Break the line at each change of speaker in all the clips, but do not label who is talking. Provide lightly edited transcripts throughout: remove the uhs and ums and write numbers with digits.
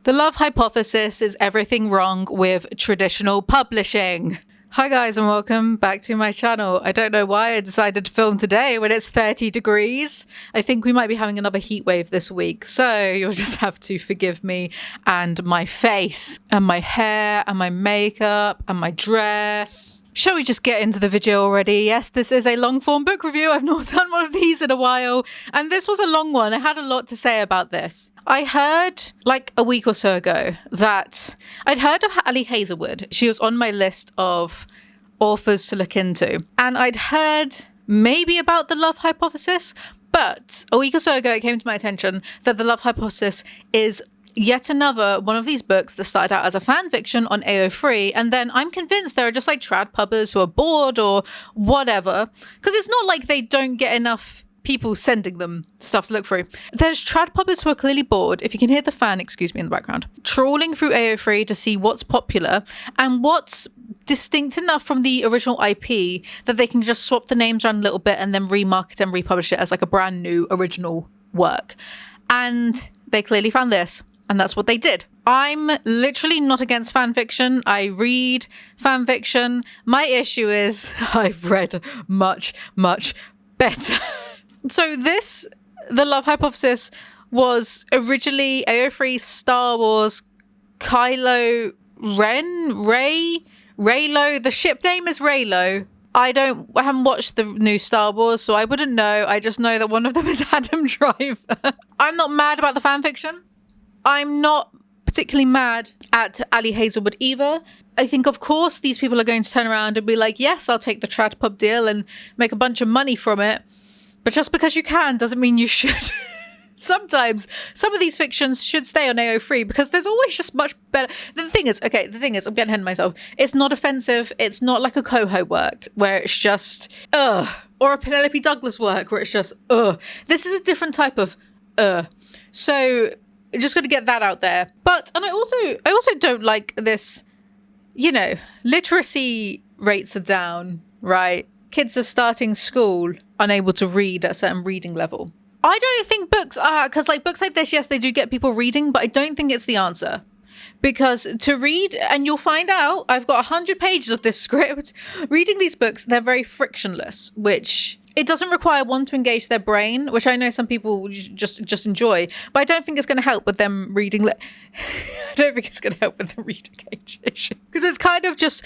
The love hypothesis is everything wrong with traditional publishing. Hi guys and welcome back to my channel. I don't know why I decided to film today when it's 30 degrees. I think we might be having another heat wave this week, so you'll just have to forgive me and my face and my hair and my makeup and my dress. Shall we just get into the video already? Yes, this is a long form book review. I've not done one of these in a while, and this was a long one. I had a lot to say about this. I heard like a week or so ago that I'd heard of Ali Hazelwood. She was on my list of authors to look into, and I'd heard maybe about the love hypothesis, but a week or so ago it came to my attention that the love hypothesis is yet another one of these books that started out as a fan fiction on AO3, and then I'm convinced there are just like trad pubbers who are bored or whatever, because it's not like they don't get enough people sending them stuff to look through. There's trad pubbers who are clearly bored, if you can hear the fan, excuse me, in the background, trawling through AO3 to see what's popular and what's distinct enough from the original IP that they can just swap the names around a little bit and then remarket and republish it as like a brand new original work. And they clearly found this. And that's what they did. I'm literally not against fan fiction. I read fan fiction. My issue is I've read much, much better. So the love hypothesis was originally AO3 Star Wars Kylo Ren, Reylo. The ship name is Reylo. I haven't watched the new Star Wars, so I wouldn't know. I just know that one of them is Adam Driver. I'm not mad about the fan fiction. I'm not particularly mad at Ali Hazelwood either. I think, of course, these people are going to turn around and be like, yes, I'll take the trad pub deal and make a bunch of money from it. But just because you can doesn't mean you should. Sometimes some of these fictions should stay on AO3 because there's always just much better. The thing is, I'm getting ahead of myself. It's not offensive. It's not like a Coho work where it's just, or a Penelope Douglas work where it's just, This is a different type of, So just got to get that out there. But, and I also don't like this, literacy rates are down, right? Kids are starting school unable to read at a certain reading level. I don't think books are, because like books like this, yes, they do get people reading, but I don't think it's the answer. Because to read, and you'll find out, I've got 100 pages of this script. Reading these books, they're very frictionless, which it doesn't require one to engage their brain, which I know some people just enjoy, but I don't think it's going to help with them reading. I don't think it's going to help with the reading age issue. Because it's kind of just,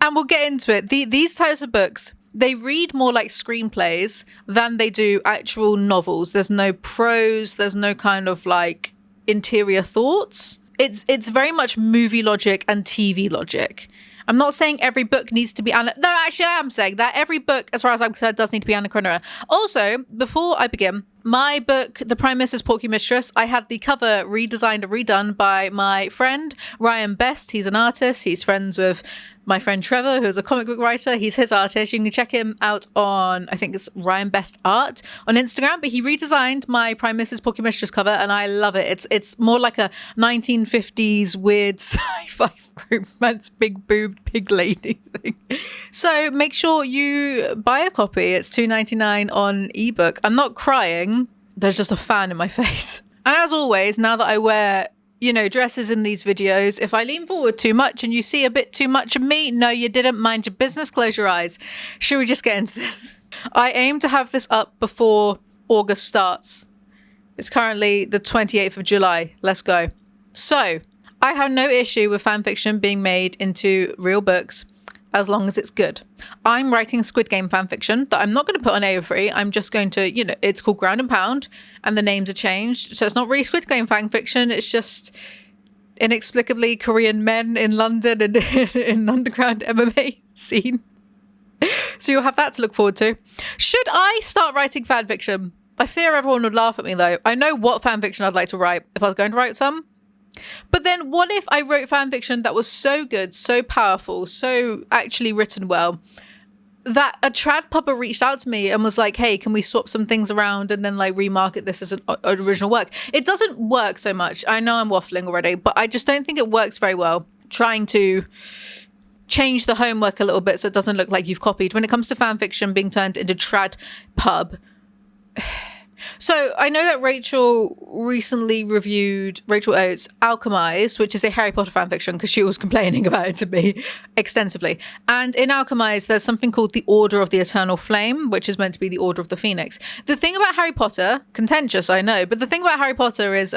and we'll get into it, these types of books, they read more like screenplays than they do actual novels. There's no prose, there's no kind of like interior thoughts. It's very much movie logic and TV logic. I'm not saying every book needs to be no, actually I am saying that every book, as far as I'm concerned, does need to be Anna Karenina. Also, before I begin, my book, The Prime Minister's Porky Mistress, I had the cover redesigned and redone by my friend Ryan Best. He's an artist. He's friends with my friend Trevor, who's a comic book writer. He's his artist. You can check him out on, I think it's Ryan Best Art on Instagram. But he redesigned my Prime Minister's Porky Mistress cover, and I love it. It's more like a 1950s weird sci-fi romance, big boobed pig lady thing. So make sure you buy a copy. It's $2.99 on ebook. I'm not crying. There's just a fan in my face. And as always, now that I wear dresses in these videos, if I lean forward too much and you see a bit too much of me, no, you didn't. Mind your business, close your eyes. Should we just get into this? I aim to have this up before August starts. It's currently the 28th of July. Let's go. So, I have no issue with fanfiction being made into real books as long as it's good. I'm writing Squid Game fanfiction that I'm not going to put on AO3. I'm just going to, it's called Ground and Pound and the names are changed. So it's not really Squid Game fanfiction. It's just inexplicably Korean men in London and in an underground MMA scene. So you'll have that to look forward to. Should I start writing fanfiction? I fear everyone would laugh at me though. I know what fanfiction I'd like to write if I was going to write some. But then what if I wrote fanfiction that was so good, so powerful, so actually written well, that a trad pubber reached out to me and was like, hey, can we swap some things around and then like remarket this as an original work? It doesn't work so much. I know I'm waffling already, but I just don't think it works very well trying to change the homework a little bit so it doesn't look like you've copied. When it comes to fanfiction being turned into trad pub, So I know that Rachel recently reviewed Rachel Oates' Alchemized, which is a Harry Potter fanfiction, because she was complaining about it to me extensively. And in Alchemized, there's something called the Order of the Eternal Flame, which is meant to be the Order of the Phoenix. The thing about Harry Potter, contentious, I know, but the thing about Harry Potter is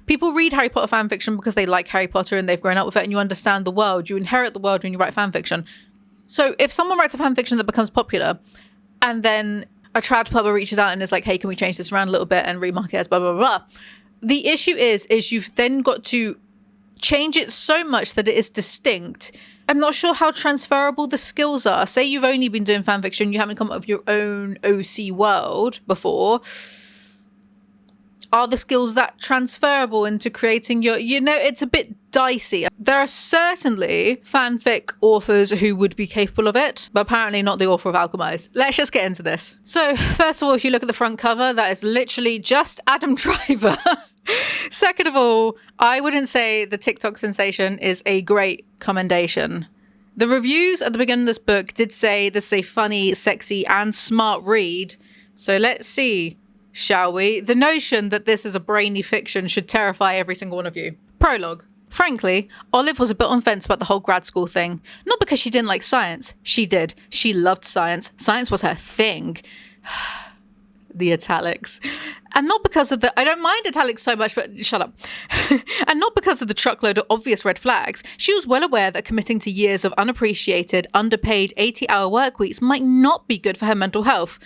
people read Harry Potter fanfiction because they like Harry Potter and they've grown up with it, and you understand the world. You inherit the world when you write fanfiction. So if someone writes a fanfiction that becomes popular, and then a trad pubber reaches out and is like, hey, can we change this around a little bit and remarket it as blah, blah, blah, blah. The issue is you've then got to change it so much that it is distinct. I'm not sure how transferable the skills are. Say you've only been doing fan fiction, you haven't come up with your own OC world before. Are the skills that transferable into creating your, it's a bit dicey. There are certainly fanfic authors who would be capable of it, but apparently not the author of Alchemized. Let's just get into this. So first of all, if you look at the front cover, that is literally just Adam Driver. Second of all, I wouldn't say the TikTok sensation is a great commendation. The reviews at the beginning of this book did say this is a funny, sexy, and smart read. So let's see, shall we? The notion that this is a brainy fiction should terrify every single one of you. Prologue. Frankly, Olive was a bit on fence about the whole grad school thing. Not because she didn't like science. She did. She loved science. Science was her thing. The italics. And not because of I don't mind italics so much, but shut up. And not because of the truckload of obvious red flags. She was well aware that committing to years of unappreciated, underpaid 80-hour work weeks might not be good for her mental health.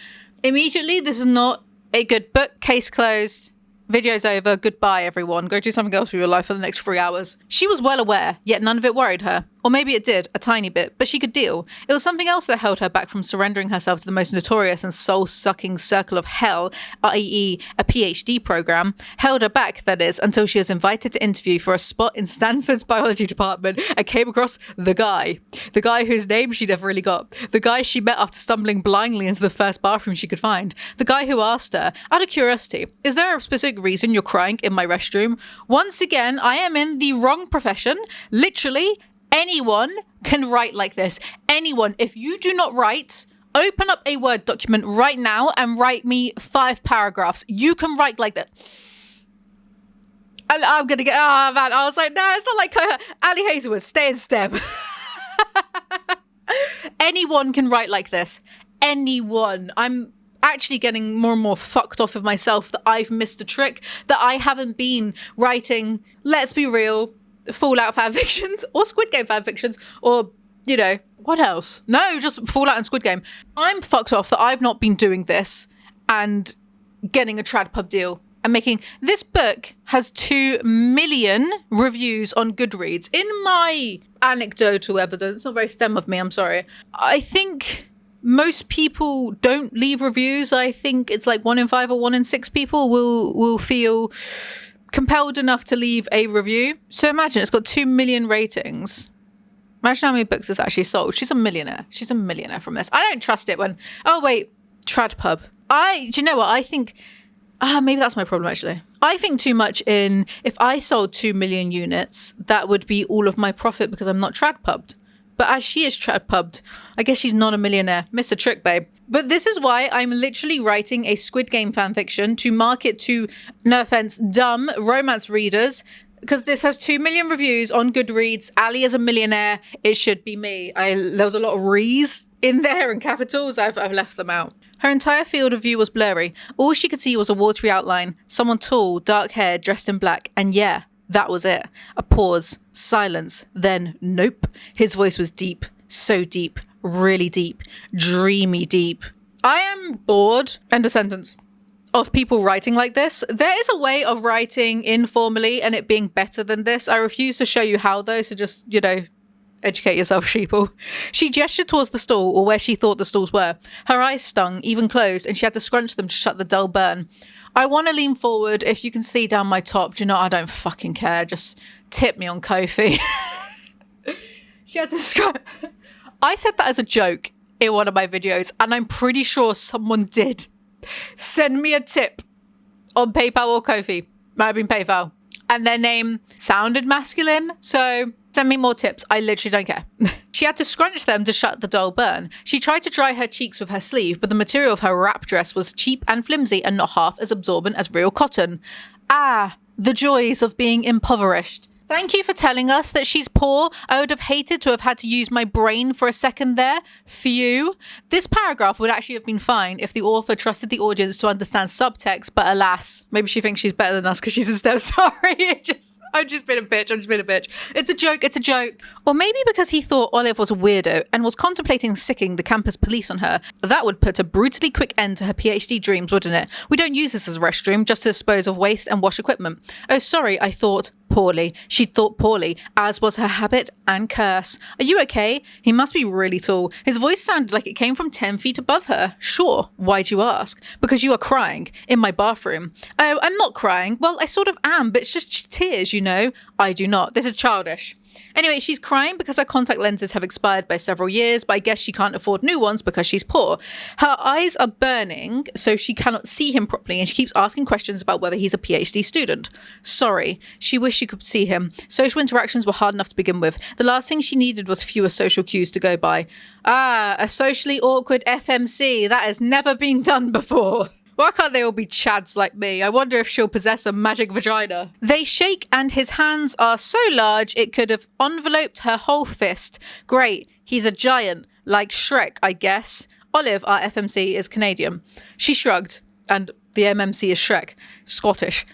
Immediately, this is not a good book. Case closed. Video's over. Goodbye, everyone. Go do something else with your life for the next 3 hours. She was well aware, yet none of it worried her. Or maybe it did, a tiny bit, but she could deal. It was something else that held her back from surrendering herself to the most notorious and soul-sucking circle of hell, i.e. a PhD program. Held her back, that is, until she was invited to interview for a spot in Stanford's biology department and came across the guy. The guy whose name she never really got. The guy she met after stumbling blindly into the first bathroom she could find. The guy who asked her, out of curiosity, is there a specific reason you're crying in my restroom? Once again, I am in the wrong profession. Literally, anyone can write like this. Anyone. If you do not write, open up a Word document right now and write me 5 paragraphs. You can write like that. And I'm going to get, oh man, I was like, no, it's not like Ali Hazelwood, stay in STEM. Anyone can write like this. Anyone. I'm actually getting more and more fucked off of myself that I've missed a trick, that I haven't been writing, let's be real, Fallout fanfictions or Squid Game fanfictions or, what else? No, just Fallout and Squid Game. I'm fucked off that I've not been doing this and getting a trad pub deal and making... This book has 2 million reviews on Goodreads. In my anecdotal evidence, not very STEM of me, I'm sorry. I think most people don't leave reviews. I think it's like 1 in 5 or 1 in 6 people will feel compelled enough to leave a review. So imagine it's got 2 million ratings. Imagine how many books it's actually sold. She's a millionaire. She's a millionaire from this. I don't trust it when, oh wait, trad pub. Do you know what? I think, maybe that's my problem actually. I think too much in, if I sold 2 million units, that would be all of my profit because I'm not trad pubbed. But as she is trad pubbed, I guess she's not a millionaire. Missed a trick, babe. But this is why I'm literally writing a Squid Game fanfiction to market to, no offense, dumb romance readers, because this has 2 million reviews on Goodreads. Ali is a millionaire. It should be me. There was a lot of re's in there and capitals. I've left them out. Her entire field of view was blurry. All she could see was a watery outline. Someone tall, dark haired, dressed in black. And yeah, that was it. A pause, silence, then nope. His voice was deep, so deep, really deep, dreamy deep. I am bored, end of sentence, of people writing like this. There is a way of writing informally and it being better than this. I refuse to show you how though, so just, educate yourself, sheeple. She gestured towards the stall, or where she thought the stalls were. Her eyes stung, even closed, and she had to scrunch them to shut the dull burn. I want to lean forward. If you can see down my top, do you know, I don't fucking care. Just tip me on Ko-fi. She had to scrunch. I said that as a joke in one of my videos, and I'm pretty sure someone did send me a tip on PayPal or Ko-fi. Might have been PayPal. And their name sounded masculine, so send me more tips. I literally don't care. She had to scrunch them to shut the dull burn. She tried to dry her cheeks with her sleeve, but the material of her wrap dress was cheap and flimsy and not half as absorbent as real cotton. Ah, the joys of being impoverished. Thank you for telling us that she's poor. I would have hated to have had to use my brain for a second there. Phew. This paragraph would actually have been fine if the author trusted the audience to understand subtext, but alas, maybe she thinks she's better than us because she's in STEM. Sorry, I'm just being a bitch. It's a joke. Or maybe because he thought Olive was a weirdo and was contemplating sicking the campus police on her. That would put a brutally quick end to her PhD dreams, wouldn't it? We don't use this as a restroom, just to dispose of waste and wash equipment. Oh, sorry, I thought poorly. She'd thought poorly, as was her habit and curse. Are you okay? He must be really tall. His voice sounded like it came from 10 feet above her. Sure. Why'd you ask? Because you are crying. In my bathroom. Oh, I'm not crying. Well, I sort of am, but it's just tears, you know. I do not. This is childish. Anyway, she's crying because her contact lenses have expired by several years, but I guess she can't afford new ones because she's poor. Her eyes are burning, so she cannot see him properly, and she keeps asking questions about whether he's a PhD student. Sorry. She wished she could see him. Social interactions were hard enough to begin with. The last thing she needed was fewer social cues to go by. Ah, a socially awkward FMC. That has never been done before. Why can't they all be chads like me? I wonder if she'll possess a magic vagina. They shake and his hands are so large it could have enveloped her whole fist. Great. He's a giant. Like Shrek, I guess. Olive, our FMC, is Canadian. She shrugged. And the MMC is Shrek. Scottish.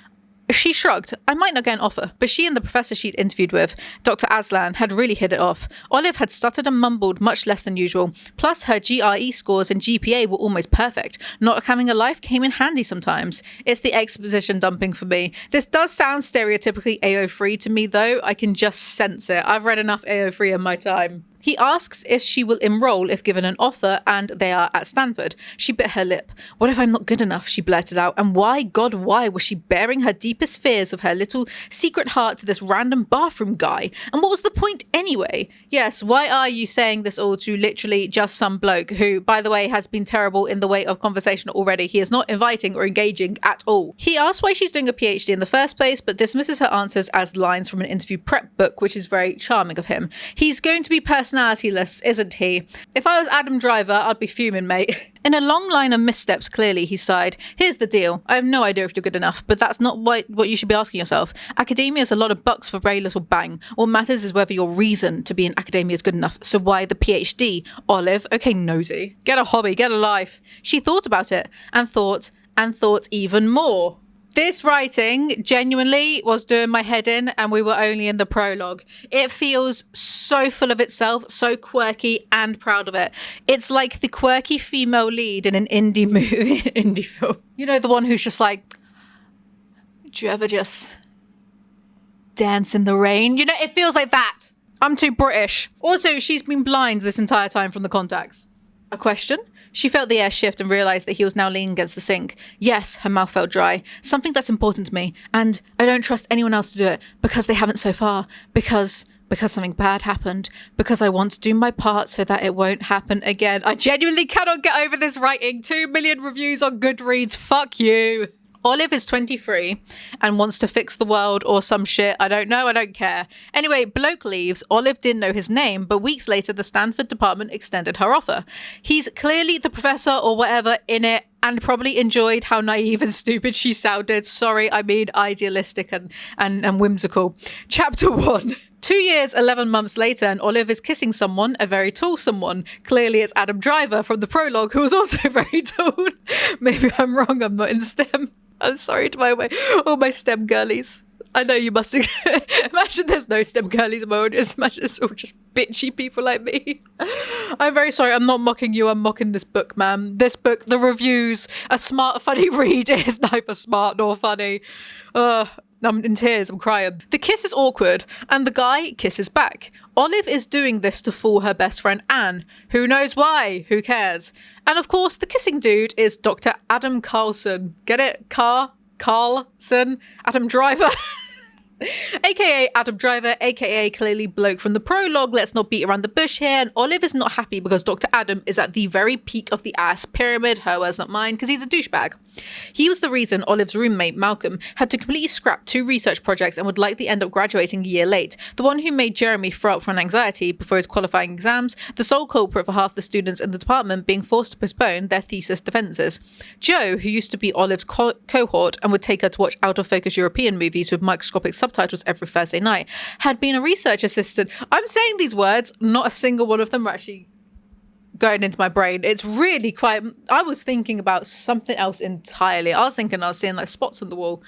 She shrugged. I might not get an offer, but she and the professor she'd interviewed with, Dr. Aslan, had really hit it off. Olive had stuttered and mumbled much less than usual. Plus, her GRE scores and GPA were almost perfect. Not having a life came in handy sometimes. It's the exposition dumping for me. This does sound stereotypically AO3 to me, though. I can just sense it. I've read enough AO3 in my time. He asks if she will enroll if given an offer, and they are at Stanford. She bit her lip. What if I'm not good enough, she blurted out, and why, God, why was she bearing her deepest fears of her little secret heart to this random bathroom guy? And what was the point anyway? Yes, why are you saying this all to literally just some bloke who, by the way, has been terrible in the way of conversation already? He is not inviting or engaging at all. He asks why she's doing a PhD in the first place, but dismisses her answers as lines from an interview prep book, which is very charming of him. He's going to be personalityless, isn't he? If I was Adam Driver, I'd be fuming, mate. In a long line of missteps, clearly, he sighed. Here's the deal. I have no idea if you're good enough, but that's not what you should be asking yourself. Academia is a lot of bucks for very little bang. What matters is whether your reason to be in academia is good enough. So why the PhD? Olive, okay, nosy. Get a hobby, get a life. She thought about it, and thought even more. This writing genuinely was doing my head in, and we were only in the prologue. It feels so full of itself, so quirky, and proud of it. It's like the quirky female lead in an indie movie, indie film. You know, the one who's just like, do you ever just dance in the rain? You know, it feels like that. I'm too British. Also, she's been blind this entire time from the contacts. A question? She felt the air shift and realised that he was now leaning against the sink. Yes, her mouth felt dry. Something that's important to me. And I don't trust anyone else to do it because they haven't so far. Because something bad happened. Because I want to do my part so that it won't happen again. I genuinely cannot get over this writing. 2 million reviews on Goodreads. Fuck you. Olive is 23 and wants to fix the world or some shit. I don't know. I don't care. Anyway, bloke leaves. Olive didn't know his name, but weeks later, the Stanford department extended her offer. He's clearly the professor or whatever in it and probably enjoyed how naive and stupid she sounded. Sorry, I mean idealistic and whimsical. Chapter 1. 2 years, 11 months later, and Olive is kissing someone, a very tall someone. Clearly, it's Adam Driver from the prologue, who was also very tall. Maybe I'm wrong. I'm not in STEM. I'm sorry to all my STEM girlies. I know you must imagine there's no STEM girlies in my audience. Imagine it's all just bitchy people like me. I'm very sorry. I'm not mocking you. I'm mocking this book, man. This book, the reviews, a smart, funny read is neither smart nor funny. I'm in tears. I'm crying. The kiss is awkward, and the guy kisses back. Olive is doing this to fool her best friend Anne. Who knows why? Who cares? And of course, the kissing dude is Dr. Adam Carlson. Get it? Carlson? Adam Driver? AKA Adam Driver, AKA clearly bloke from the prologue. Let's not beat around the bush here. And Olive is not happy because Dr. Adam is at the very peak of the ass pyramid. Her words, not mine, because he's a douchebag. He was the reason Olive's roommate, Malcolm, had to completely scrap 2 research projects and would likely end up graduating a year late. The one who made Jeremy throw up from anxiety before his qualifying exams, the sole culprit for half the students in the department being forced to postpone their thesis defences. Joe, who used to be Olive's cohort and would take her to watch out-of-focus European movies with microscopic subtitles every Thursday night, had been a research assistant. I'm saying these words, not a single one of them are actually going into my brain. It's really quite... I was thinking about something else entirely. I was thinking I was seeing like spots on the wall.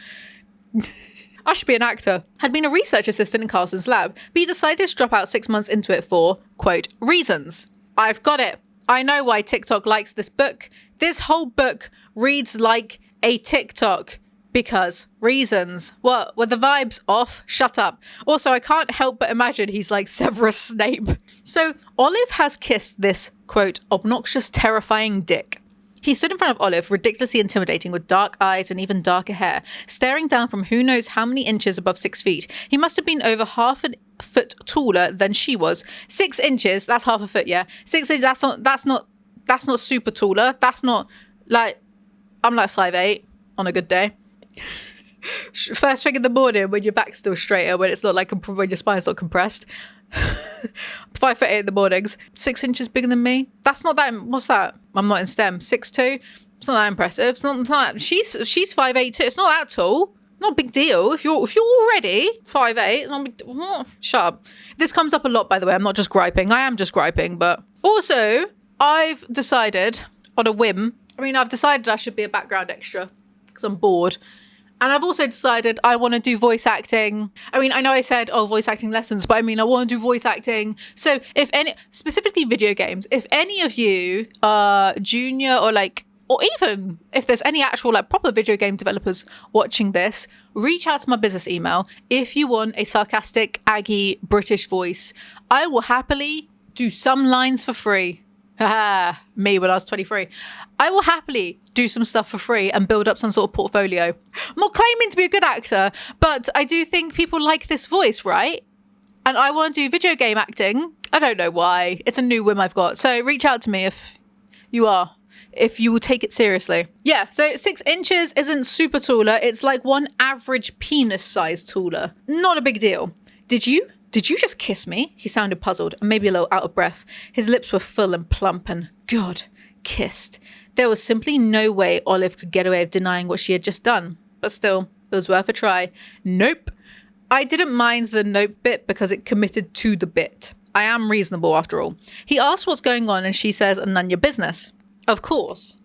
I should be an actor. Had been a research assistant in Carlson's lab, but he decided to drop out 6 months into it for, quote, reasons. I've got it. I know why TikTok likes this book. This whole book reads like a TikTok. Because reasons. What? Were the vibes off? Shut up. Also, I can't help but imagine he's like Severus Snape. So Olive has kissed this, quote, obnoxious, terrifying dick. He stood in front of Olive, ridiculously intimidating, with dark eyes and even darker hair, staring down from who knows how many inches above 6 feet. He must have been over half a foot taller than she was. 6 inches, that's half a foot, yeah. 6 inches, that's not super taller. That's not like, I'm like 5'8" on a good day. First thing in the morning when your back's still straighter, when it's not like when your spine's not compressed. 5'8" in the mornings. 6 inches bigger than me. That's not that. What's that? I'm not in STEM. 6'2". It's not that impressive. It's not that. She's 5'8" too. It's not that tall. Not a big deal. If you're already 5'8", it's not big. Shut up. This comes up a lot, by the way. I'm not just griping. I am just griping, but also I've decided on a whim. I've decided I should be a background extra because I'm bored. And I've also decided I want to do voice acting. I know I said, voice acting lessons, but I want to do voice acting. So if any, specifically video games, if any of you are junior or even if there's any actual proper video game developers watching this, reach out to my business email. If you want a sarcastic, aggy British voice, I will happily do some lines for free. Haha, me when I was 23. I will happily do some stuff for free and build up some sort of portfolio. I'm not claiming to be a good actor, but I do think people like this voice, right? And I want to do video game acting. I don't know why. It's a new whim I've got. So reach out to me if you will take it seriously. Yeah, so 6 inches isn't super taller. It's like one average penis size taller. Not a big deal. Did you just kiss me? He sounded puzzled and maybe a little out of breath. His lips were full and plump and, God, kissed. There was simply no way Olive could get away with denying what she had just done. But still, it was worth a try. Nope. I didn't mind the nope bit because it committed to the bit. I am reasonable after all. He asked what's going on and she says, none your business. Of course.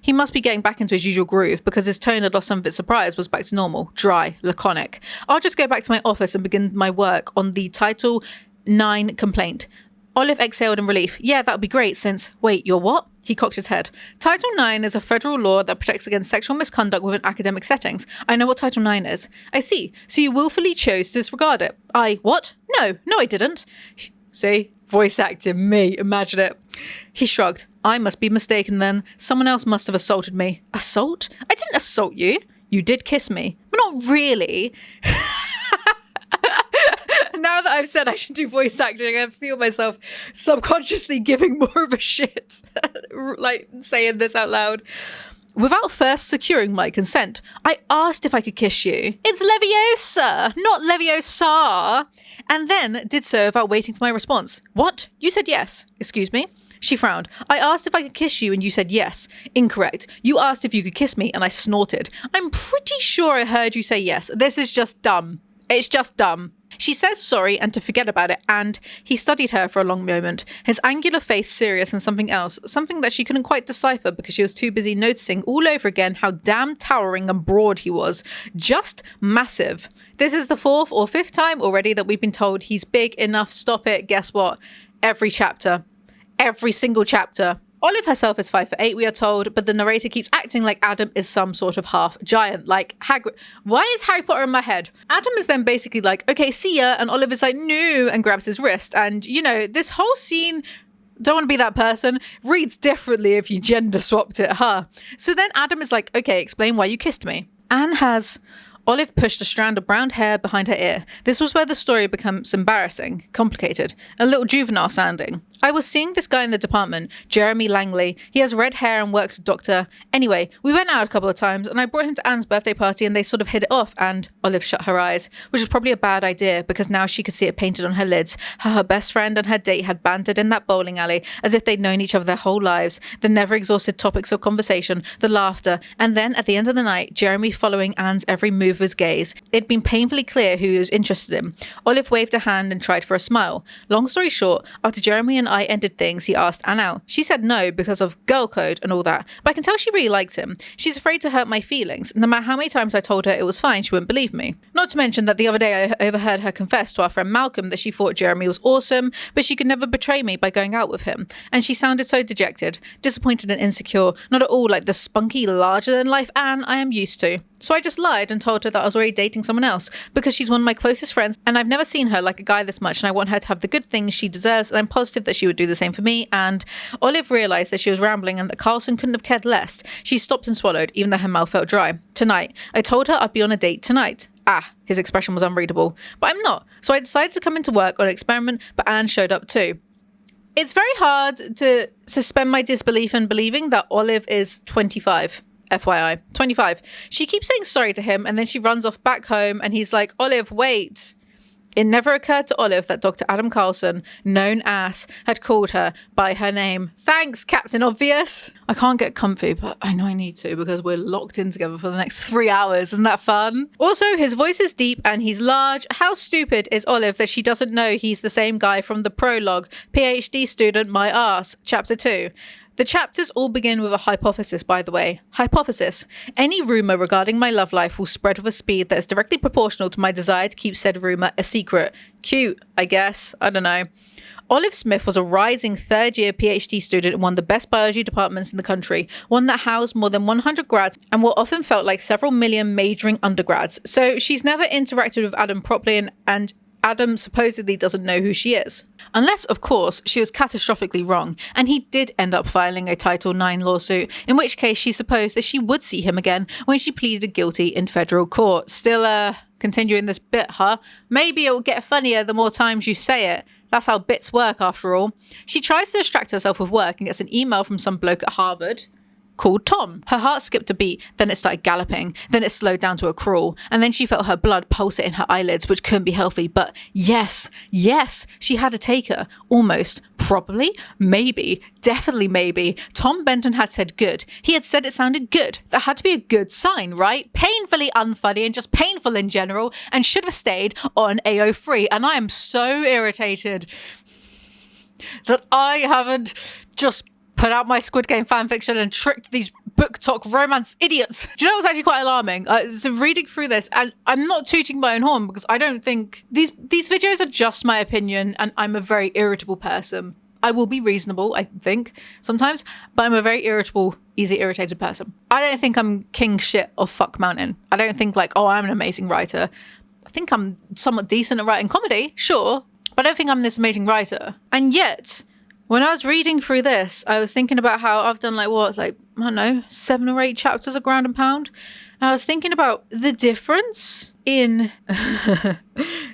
He must be getting back into his usual groove because his tone had lost some of its surprise, was back to normal, dry, laconic. I'll just go back to my office and begin my work on the Title 9 complaint. Olive exhaled in relief. Yeah, that would be great since... Wait, you're what? He cocked his head. Title 9 is a federal law that protects against sexual misconduct within academic settings. I know what Title 9 is. I see. So you willfully chose to disregard it. What? No, I didn't. See? Voice acting, me. Imagine it. He shrugged. I must be mistaken then. Someone else must have assaulted me. Assault? I didn't assault you. You did kiss me. But not really. Now that I've said I should do voice acting, I feel myself subconsciously giving more of a shit, saying this out loud. Without first securing my consent, I asked if I could kiss you. It's Leviosa, not Leviosa. And then did so without waiting for my response. What? You said yes. Excuse me? She frowned. I asked if I could kiss you and you said yes. Incorrect. You asked if you could kiss me and I snorted. I'm pretty sure I heard you say yes. This is just dumb. It's just dumb. She says sorry and to forget about it, and he studied her for a long moment, his angular face serious and something else, something that she couldn't quite decipher because she was too busy noticing all over again how damn towering and broad he was. Just massive. This is the 4th or 5th time already that we've been told he's big enough. Stop it. Guess what? Every chapter. Every single chapter. Olive herself is 5'8", we are told, but the narrator keeps acting like Adam is some sort of half giant, like Hagrid. Why is Harry Potter in my head? Adam is then basically like, okay, see ya, and Olive is like, no, and grabs his wrist. And, this whole scene, don't want to be that person, reads differently if you gender swapped it, huh? So then Adam is like, okay, explain why you kissed me. Anne has Olive pushed a strand of brown hair behind her ear. This was where the story becomes embarrassing, complicated, a little juvenile sounding. I was seeing this guy in the department, Jeremy Langley. He has red hair and works as a doctor. Anyway, we went out a couple of times and I brought him to Anne's birthday party and they sort of hit it off, and Olive shut her eyes, which was probably a bad idea because now she could see it painted on her lids, how her best friend and her date had bantered in that bowling alley as if they'd known each other their whole lives, the never exhausted topics of conversation, the laughter, and then at the end of the night, Jeremy following Anne's every move with his gaze. It'd been painfully clear who he was interested in. Olive waved her hand and tried for a smile. Long story short, after Jeremy and I ended things, he asked Anne out. She said no because of girl code and all that, but I can tell she really likes him. She's afraid to hurt my feelings. No matter how many times I told her it was fine, she wouldn't believe me. Not to mention that the other day I overheard her confess to our friend Malcolm that she thought Jeremy was awesome, but she could never betray me by going out with him. And she sounded so dejected, disappointed and insecure, not at all like the spunky, larger-than-life Anne I am used to. So I just lied and told her that I was already dating someone else because she's one of my closest friends and I've never seen her like a guy this much and I want her to have the good things she deserves and I'm positive that she would do the same for me. And Olive realised that she was rambling and that Carlson couldn't have cared less. She stopped and swallowed, even though her mouth felt dry. Tonight. I told her I'd be on a date tonight. His expression was unreadable. But I'm not. So I decided to come into work on an experiment, but Anne showed up too. It's very hard to suspend my disbelief in believing that Olive is 25. FYI, 25. She keeps saying sorry to him and then she runs off back home and he's like, Olive, wait. It never occurred to Olive that Dr. Adam Carlson, known as, had called her by her name. Thanks, Captain Obvious. I can't get comfy, but I know I need to because we're locked in together for the next 3 hours. Isn't that fun? Also, his voice is deep and he's large. How stupid is Olive that she doesn't know he's the same guy from the prologue, PhD student, my ass, chapter 2. The chapters all begin with a hypothesis, by the way. Hypothesis. Any rumour regarding my love life will spread with a speed that is directly proportional to my desire to keep said rumour a secret. Cute, I guess. I don't know. Olive Smith was a rising third-year PhD student in one of the best biology departments in the country, one that housed more than 100 grads and what often felt like several million majoring undergrads. So she's never interacted with Adam properly and Adam supposedly doesn't know who she is. Unless, of course, she was catastrophically wrong, and he did end up filing a Title IX lawsuit, in which case she supposed that she would see him again when she pleaded guilty in federal court. Still, continuing this bit, huh? Maybe it will get funnier the more times you say it. That's how bits work, after all. She tries to distract herself with work and gets an email from some bloke at Harvard called Tom. Her heart skipped a beat, then it started galloping, then it slowed down to a crawl, and then she felt her blood pulsate in her eyelids, which couldn't be healthy. But yes, she had a taker. Almost. Probably. Maybe. Definitely maybe. Tom Benton had said good. He had said it sounded good. That had to be a good sign, right? Painfully unfunny and just painful in general, and should have stayed on AO3. And I am so irritated that I haven't just put out my Squid Game fanfiction and tricked these book talk romance idiots. Do you know what's actually quite alarming? So reading through this, and I'm not tooting my own horn because I don't think these videos are just my opinion, and I'm a very irritable person. I will be reasonable, I think, sometimes, but I'm a very irritable, easy irritated person. I don't think I'm king shit of fuck mountain. I don't think like, oh, I'm an amazing writer. I think I'm somewhat decent at writing comedy, sure, but I don't think I'm this amazing writer. And yet, when I was reading through this, I was thinking about how I've done I don't know, 7 or 8 chapters of Ground and Pound. And I was thinking about the difference in,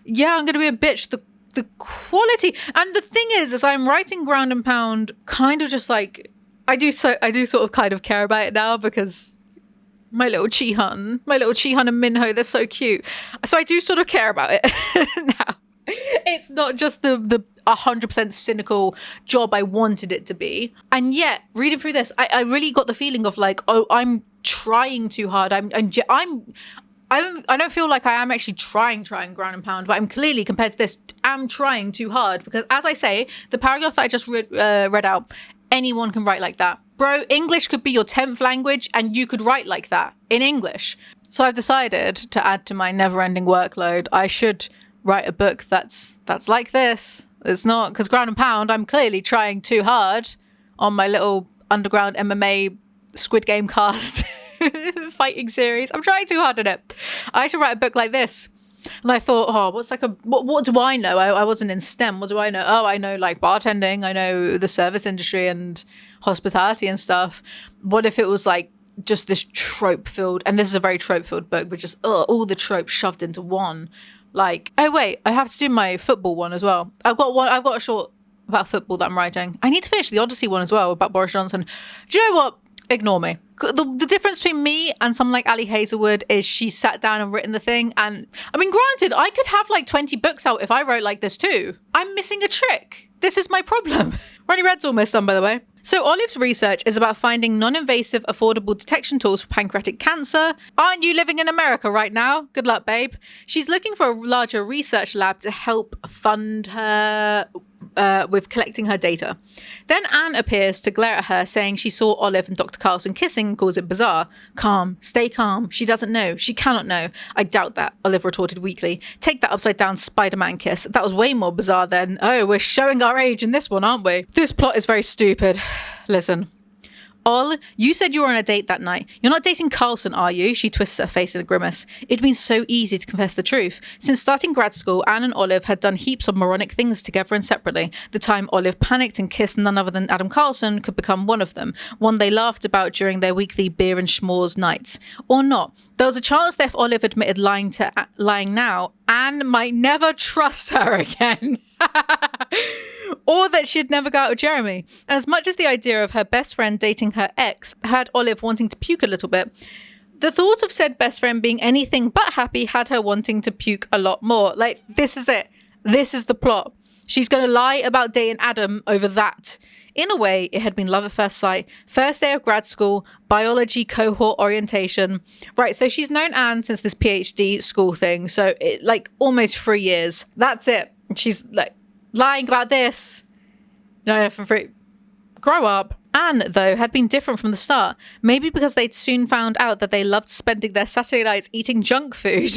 yeah, I'm going to be a bitch, the quality. And the thing is, as I'm writing Ground and Pound, kind of just like, I do sort of kind of care about it now because my little Chi-hun and Minho, they're so cute. So I do sort of care about it now. It's not just the 100% cynical job I wanted it to be. And yet, reading through this, I really got the feeling of like, oh, I'm trying too hard. I don't feel like I am actually trying Ground and Pound, but I'm clearly, compared to this, am trying too hard. Because as I say, the paragraph that I just read out, anyone can write like that. Bro, English could be your 10th language and you could write like that in English. So I've decided to add to my never-ending workload, I should write a book that's like this. It's not, because Ground and Pound, I'm clearly trying too hard on my little underground MMA Squid Game cast fighting series. I'm trying too hard on it. I should write a book like this. And I thought, what do I know? I wasn't in STEM. What do I know? Oh, I know like bartending. I know the service industry and hospitality and stuff. What if it was like just this trope filled, and this is a very trope filled book, but just all the tropes shoved into one. Like, oh wait, I have to do my football one as well. I've got a short about football that I'm writing. I need to finish the Odyssey one as well about Boris Johnson. Do you know what? Ignore me. The difference between me and someone like Ali Hazelwood is she sat down and written the thing. And I mean, granted, I could have like 20 books out if I wrote like this too. I'm missing a trick. This is my problem. Ronnie Red's almost done, by the way. So Olive's research is about finding non-invasive, affordable detection tools for pancreatic cancer. Aren't you living in America right now? Good luck, babe. She's looking for a larger research lab to help fund her with collecting her data. Then Anne appears to glare at her, saying she saw Olive and Dr. Carlson kissing and calls it bizarre. Calm, stay calm. She doesn't know. She cannot know. I doubt that, Olive retorted weakly. Take that upside down Spider-Man kiss. That was way more bizarre than, oh, we're showing our age in this one, aren't we? This plot is very stupid. Listen. Ol, you said you were on a date that night. You're not dating Carlson, are you? She twists her face in a grimace. It'd been so easy to confess the truth. Since starting grad school, Anne and Olive had done heaps of moronic things together and separately. The time Olive panicked and kissed none other than Adam Carlson could become one of them, one they laughed about during their weekly beer and schmores nights. Or not. There was a chance that if Olive admitted lying now, Anne might never trust her again. Or that she'd never go out with Jeremy. And as much as the idea of her best friend dating her ex had Olive wanting to puke a little bit, the thought of said best friend being anything but happy had her wanting to puke a lot more. Like, this is it. This is the plot. She's going to lie about dating Adam over that. In a way, it had been love at first sight. First day of grad school, biology cohort orientation. Right, so she's known Anne since this PhD school thing. So, like, almost 3 years. That's it. She's, like, lying about this. No, for free. Grow up. Anne, though, had been different from the start. Maybe because they'd soon found out that they loved spending their Saturday nights eating junk food.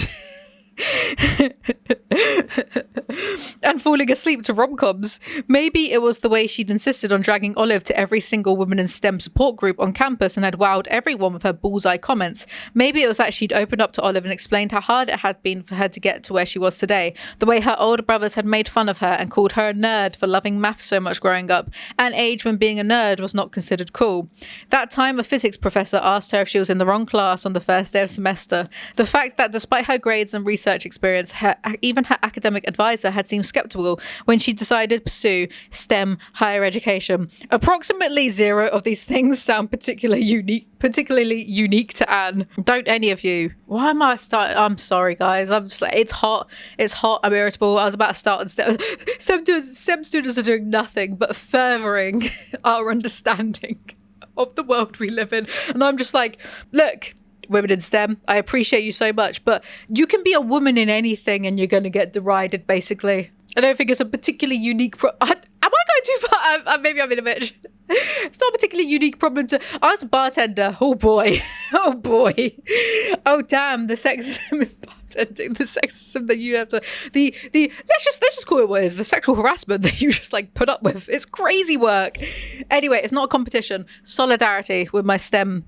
And falling asleep to rom-coms. Maybe it was the way she'd insisted on dragging Olive to every single women in STEM support group on campus and had wowed everyone with her bullseye comments. Maybe it was that she'd opened up to Olive and explained how hard it had been for her to get to where she was today, the way her older brothers had made fun of her and called her a nerd for loving maths so much growing up, an age when being a nerd was not considered cool. That time a physics professor asked her if she was in the wrong class on the first day of semester. The fact that despite her grades and research experience, even her academic advisor had seemed skeptical when she decided to pursue STEM higher education. Approximately 0 of these things sound particularly unique to Anne. Don't any of you. Why am I starting? I'm sorry, guys. I'm just like, it's hot. I'm irritable. I was about to start on STEM. STEM students are doing nothing but furthering our understanding of the world we live in. And I'm just like, look, women in STEM, I appreciate you so much, but you can be a woman in anything and you're going to get derided, basically. I don't think it's a particularly unique am I going too far? Maybe I'm in a bitch. It's not a particularly unique problem to... I was a bartender. Oh, boy. Oh, boy. Oh, damn. The sexism in bartending. The sexism that you have to... Let's just call it what it is. The sexual harassment that you just, like, put up with. It's crazy work. Anyway, it's not a competition. Solidarity with my STEM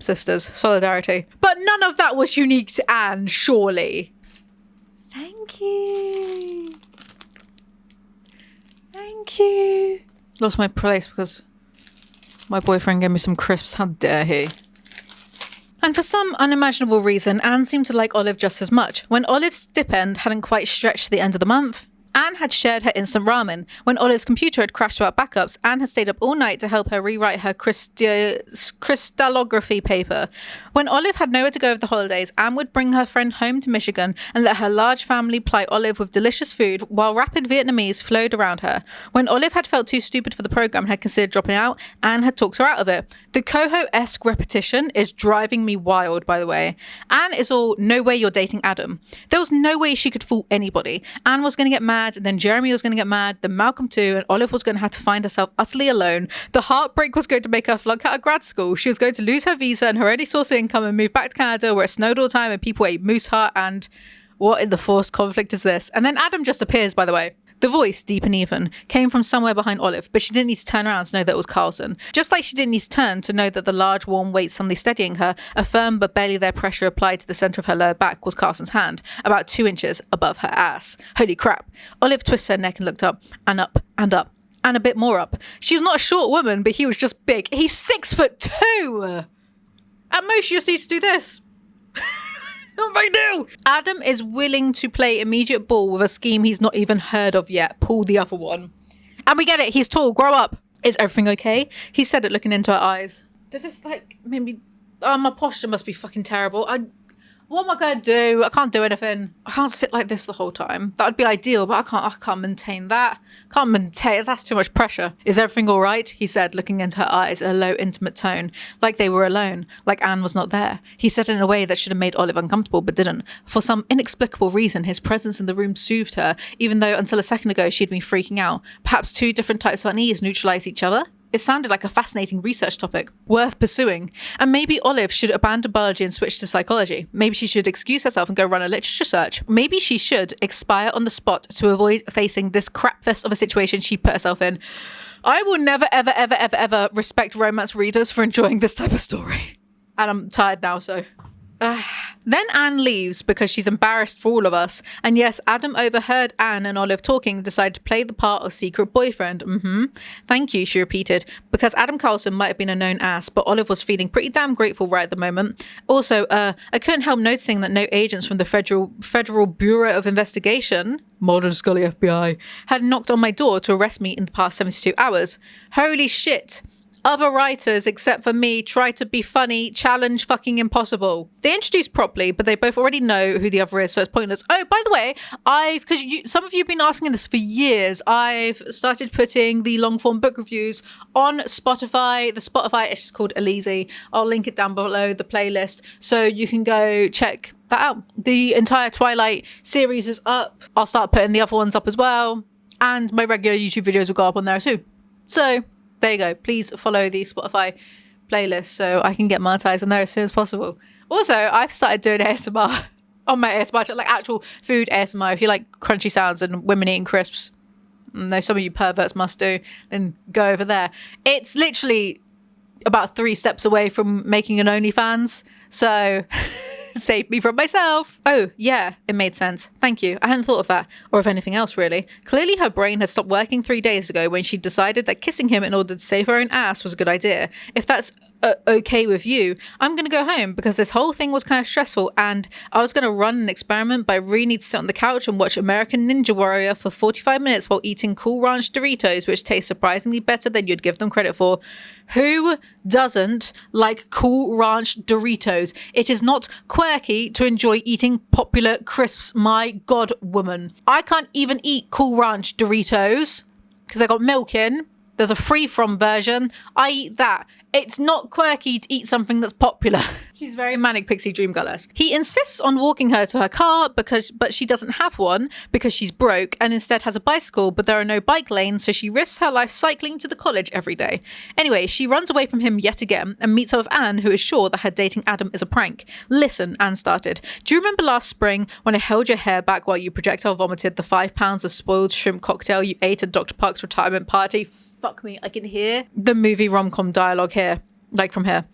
sisters. Solidarity. But none of that was unique to Anne, surely. Thank you. Thank you. Lost my place because my boyfriend gave me some crisps. How dare he? And for some unimaginable reason, Anne seemed to like Olive just as much. When Olive's stipend hadn't quite stretched to the end of the month, Anne had shared her instant ramen. When Olive's computer had crashed without backups, Anne had stayed up all night to help her rewrite her crystallography paper. When Olive had nowhere to go over the holidays, Anne would bring her friend home to Michigan and let her large family ply Olive with delicious food while rapid Vietnamese flowed around her. When Olive had felt too stupid for the program and had considered dropping out, Anne had talked her out of it. The Coho-esque repetition is driving me wild, by the way. Anne is all, no way you're dating Adam. There was no way she could fool anybody. Anne was going to get mad, and then Jeremy was going to get mad, then Malcolm too, and Olive was going to have to find herself utterly alone. The heartbreak was going to make her flunk out of grad school. She was going to lose her visa and her only source of income and move back to Canada where it snowed all the time and people ate moose heart and... what in the forced conflict is this? And then Adam just appears, by the way. The voice, deep and even, came from somewhere behind Olive, but she didn't need to turn around to know that it was Carlson. Just like she didn't need to turn to know that the large, warm weight suddenly steadying her, a firm but barely there pressure applied to the centre of her lower back, was Carlson's hand, about 2 inches above her ass. Holy crap. Olive twisted her neck and looked up, and up, and up, and a bit more up. She was not a short woman, but he was just big. He's 6'2". At most, you just need to do this. Not right now. Adam is willing to play immediate ball with a scheme he's not even heard of yet. Pull the other one. And we get it. He's tall. Grow up. Is everything okay? He said it looking into her eyes. Does this like maybe... Oh, my posture must be fucking terrible. What am I going to do? I can't do anything. I can't sit like this the whole time. That would be ideal, but I can't maintain that. That's too much pressure. Is everything all right? He said, looking into her eyes in a low, intimate tone, like they were alone, like Anne was not there. He said it in a way that should have made Olive uncomfortable, but didn't. For some inexplicable reason, his presence in the room soothed her, even though until a second ago she'd been freaking out. Perhaps two different types of unease neutralize each other? It sounded like a fascinating research topic, worth pursuing. And maybe Olive should abandon biology and switch to psychology. Maybe she should excuse herself and go run a literature search. Maybe she should expire on the spot to avoid facing this crapfest of a situation she put herself in. I will never, ever, ever, ever, ever respect romance readers for enjoying this type of story. And I'm tired now, so... Then Anne leaves because she's embarrassed for all of us. And yes, Adam overheard Anne and Olive talking and decided to play the part of secret boyfriend. Thank you, she repeated, because Adam Carlson might have been a known ass, but Olive was feeling pretty damn grateful right at the moment. Also, I couldn't help noticing that no agents from the Federal Bureau of Investigation, modern Scully FBI, had knocked on my door to arrest me in the past 72 hours. Holy shit. Other writers, except for me, try to be funny, challenge fucking impossible. They introduce properly, but they both already know who the other is, so it's pointless. Oh, by the way, because some of you have been asking this for years, I've started putting the long form book reviews on Spotify. The Spotify is just called Alizee. I'll link it down below the playlist, so you can go check that out. The entire Twilight series is up. I'll start putting the other ones up as well, and my regular YouTube videos will go up on there too. So... there you go. Please follow the Spotify playlist so I can get monetized on there as soon as possible. Also, I've started doing ASMR on my ASMR channel, like actual food ASMR. If you like crunchy sounds and women eating crisps, no, some of you perverts must do, then go over there. It's literally about 3 steps away from making an OnlyFans. So save me from myself. Oh, yeah, it made sense. Thank you. I hadn't thought of that, or of anything else, really. Clearly, her brain had stopped working 3 days ago when she decided that kissing him in order to save her own ass was a good idea. If that's okay with you, I'm going to go home because this whole thing was kind of stressful and I was going to run an experiment by really need to sit on the couch and watch American Ninja Warrior for 45 minutes while eating Cool Ranch Doritos, which taste surprisingly better than you'd give them credit for. Who doesn't like Cool Ranch Doritos? It is not quirky to enjoy eating popular crisps, my god, woman. I can't even eat Cool Ranch Doritos because I got milk in. There's a free from version. I eat that. It's not quirky to eat something that's popular. She's very manic pixie dream girl-esque. He insists on walking her to her car but she doesn't have one because she's broke and instead has a bicycle, but there are no bike lanes, so she risks her life cycling to the college every day. Anyway, she runs away from him yet again and meets up with Anne, who is sure that her dating Adam is a prank. Listen, Anne started. Do you remember last spring when I held your hair back while you projectile vomited the 5 pounds of spoiled shrimp cocktail you ate at Dr. Park's retirement party? Fuck me, I can hear the movie rom-com dialogue here, like from here.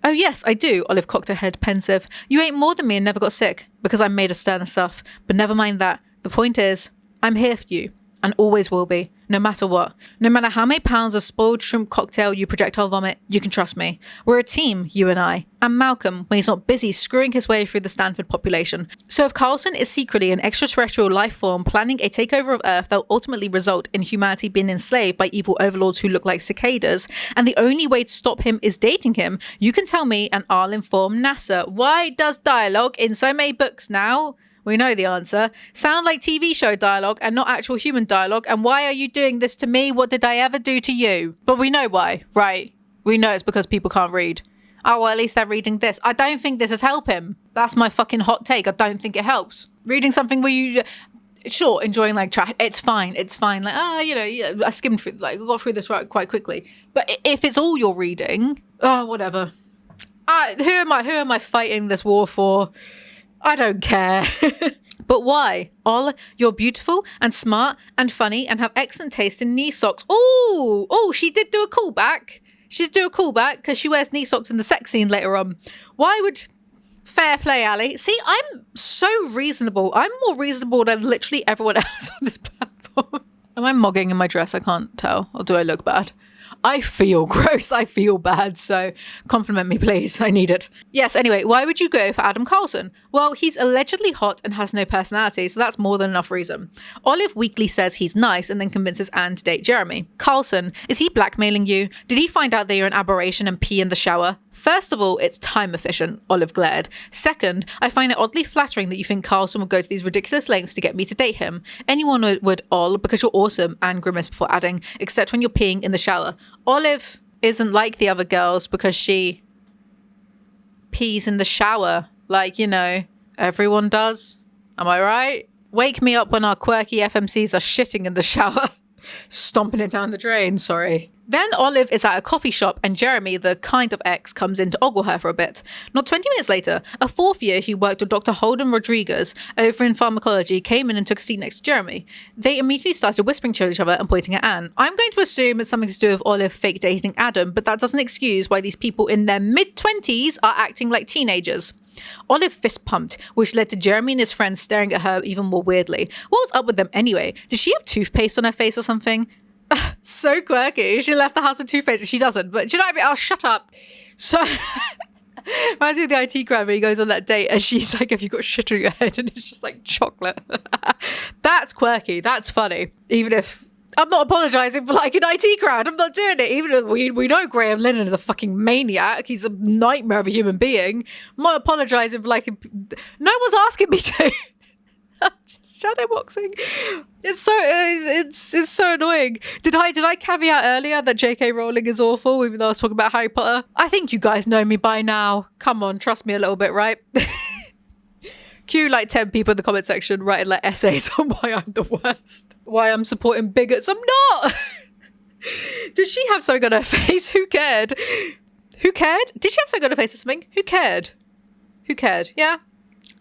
Oh yes, I do, Olive cocked her head pensive. You ate more than me and never got sick, because I'm made of sterner stuff. But never mind that. The point is, I'm here for you, and always will be, no matter what. No matter how many pounds of spoiled shrimp cocktail you projectile vomit, you can trust me. We're a team, you and I. And Malcolm, when he's not busy screwing his way through the Stanford population. So if Carlson is secretly an extraterrestrial life form planning a takeover of Earth that will ultimately result in humanity being enslaved by evil overlords who look like cicadas, and the only way to stop him is dating him, you can tell me and I'll inform NASA. Why does dialogue in so many books now? We know the answer. Sound like TV show dialogue and not actual human dialogue. And why are you doing this to me? What did I ever do to you? But we know why, right? We know it's because people can't read. Oh, well, at least they're reading this. I don't think this has helped him. That's my fucking hot take. I don't think it helps. Reading something where you... Sure, enjoying like trash. It's fine. It's fine. Like, I skimmed through, like, got through this quite quickly. But if it's all you're reading, whatever. Who am I fighting this war for? I don't care. But why? Ol, you're beautiful and smart and funny and have excellent taste in knee socks. Oh, she did do a callback. She did do a callback because she wears knee socks in the sex scene later on. Why would... Fair play, Ali. See, I'm so reasonable. I'm more reasonable than literally everyone else on this platform. Am I mogging in my dress? I can't tell. Or do I look bad? I feel gross. I feel bad. So compliment me, please. I need it. Yes, anyway, why would you go for Adam Carlson? Well, he's allegedly hot and has no personality, so that's more than enough reason. Olive weakly says he's nice and then convinces Anne to date Jeremy. Carlson, is he blackmailing you? Did he find out that you're an aberration and pee in the shower? First of all, it's time efficient, Olive glared. Second, I find it oddly flattering that you think Carlson would go to these ridiculous lengths to get me to date him. Anyone would, Ol, because you're awesome, Anne grimaced before adding, except when you're peeing in the shower. Olive isn't like the other girls because she pees in the shower. Like, you know, everyone does. Am I right? Wake me up when our quirky FMCs are shitting in the shower. Stomping it down the drain, sorry. Then Olive is at a coffee shop and Jeremy, the kind of ex, comes in to ogle her for a bit. Not 20 minutes later, a fourth year who worked with Dr. Holden Rodriguez over in pharmacology came in and took a seat next to Jeremy. They immediately started whispering to each other and pointing at Anne. I'm going to assume it's something to do with Olive fake dating Adam, but that doesn't excuse why these people in their mid-20s are acting like teenagers. Olive fist pumped, which led to Jeremy and his friends staring at her even more weirdly. What was up with them anyway? Did she have toothpaste on her face or something? So quirky. She left the house with toothpaste. She doesn't, but do you know what I mean? Oh, shut up. So reminds me of the IT crowd where he goes on that date and she's like, have you got shit on your head? And it's just like chocolate. That's quirky. That's funny. Even if I'm not apologizing for like an IT crowd. I'm not doing it. Even if we know Graham Lennon is a fucking maniac. He's a nightmare of a human being. I'm not apologizing for like, no one's asking me to. Just shadow boxing. It's so annoying. Did I caveat earlier that J.K. Rowling is awful, even though I was talking about Harry Potter? I think you guys know me by now. Come on, trust me a little bit, right? Cue like 10 people in the comment section writing like essays on why I'm the worst. Why I'm supporting bigots. I'm not. Did she have something on her face? Who cared? Who cared? Did she have something on her face or something? Who cared? Who cared? Yeah.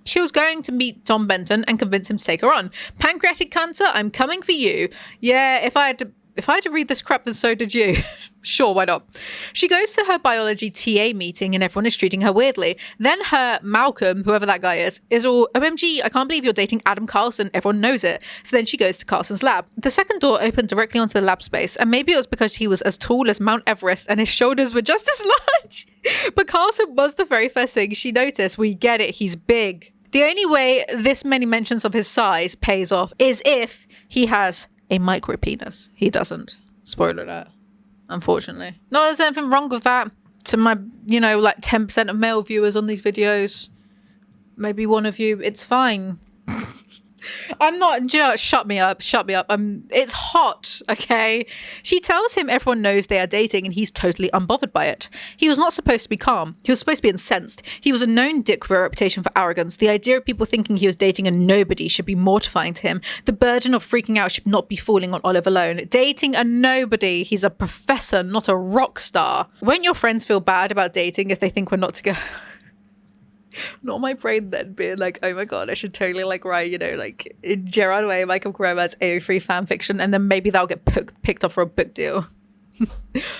She was going to meet Tom Benton and convince him to take her on. Pancreatic cancer, I'm coming for you. Yeah, if I had to read this crap, then so did you. Sure, why not? She goes to her biology TA meeting and everyone is treating her weirdly. Then her Malcolm, whoever that guy is all, OMG, I can't believe you're dating Adam Carlson. Everyone knows it. So then she goes to Carlson's lab. The second door opened directly onto the lab space, and maybe it was because he was as tall as Mount Everest and his shoulders were just as large. But Carlson was the very first thing she noticed. We get it, he's big. The only way this many mentions of his size pays off is if he has a micro penis. He doesn't. Spoiler alert. Unfortunately. No, there's anything wrong with that. To my, like 10% of male viewers on these videos, maybe one of you, it's fine. I'm not, shut me up. It's hot, okay? She tells him everyone knows they are dating and he's totally unbothered by it. He was not supposed to be calm. He was supposed to be incensed. He was a known dick with a reputation for arrogance. The idea of people thinking he was dating a nobody should be mortifying to him. The burden of freaking out should not be falling on Olive alone. Dating a nobody. He's a professor, not a rock star. Won't your friends feel bad about dating if they think we're not together? Not my brain then being like, oh my god, I should totally like write, like in Gerard Way, Michael Romance AO3 fan fiction, and then maybe that'll get picked up for a book deal.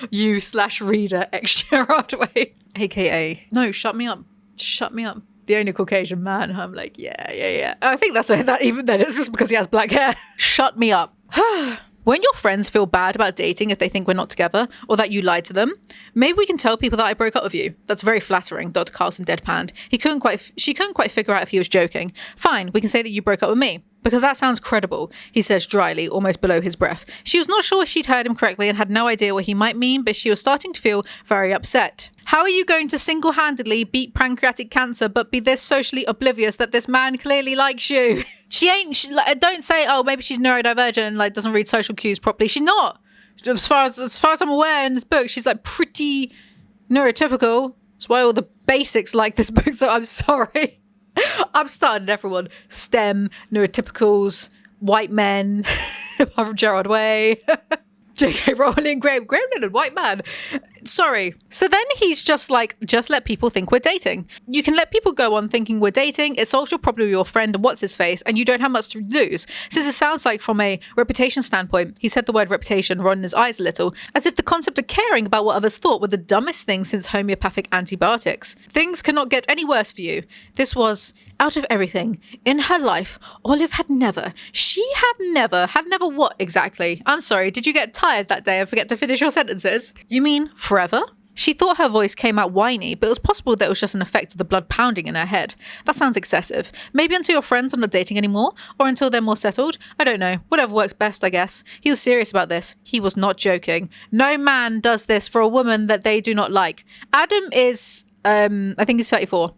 You/reader ex Gerard Way, aka no, shut me up. The only Caucasian man. I'm like, yeah. I think that's that. Even then, it's just because he has black hair. Shut me up. Won't your friends feel bad about dating if they think we're not together or that you lied to them? Maybe we can tell people that I broke up with you. That's very flattering, Dr. Carlson deadpanned. She couldn't quite figure out if he was joking. Fine, we can say that you broke up with me. Because that sounds credible, he says dryly, almost below his breath. She was not sure if she'd heard him correctly and had no idea what he might mean, but she was starting to feel very upset. How are you going to single-handedly beat pancreatic cancer but be this socially oblivious that this man clearly likes you? Don't say, oh, maybe she's neurodivergent and doesn't read social cues properly. She's not. As far as I'm aware in this book, she's pretty neurotypical. That's why all the basics like this book, so I'm sorry. I'm starting everyone. STEM, neurotypicals, white men, apart from Gerard Way, J.K. Rowling, Graham Lennon, white man. Sorry. So then he's just like, just let people think we're dating. You can let people go on thinking we're dating. It solves your problem with your friend and what's his face, and you don't have much to lose. Since it sounds like from a reputation standpoint, he said the word reputation, rolling his eyes a little, as if the concept of caring about what others thought were the dumbest thing since homeopathic antibiotics. Things cannot get any worse for you. This was, out of everything in her life, Olive had never what exactly? I'm sorry, did you get tired that day and forget to finish your sentences? You mean forever? She thought her voice came out whiny, but it was possible that it was just an effect of the blood pounding in her head. That sounds excessive. Maybe until your friends are not dating anymore, or until they're more settled. I don't know. Whatever works best, I guess. He was serious about this. He was not joking. No man does this for a woman that they do not like. Adam is, I think he's 34.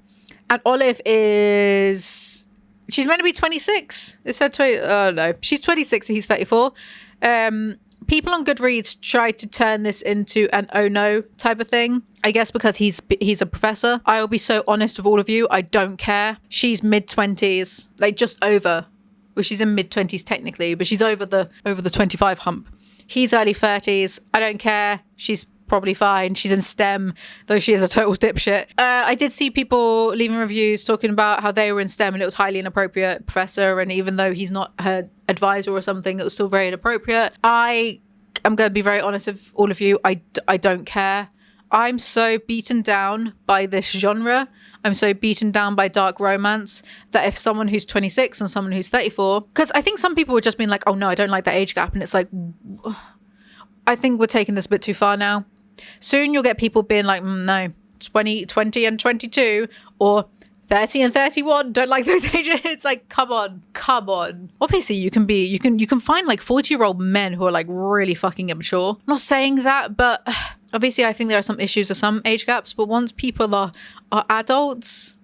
And Olive is... She's meant to be 26. It said 20... Oh, no. She's 26 and he's 34. People on Goodreads tried to turn this into an oh no type of thing. I guess because he's a professor. I will be so honest with all of you. I don't care. She's mid-20s. Like, just over. Well, she's in mid-20s technically, but she's over the 25 hump. He's early 30s. I don't care. She's probably fine. She's in STEM, though she is a total dipshit. I did see people leaving reviews talking about how they were in STEM and it was highly inappropriate, professor, and even though he's not her advisor or something, it was still very inappropriate. I'm going to be very honest with all of you. I don't care. I'm so beaten down by this genre. I'm so beaten down by dark romance that if someone who's 26 and someone who's 34, because I think some people were just being like, oh no, I don't like that age gap. And it's like, I think we're taking this a bit too far now. Soon you'll get people being like, no, 20 and 22 or 30 and 31 don't like those ages. It's like, come on. Obviously you can find like 40-year-old men who are like really fucking immature. I'm not saying that, but obviously I think there are some issues with some age gaps, but once people are adults,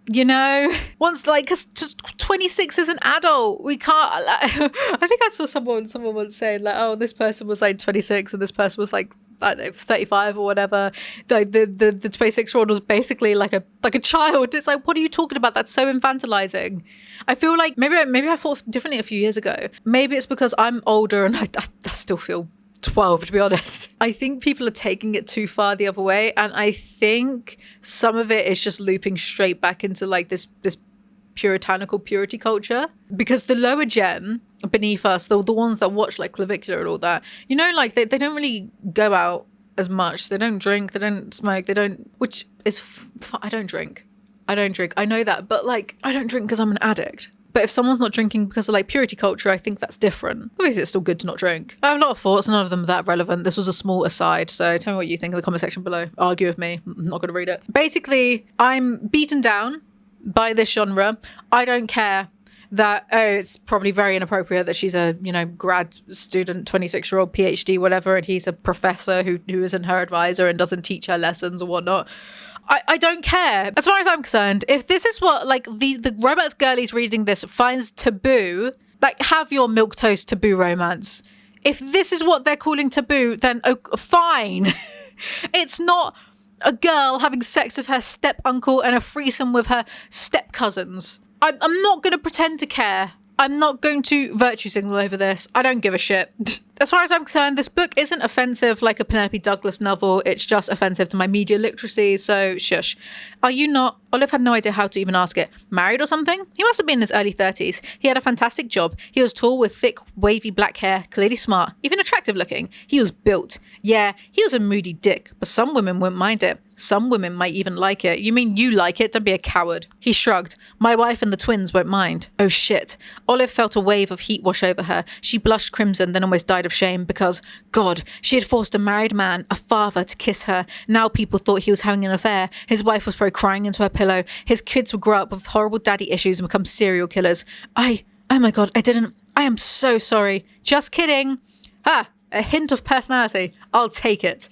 you know, once like, cause just 26 is an adult. We can't, I think I saw someone once saying like, oh, this person was like 26 and this person was like, I don't know, 35 or whatever. The 26-year-old was basically like a child. It's like, what are you talking about? That's so infantilizing. I feel like maybe I thought differently a few years ago. Maybe it's because I'm older and I still feel 12, to be honest. I think people are taking it too far the other way, and I think some of it is just looping straight back into like this puritanical purity culture, because the lower gen beneath us, the ones that watch like Clavicular and all that, you know, like they don't really go out as much. They don't drink, they don't smoke, they don't, which is I don't drink. I know that, but like I don't drink because I'm an addict. But if someone's not drinking because of like purity culture, I think that's different. Obviously, it's still good to not drink. I have a lot of thoughts, none of them are that relevant. This was a small aside, so tell me what you think in the comment section below. Argue with me. I'm not going to read it. Basically, I'm beaten down by this genre. I don't care that, oh, it's probably very inappropriate that she's a, you know, grad student, 26-year-old PhD, whatever, and he's a professor who isn't her advisor and doesn't teach her lessons or whatnot. I don't care. As far as I'm concerned, if this is what like the romance girlies reading this finds taboo, like have your milquetoast taboo romance. If this is what they're calling taboo, then fine. It's not a girl having sex with her step uncle and a threesome with her step cousins. I'm not going to pretend to care. I'm not going to virtue signal over this. I don't give a shit. As far as I'm concerned, this book isn't offensive like a Penelope Douglas novel. It's just offensive to my media literacy, so shush. Are you not? Olive had no idea how to even ask it. Married or something? He must have been in his early 30s. He had a fantastic job. He was tall with thick, wavy black hair, clearly smart, even attractive looking. He was built. Yeah, he was a moody dick, but some women wouldn't mind it. Some women might even like it. You mean you like it? Don't be a coward. He shrugged. My wife and the twins won't mind. Oh shit. Olive felt a wave of heat wash over her. She blushed crimson, then almost died of shame because, God, she had forced a married man, a father, to kiss her. Now people thought he was having an affair. His wife was probably crying into her pillow. His kids would grow up with horrible daddy issues and become serial killers. Oh my God, I am so sorry. Just kidding. A hint of personality. I'll take it.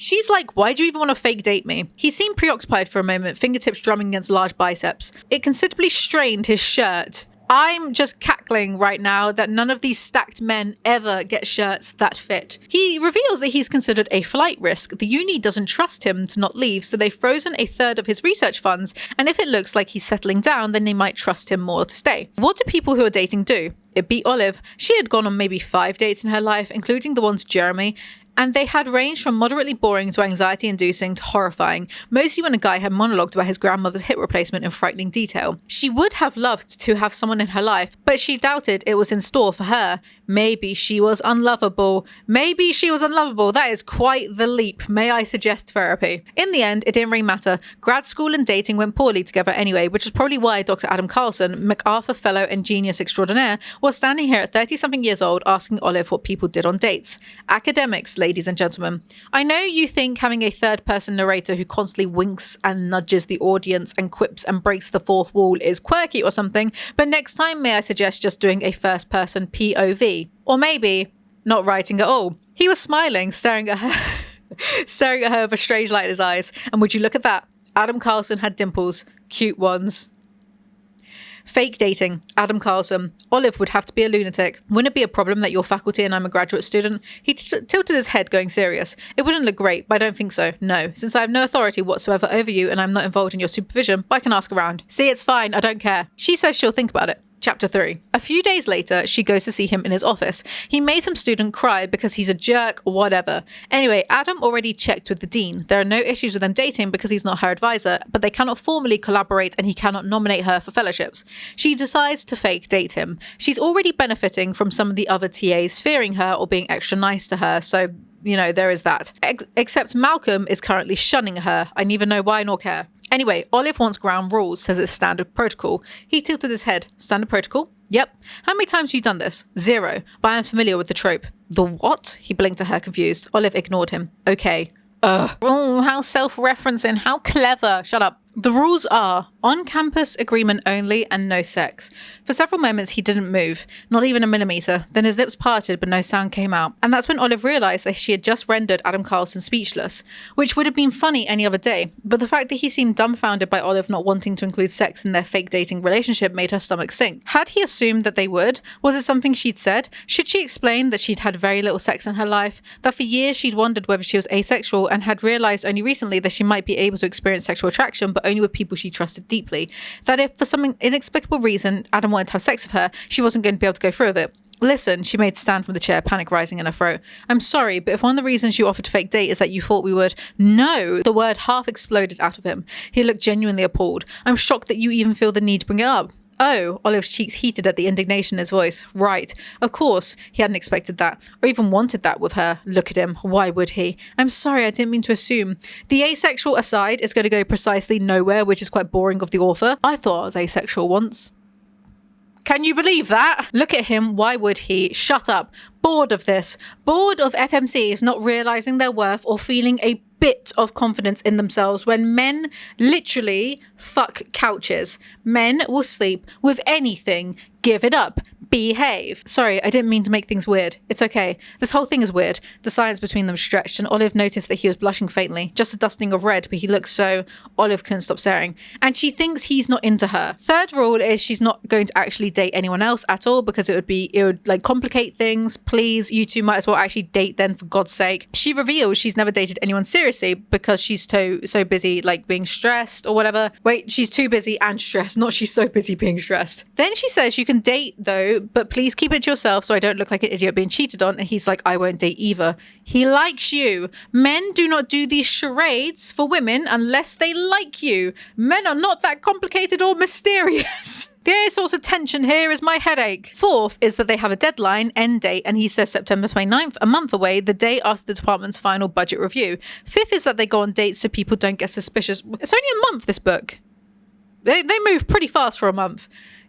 She's like, why do you even want to fake date me? He seemed preoccupied for a moment, fingertips drumming against large biceps. It considerably strained his shirt. I'm just cackling right now that none of these stacked men ever get shirts that fit. He reveals that he's considered a flight risk. The uni doesn't trust him to not leave, so they've frozen a third of his research funds, and if it looks like he's settling down, then they might trust him more to stay. What do people who are dating do? It beat Olive. She had gone on maybe 5 dates in her life, including the one to Jeremy, and they had ranged from moderately boring to anxiety-inducing to horrifying, mostly when a guy had monologued about his grandmother's hip replacement in frightening detail. She would have loved to have someone in her life, but she doubted it was in store for her. Maybe she was unlovable. Maybe she was unlovable. That is quite the leap. May I suggest therapy? In the end, it didn't really matter. Grad school and dating went poorly together anyway, which is probably why Dr. Adam Carlson, MacArthur Fellow and genius extraordinaire, was standing here at 30-something years old asking Olive what people did on dates. Academics, ladies and gentlemen. I know you think having a third-person narrator who constantly winks and nudges the audience and quips and breaks the fourth wall is quirky or something, but next time may I suggest just doing a first-person POV? Or maybe not writing at all. He was smiling, staring at her staring at her with a strange light in his eyes. And would you look at that? Adam Carlson had dimples. Cute ones. Fake dating. Adam Carlson. Olive would have to be a lunatic. Wouldn't it be a problem that you're faculty and I'm a graduate student? He tilted his head, going serious. It wouldn't look great, but I don't think so. No. Since I have no authority whatsoever over you and I'm not involved in your supervision, I can ask around. See, it's fine. I don't care. She says she'll think about it. Chapter 3. A few days later, she goes to see him in his office. He made some student cry because he's a jerk, whatever. Anyway, Adam already checked with the dean. There are no issues with them dating because he's not her advisor, but they cannot formally collaborate and he cannot nominate her for fellowships. She decides to fake date him. She's already benefiting from some of the other TAs fearing her or being extra nice to her, so there is that. Except Malcolm is currently shunning her. I neither know why nor care. Anyway, Olive wants ground rules, says it's standard protocol. He tilted his head. Standard protocol? Yep. How many times have you done this? 0. But I am familiar with the trope. The what? He blinked at her, confused. Olive ignored him. Okay. Oh, how self-referencing. How clever. Shut up. The rules are on-campus agreement only and no sex. For several moments, he didn't move, not even a millimeter. Then his lips parted, but no sound came out. And that's when Olive realized that she had just rendered Adam Carlson speechless, which would have been funny any other day. But the fact that he seemed dumbfounded by Olive not wanting to include sex in their fake dating relationship made her stomach sink. Had he assumed that they would? Was it something she'd said? Should she explain that she'd had very little sex in her life? That for years she'd wondered whether she was asexual and had realized only recently that she might be able to experience sexual attraction, but only with people she trusted deeply. That if for some inexplicable reason Adam wanted to have sex with her, she wasn't going to be able to go through with it. Listen, she made a stand from the chair, panic rising in her throat. I'm sorry, but if one of the reasons you offered to fake date is that you thought we would... No! The word half exploded out of him. He looked genuinely appalled. I'm shocked that you even feel the need to bring it up. Oh, Olive's cheeks heated at the indignation in his voice. Right. Of course, he hadn't expected that, or even wanted that with her. Look at him. Why would he? I'm sorry, I didn't mean to assume. The asexual aside is going to go precisely nowhere, which is quite boring of the author. I thought I was asexual once. Can you believe that? Look at him. Why would he? Shut up. Bored of this. Bored of FMCs not realizing their worth or feeling a bit of confidence in themselves when men literally fuck couches. Men will sleep with anything. Give it up. Behave. Sorry, I didn't mean to make things weird. It's okay. This whole thing is weird. The silence between them stretched, and Olive noticed that he was blushing faintly. Just a dusting of red, but he looked so... Olive couldn't stop staring. And she thinks he's not into her. Third rule is she's not going to actually date anyone else at all because it would like complicate things. Please, you two might as well actually date then, for God's sake. She reveals she's never dated anyone seriously because she's so busy like being stressed or whatever. Wait, she's too busy and stressed, not she's so busy being stressed. Then she says you can date though, but please keep it to yourself so I don't look like an idiot being cheated on. And he's like, I won't date either. He likes you. Men do not do these charades for women unless they like you. Men are not that complicated or mysterious. The only source of tension here is my headache. Fourth is that they have a deadline, end date, and he says September 29th, a month away, the day after the department's final budget review. Fifth is that they go on dates so people don't get suspicious. It's only a month, this book. They move pretty fast for a month.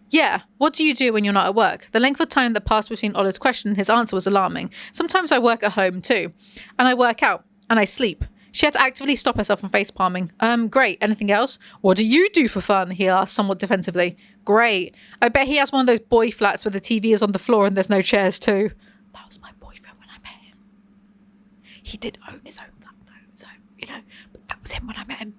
Yeah, what do you do when you're not at work? The length of time that passed between Olive's question and his answer was alarming. Sometimes I work at home too. And I work out. And I sleep. She had to actively stop herself from face palming. Great. Anything else? What do you do for fun? He asked somewhat defensively. Great. I bet he has one of those boy flats where the TV is on the floor and there's no chairs too. That was my boyfriend when I met him. He did own his own flat though. So, but that was him when I met him.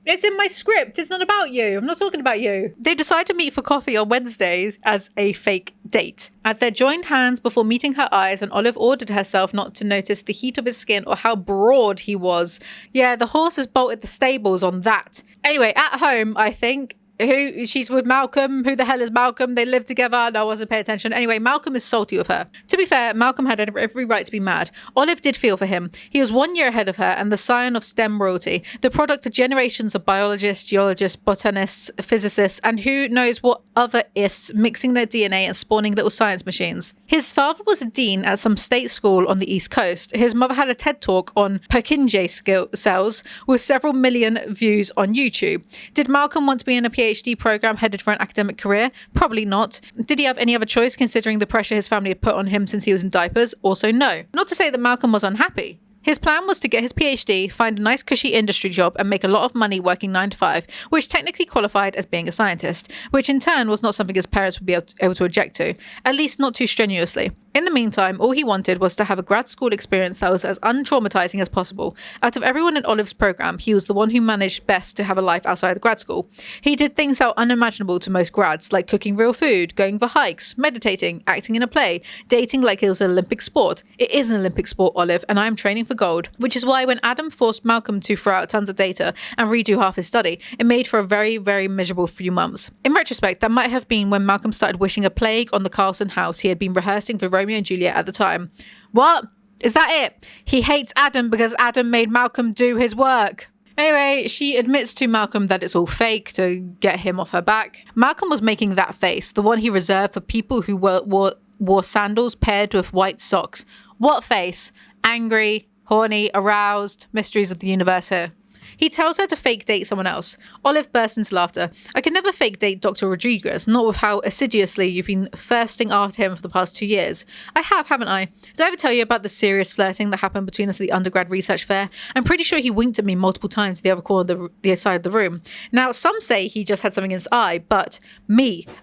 It's in my script. It's not about you. I'm not talking about you. They decide to meet for coffee on Wednesdays as a fake date. At their joined hands before meeting her eyes, and Olive ordered herself not to notice the heat of his skin or how broad he was. Yeah, the horse has bolted the stables on that. Anyway, at home, I think She's with Malcolm. Who the hell is Malcolm? They live together. No, I wasn't paying attention. Anyway, Malcolm is salty with her. To be fair, Malcolm had every right to be mad. Olive did feel for him. He was 1 year ahead of her and the scion of STEM royalty, the product of generations of biologists, geologists, botanists, physicists, and who knows what other ists mixing their DNA and spawning little science machines. His father was a dean at some state school on the East Coast. His mother had a TED talk on Purkinje cells with several million views on YouTube. Did Malcolm want to be in a PhD program headed for an academic career? Probably not. Did he have any other choice considering the pressure his family had put on him since he was in diapers? Also no. Not to say that Malcolm was unhappy. His plan was to get his PhD, find a nice cushy industry job and make a lot of money working 9 to 5, which technically qualified as being a scientist, which in turn was not something his parents would be able to object to, at least not too strenuously. In the meantime, all he wanted was to have a grad school experience that was as untraumatizing as possible. Out of everyone in Olive's program, he was the one who managed best to have a life outside the grad school. He did things that were unimaginable to most grads, like cooking real food, going for hikes, meditating, acting in a play, dating like it was an Olympic sport. It is an Olympic sport, Olive, and I am training for gold. Which is why when Adam forced Malcolm to throw out tons of data and redo half his study, it made for a very, very miserable few months. In retrospect, that might have been when Malcolm started wishing a plague on the Carlson house he had been rehearsing for Romeo and Juliet at the time. What? Is that it? He hates Adam because Adam made Malcolm do his work. Anyway, she admits to Malcolm that it's all fake to get him off her back. Malcolm was making that face, the one he reserved for people who wore sandals paired with white socks. What face? Angry, horny, aroused, mysteries of the universe here. He tells her to fake date someone else. Olive bursts into laughter. I can never fake date Dr. Rodriguez, not with how assiduously you've been thirsting after him for the past 2 years. I have, haven't I? Did I ever tell you about the serious flirting that happened between us at the undergrad research fair? I'm pretty sure he winked at me multiple times at the other corner of the side of the room. Now, some say he just had something in his eye, but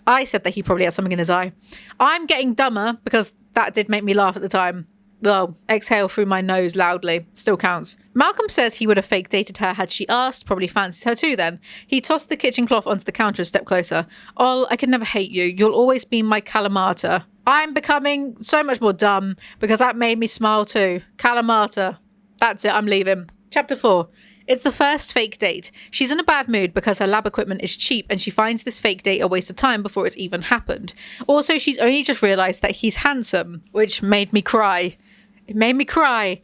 I said that he probably had something in his eye. I'm getting dumber because that did make me laugh at the time. Well, exhale through my nose loudly. Still counts. Malcolm says he would have fake dated her had she asked, probably fancied her too then. He tossed the kitchen cloth onto the counter a step closer. Ol, I can never hate you. You'll always be my Kalamata. I'm becoming so much more dumb because that made me smile too. Kalamata. That's it, I'm leaving. Chapter 4. It's the first fake date. She's in a bad mood because her lab equipment is cheap and she finds this fake date a waste of time before it's even happened. Also, she's only just realised that he's handsome, which made me cry. It made me cry.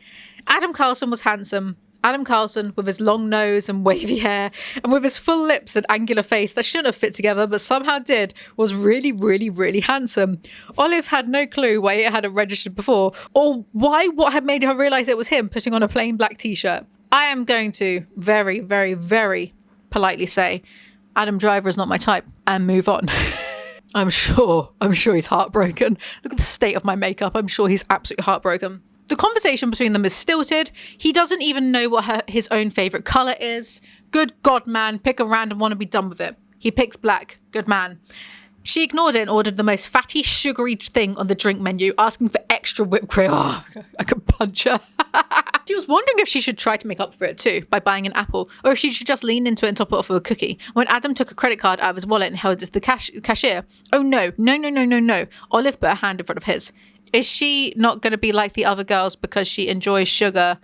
Adam Carlson was handsome. Adam Carlson, with his long nose and wavy hair, and with his full lips and angular face that shouldn't have fit together but somehow did, was really, really, really handsome. Olive had no clue why it hadn't registered before, or what had made her realise it was him putting on a plain black t-shirt. I am going to very, very, very politely say, Adam Driver is not my type, and move on. I'm sure he's heartbroken. Look at the state of my makeup. I'm sure he's absolutely heartbroken. The conversation between them is stilted. He doesn't even know what his own favourite colour is. Good God, man, pick a random one and be done with it. He picks black. Good man. She ignored it and ordered the most fatty, sugary thing on the drink menu, asking for extra whipped cream. Oh, I could punch her. She was wondering if she should try to make up for it too, by buying an apple, or if she should just lean into it and top it off with a cookie, when Adam took a credit card out of his wallet and held it to the cashier. Oh no. Olive put her hand in front of his. Is she not going to be like the other girls because she enjoys sugar?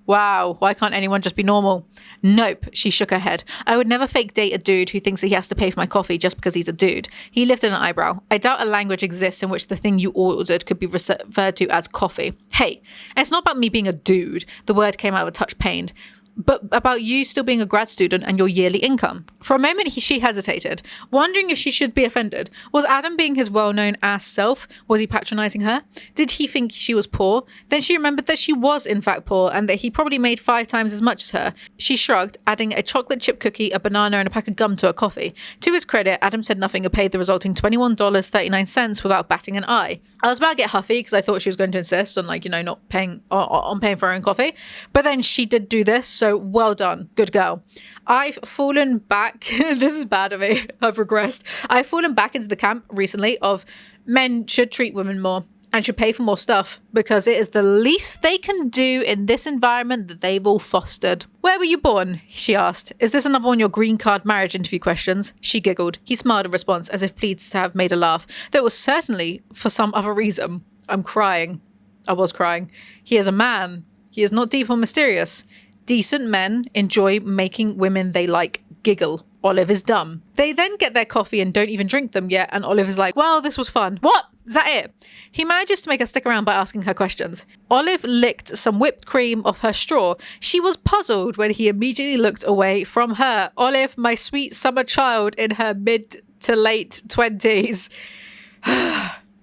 Wow, why can't anyone just be normal? Nope, she shook her head. I would never fake date a dude who thinks that he has to pay for my coffee just because he's a dude. He lifted an eyebrow. I doubt a language exists in which the thing you ordered could be referred to as coffee. Hey, it's not about me being a dude. The word came out with a touch pained. But about you still being a grad student and your yearly income. For a moment, she hesitated, wondering if she should be offended. Was Adam being his well-known ass self? Was he patronising her? Did he think she was poor? Then she remembered that she was in fact poor and that he probably made 5 times as much as her. She shrugged, adding a chocolate chip cookie, a banana and a pack of gum to her coffee. To his credit, Adam said nothing and paid the resulting $21.39 without batting an eye. I was about to get huffy because I thought she was going to insist on not paying for her own coffee. But then she did do this, so well done. Good girl. I've fallen back. This is bad of me. I've regressed. I've fallen back into the camp recently of men should treat women more and should pay for more stuff because it is the least they can do in this environment that they've all fostered. Where were you born? She asked. Is this another one of your green card marriage interview questions? She giggled. He smiled in response as if pleased to have made her laugh. That was certainly for some other reason. I'm crying. I was crying. He is a man. He is not deep or mysterious. Decent men enjoy making women they like giggle. Olive is dumb. They then get their coffee and don't even drink them yet, and Olive is like, well, this was fun. What? Is that it? He manages to make her stick around by asking her questions. Olive licked some whipped cream off her straw. She was puzzled when he immediately looked away from her. Olive, my sweet summer child in her mid to late 20s.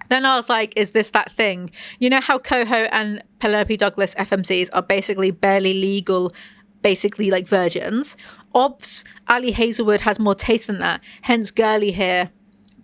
Then I was like, is this that thing? You know how Coho and Penelope Douglas FMCs are basically barely legal, basically like virgins? Obvs, Ali Hazelwood has more taste than that, hence girly here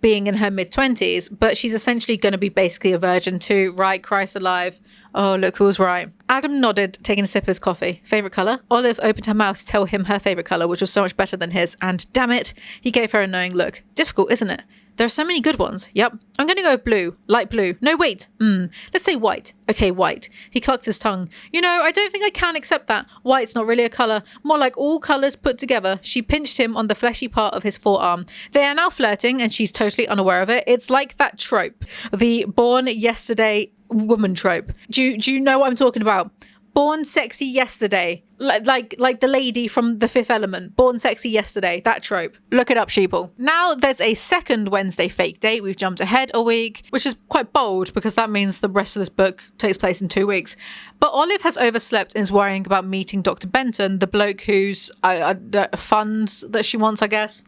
being in her mid-20s, but she's essentially going to be basically a virgin too, right? Christ alive. Oh, look who was right. Adam nodded, taking a sip of his coffee. Favourite colour? Olive opened her mouth to tell him her favourite colour, which was so much better than his, and damn it, he gave her a knowing look. Difficult, isn't it? There are so many good ones. Yep. I'm going to go blue. Light blue. No, wait. Let's say white. Okay, white. He clucked his tongue. You know, I don't think I can accept that. White's not really a colour. More like all colours put together. She pinched him on the fleshy part of his forearm. They are now flirting and she's totally unaware of it. It's like that trope. The born yesterday woman trope. Do you know what I'm talking about? Born sexy yesterday. Like the lady from The Fifth Element. Born sexy yesterday. That trope. Look it up, sheeple. Now there's a second Wednesday fake date. We've jumped ahead a week, which is quite bold because that means the rest of this book takes place in 2 weeks. But Olive has overslept and is worrying about meeting Dr. Benton, the bloke whose funds that she wants, I guess.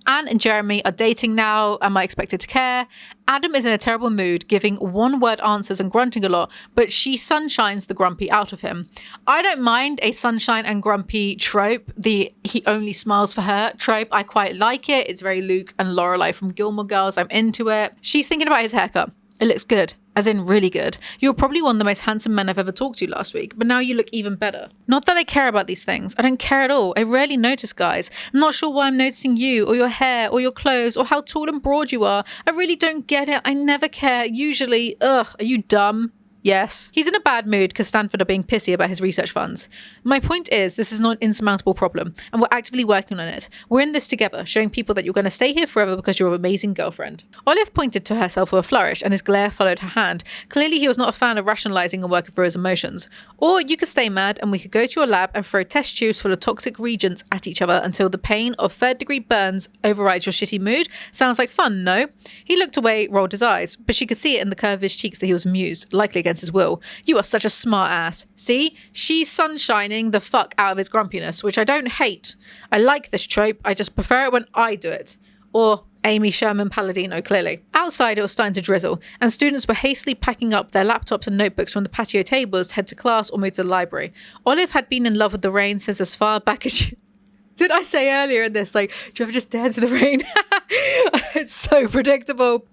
Anne and Jeremy are dating now. Am I expected to care? Adam is in a terrible mood, giving one-word answers and grunting a lot, but she sunshines the grumpy out of him. I don't mind a sunshine and grumpy trope, the he only smiles for her trope. I quite like it. It's very Luke and Lorelai from Gilmore Girls. I'm into it. She's thinking about his haircut. It looks good. As in really good. You were probably one of the most handsome men I've ever talked to last week, but now you look even better. Not that I care about these things. I don't care at all. I rarely notice guys. I'm not sure why I'm noticing you or your hair or your clothes or how tall and broad you are. I really don't get it. I never care. Usually, ugh, are you dumb? Yes. He's in a bad mood because Stanford are being pissy about his research funds. My point is, this is not an insurmountable problem, and we're actively working on it. We're in this together, showing people that you're going to stay here forever because you're an amazing girlfriend. Olive pointed to herself with a flourish, and his glare followed her hand. Clearly, he was not a fan of rationalizing and working through his emotions. Or you could stay mad, and we could go to your lab and throw test tubes full of toxic reagents at each other until the pain of third-degree burns overrides your shitty mood. Sounds like fun, no? He looked away, rolled his eyes, but she could see it in the curve of his cheeks that he was amused, likely against his will. You are such a smart ass. See? She's sunshining the fuck out of his grumpiness, which I don't hate. I like this trope. I just prefer it when I do it. Or Amy Sherman Palladino, clearly. Outside, it was starting to drizzle, and students were hastily packing up their laptops and notebooks from the patio tables to head to class or move to the library. Olive had been in love with the rain since as far back as she... Did I say earlier in this, like, do you ever just dance in the rain? It's so predictable.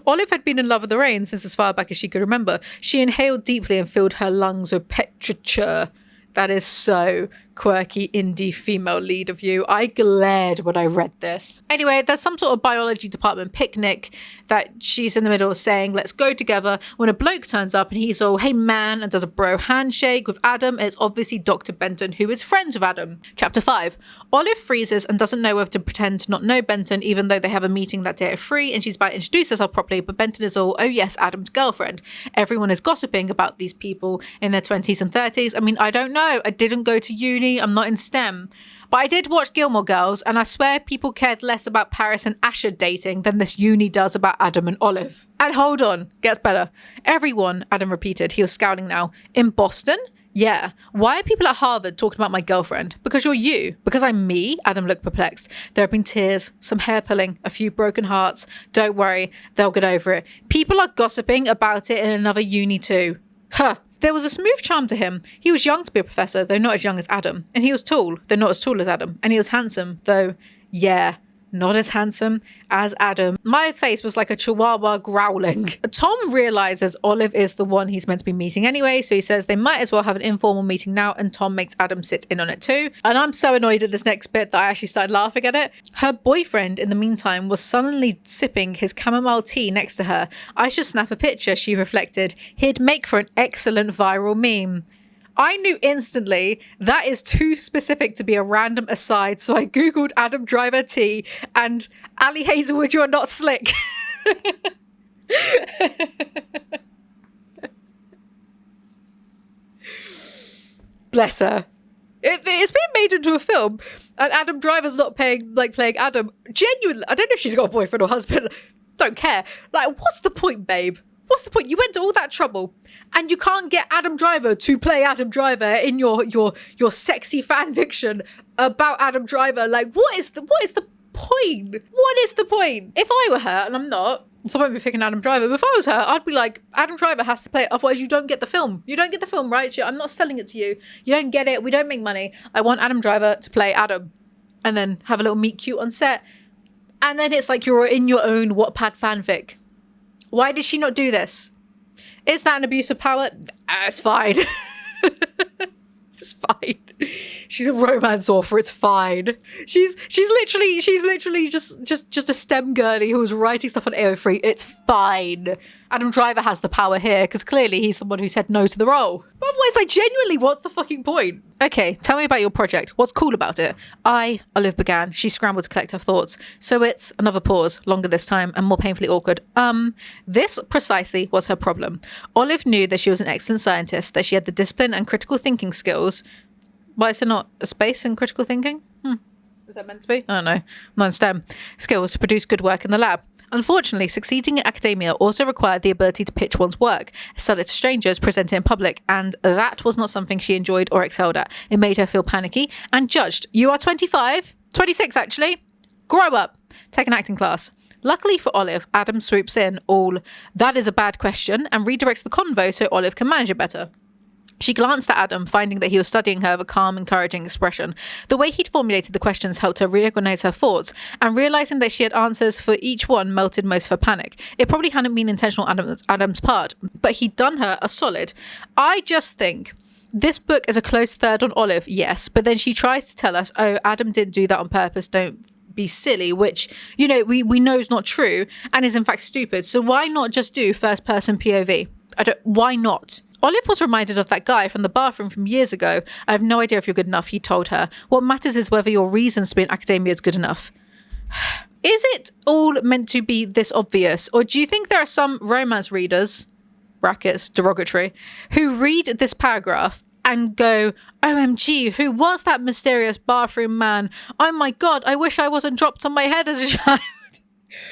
Olive had been in love with the rain since as far back as she could remember. She inhaled deeply and filled her lungs with petrichor. That is so quirky indie female lead of you. I glared when I read this. Anyway, there's some sort of biology department picnic that she's in the middle of saying, let's go together, when a bloke turns up and he's all, hey man, and does a bro handshake with Adam. It's obviously Dr. Benton, who is friends with Adam. Chapter 5. Olive freezes and doesn't know whether to pretend to not know Benton, even though they have a meeting that day at 3 and she's about to introduce herself properly, but Benton is all, oh yes, Adam's girlfriend. Everyone is gossiping about these people in their 20s and 30s. I mean, I don't know. I didn't go to uni. I'm not in STEM. But I did watch Gilmore Girls, and I swear people cared less about Paris and Asher dating than this uni does about Adam and Olive. And hold on, gets better. Everyone, Adam repeated. He was scowling now. In Boston? Yeah. Why are people at Harvard talking about my girlfriend? Because you're you. Because I'm me? Adam looked perplexed. There have been tears, some hair pulling, a few broken hearts. Don't worry, they'll get over it. People are gossiping about it in another uni too. Huh. There was a smooth charm to him. He was young to be a professor, though not as young as Adam. And he was tall, though not as tall as Adam. And he was handsome, though, yeah, not as handsome as Adam. My face was like a chihuahua growling. Tom realizes Olive is the one he's meant to be meeting anyway, so he says they might as well have an informal meeting now, and Tom makes Adam sit in on it too. And I'm so annoyed at this next bit that I actually started laughing at it. Her boyfriend, in the meantime, was sullenly sipping his chamomile tea next to her. I should snap a picture, she reflected. He'd make for an excellent viral meme. I knew instantly that is too specific to be a random aside, so I googled Adam Driver tea and Ali Hazelwood, you're not slick. Bless her. It's being made into a film, and Adam Driver's not playing Adam. Genuinely, I don't know if she's got a boyfriend or husband. Don't care. Like, what's the point, babe? What's the point? You went to all that trouble, and you can't get Adam Driver to play Adam Driver in your sexy fan fiction about Adam Driver. Like, what is the point? What is the point? If I were her, and I'm not, so I won't be picking Adam Driver, but if I was her, I'd be like, Adam Driver has to play it, otherwise you don't get the film. You don't get the film, right? I'm not selling it to you. You don't get it. We don't make money. I want Adam Driver to play Adam, and then have a little meet cute on set. And then it's like you're in your own Wattpad fanfic. Why did she not do this? Is that an abuse of power? It's fine. It's fine. She's a romance author. It's fine. She's literally just a STEM girly who was writing stuff on AO3. It's fine. Adam Driver has the power here because clearly he's the one who said no to the role. Otherwise, like, genuinely, what's the fucking point? Okay, tell me about your project. What's cool about it? Olive began. She scrambled to collect her thoughts. So it's another pause, longer this time and more painfully awkward. This precisely was her problem. Olive knew that she was an excellent scientist, that she had the discipline and critical thinking skills. Why is there not a space in critical thinking? Is that meant to be? I don't know. Non-STEM skills to produce good work in the lab. Unfortunately, succeeding in academia also required the ability to pitch one's work, sell it to strangers, present it in public, and that was not something she enjoyed or excelled at. It made her feel panicky and judged. You are 25? 26, actually. Grow up. Take an acting class. Luckily for Olive, Adam swoops in all, that is a bad question, and redirects the convo so Olive can manage it better. She glanced at Adam, finding that he was studying her with a calm, encouraging expression. The way he'd formulated the questions helped her reorganize her thoughts, and realizing that she had answers for each one melted most of her panic. It probably hadn't been intentional on Adam's part, but he'd done her a solid. I just think this book is a close third on Olive, yes, but then she tries to tell us, oh, Adam didn't do that on purpose, don't be silly, which, you know, we know is not true and is in fact stupid. So why not just do first person POV? Why not? Olive was reminded of that guy from the bathroom from years ago. I have no idea if you're good enough, he told her. What matters is whether your reasons to be in academia is good enough. Is it all meant to be this obvious? Or do you think there are some romance readers, brackets, derogatory, who read this paragraph and go, OMG, who was that mysterious bathroom man? Oh my God, I wish I wasn't dropped on my head as a child.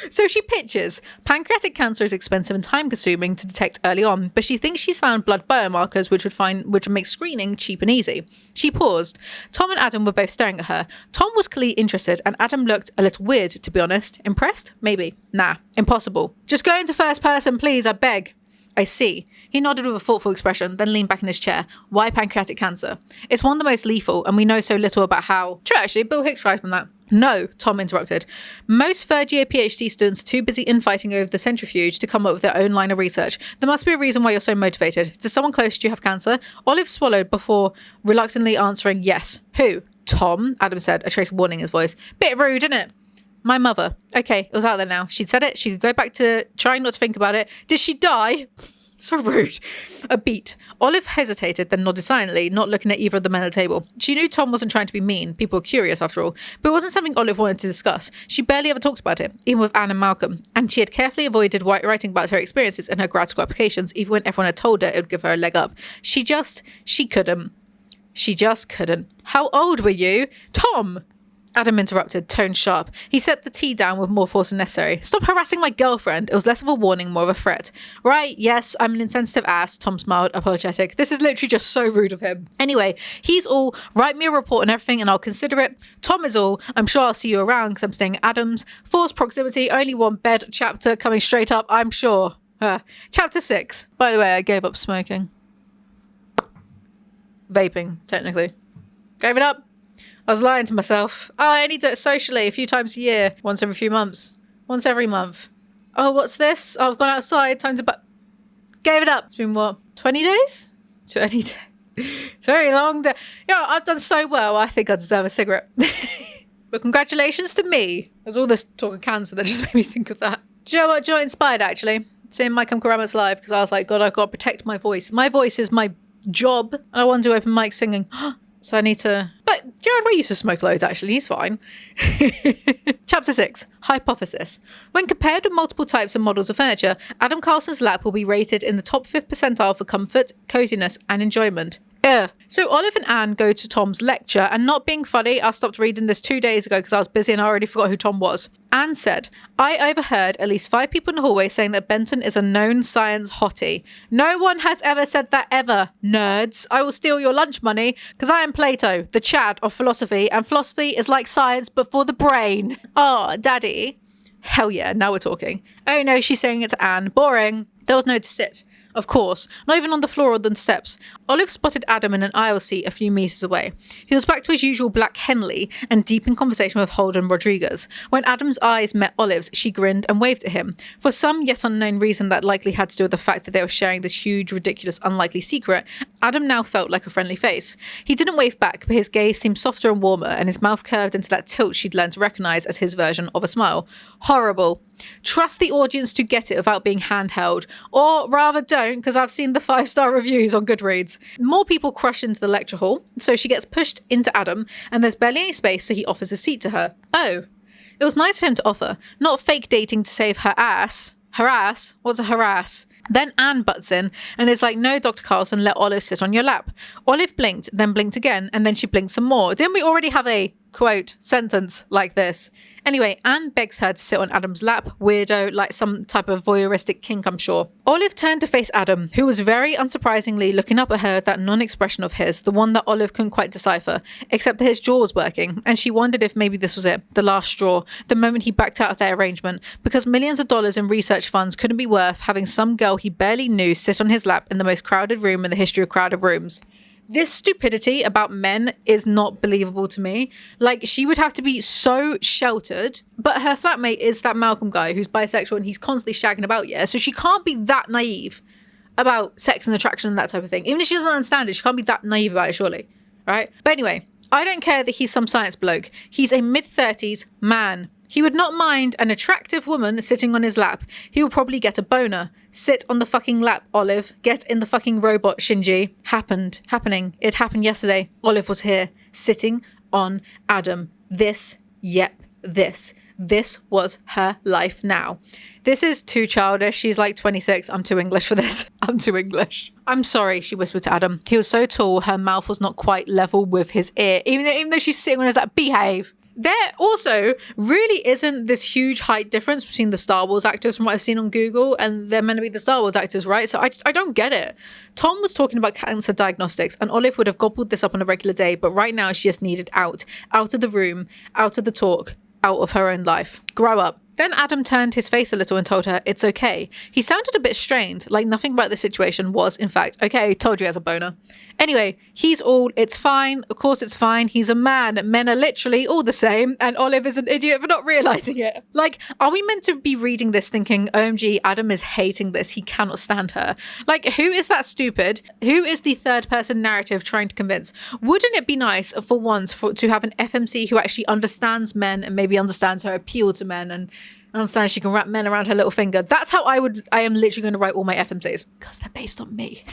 So she pitches, pancreatic cancer is expensive and time-consuming to detect early on, but she thinks she's found blood biomarkers which would make screening cheap and easy. She paused. Tom and Adam were both staring at her. Tom was clearly interested, and Adam looked a little weird, to be honest. Impressed? Maybe. Nah. Impossible. Just go into first person, please, I beg. I see. He nodded with a thoughtful expression, then leaned back in his chair. Why pancreatic cancer? It's one of the most lethal, and we know so little about how... True, actually, Bill Hicks cried from that. No, Tom interrupted. Most third-year PhD students are too busy infighting over the centrifuge to come up with their own line of research. There must be a reason why you're so motivated. Does someone close to you have cancer? Olive swallowed before reluctantly answering yes. Who? Tom? Adam said, a trace of warning in his voice. Bit rude, isn't it? My mother. Okay, it was out there now. She'd said it. She could go back to trying not to think about it. Did she die? So rude. A beat. Olive hesitated, then nodded silently, not looking at either of the men at the table. She knew Tom wasn't trying to be mean. People were curious, after all. But it wasn't something Olive wanted to discuss. She barely ever talked about it, even with Anne and Malcolm. And she had carefully avoided writing about her experiences in her grad school applications, even when everyone had told her it would give her a leg up. She couldn't. She just couldn't. How old were you? Tom! Adam interrupted, tone sharp. He set the tea down with more force than necessary. Stop harassing my girlfriend. It was less of a warning, more of a threat. Right, yes, I'm an insensitive ass, Tom smiled, apologetic. This is literally just so rude of him. Anyway, he's all, write me a report and everything and I'll consider it. Tom is all, I'm sure I'll see you around because I'm staying at Adam's. Forced proximity, only one bed, chapter coming straight up, I'm sure. Chapter 6. By the way, I gave up smoking. Vaping, technically. Gave it up. I was lying to myself. Oh, I only do it socially a few times a year. Once every few months. Once every month. Oh, what's this? Oh, I've gone outside. Time to... Gave it up. It's been what? 20 days? 20 days. It's very long. I've done so well. I think I deserve a cigarette. But congratulations to me. There's all this talk of cancer that just made me think of that. Do you know what inspired, actually? Seeing My Chemical Romance live, because I was like, God, I've got to protect my voice. My voice is my job. And I want to do open mic singing. So I need to... But Jared Way used to smoke loads, actually. He's fine. Chapter 6. Hypothesis. When compared with multiple types of models of furniture, Adam Carlson's lap will be rated in the top 5th percentile for comfort, coziness, and enjoyment. Ugh. So Olive and Anne go to Tom's lecture, and not being funny, I stopped reading this 2 days ago because I was busy and I already forgot who Tom was. Anne said, I overheard at least 5 people in the hallway saying that Benton is a known science hottie. No one has ever said that ever, nerds. I will steal your lunch money because I am Plato, the Chad of philosophy, and philosophy is like science but for the brain. Oh, daddy. Hell yeah, now we're talking. Oh no, she's saying it to Anne. Boring. There was nowhere to sit. Of course, not even on the floor or the steps. Olive spotted Adam in an aisle seat a few metres away. He was back to his usual black Henley and deep in conversation with Holden Rodriguez. When Adam's eyes met Olive's, she grinned and waved at him. For some yet unknown reason that likely had to do with the fact that they were sharing this huge, ridiculous, unlikely secret, Adam now felt like a friendly face. He didn't wave back, but his gaze seemed softer and warmer, and his mouth curved into that tilt she'd learned to recognise as his version of a smile. Horrible. Trust the audience to get it without being handheld. Or rather don't, because I've seen the 5-star reviews on Goodreads. More people crush into the lecture hall, so she gets pushed into Adam, and there's barely any space, so he offers a seat to her. Oh. It was nice of him to offer. Not fake dating to save her ass. Harass? What's a harass? Then Anne butts in and is like, no, Dr. Carlson, let Olive sit on your lap. Olive blinked, then blinked again, and then she blinked some more. Didn't we already have a, quote, sentence like this? Anyway, Anne begs her to sit on Adam's lap, weirdo, like some type of voyeuristic kink, I'm sure. Olive turned to face Adam, who was very unsurprisingly looking up at her with that non-expression of his, the one that Olive couldn't quite decipher, except that his jaw was working, and she wondered if maybe this was it, the last straw, the moment he backed out of their arrangement, because millions of dollars in research funds couldn't be worth having some girl he barely knew sit on his lap in the most crowded room in the history of crowded rooms. This stupidity about men is not believable to me. Like, she would have to be so sheltered, but her flatmate is that Malcolm guy who's bisexual and he's constantly shagging about, yeah? So she can't be that naive about sex and attraction and that type of thing. Even if she doesn't understand it, she can't be that naive about it, surely, right? But anyway, I don't care that he's some science bloke. He's a mid-30s man. He would not mind an attractive woman sitting on his lap. He will probably get a boner. Sit on the fucking lap, Olive. Get in the fucking robot, Shinji. Happening. It happened yesterday. Olive was here, sitting on Adam. This was her life now. This is too childish. She's like 26. I'm too English for this. I'm too English. I'm sorry, she whispered to Adam. He was so tall, her mouth was not quite level with his ear. Even though she's sitting on his lap, behave. There also really isn't this huge height difference between the Star Wars actors from what I've seen on Google, and they're meant to be the Star Wars actors, right? So I don't get it. Tom was talking about cancer diagnostics, and Olive would have gobbled this up on a regular day, but right now she just needed out of the room, out of the talk, out of her own life. Grow up. Then Adam turned his face a little and told her it's okay. He sounded a bit strained, like nothing about the situation was, in fact, okay, told you he has a boner. Anyway, he's all, it's fine, of course it's fine, he's a man, men are literally all the same, and Olive is an idiot for not realising it. Like, are we meant to be reading this thinking, OMG, Adam is hating this, he cannot stand her? Like, who is that stupid? Who is the third person narrative trying to convince? Wouldn't it be nice for once to have an FMC who actually understands men and maybe understands her appeal to men and understand she can wrap men around her little finger? That's how I am literally going to write all my FMCs, because they're based on me.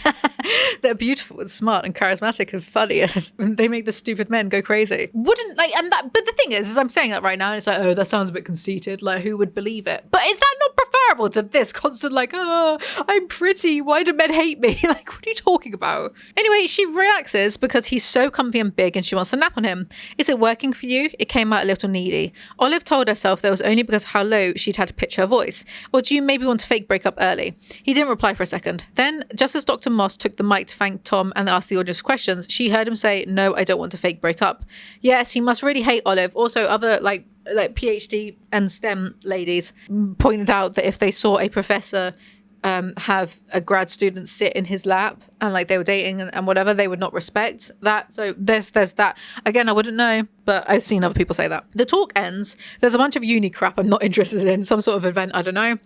They're beautiful and smart and charismatic and funny, and they make the stupid men go crazy. Wouldn't like, and that, but the thing is I'm saying that right now and it's like, oh, that sounds a bit conceited, like who would believe it? But is that not preferable to this constant like, oh, I'm pretty, why do men hate me? Like, what are you talking about? Anyway, she relaxes because he's so comfy and big and she wants to nap on him. Is it working for you? It came out a little needy. Olive told herself that was only because of how low she'd had to pitch her voice. Or do you maybe want to fake break up early? He didn't reply for a second. Then, just as Dr. Moss took the mic to thank Tom and ask the audience questions, she heard him say, no, I don't want to fake break up. Yes, he must really hate Olive. Also, other like PhD and STEM ladies pointed out that if they saw a professor have a grad student sit in his lap and like they were dating and whatever, they would not respect that. So there's that. Again, I wouldn't know, but I've seen other people say that. The talk ends. There's a bunch of uni crap I'm not interested in, some sort of event, I don't know.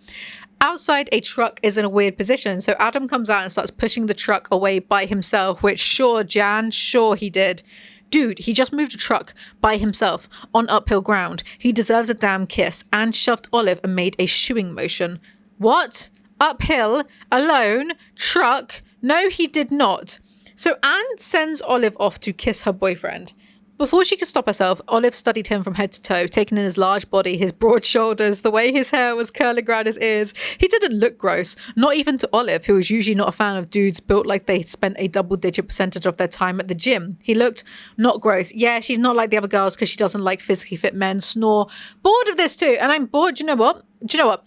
Outside, a truck is in a weird position, so Adam comes out and starts pushing the truck away by himself, which sure, Jan, sure he did. Dude, he just moved a truck by himself on uphill ground. He deserves a damn kiss, and shoved Olive and made a shooing motion. What? Uphill, alone, truck? No, he did not. So Anne sends Olive off to kiss her boyfriend. Before she could stop herself, Olive studied him from head to toe, taking in his large body, his broad shoulders, the way his hair was curling around his ears. He didn't look gross, not even to Olive, who was usually not a fan of dudes built like they spent a double-digit percentage of their time at the gym. He looked not gross. Yeah, she's not like the other girls because she doesn't like physically fit men. Snore. Bored of this too, and I'm bored. Do you know what?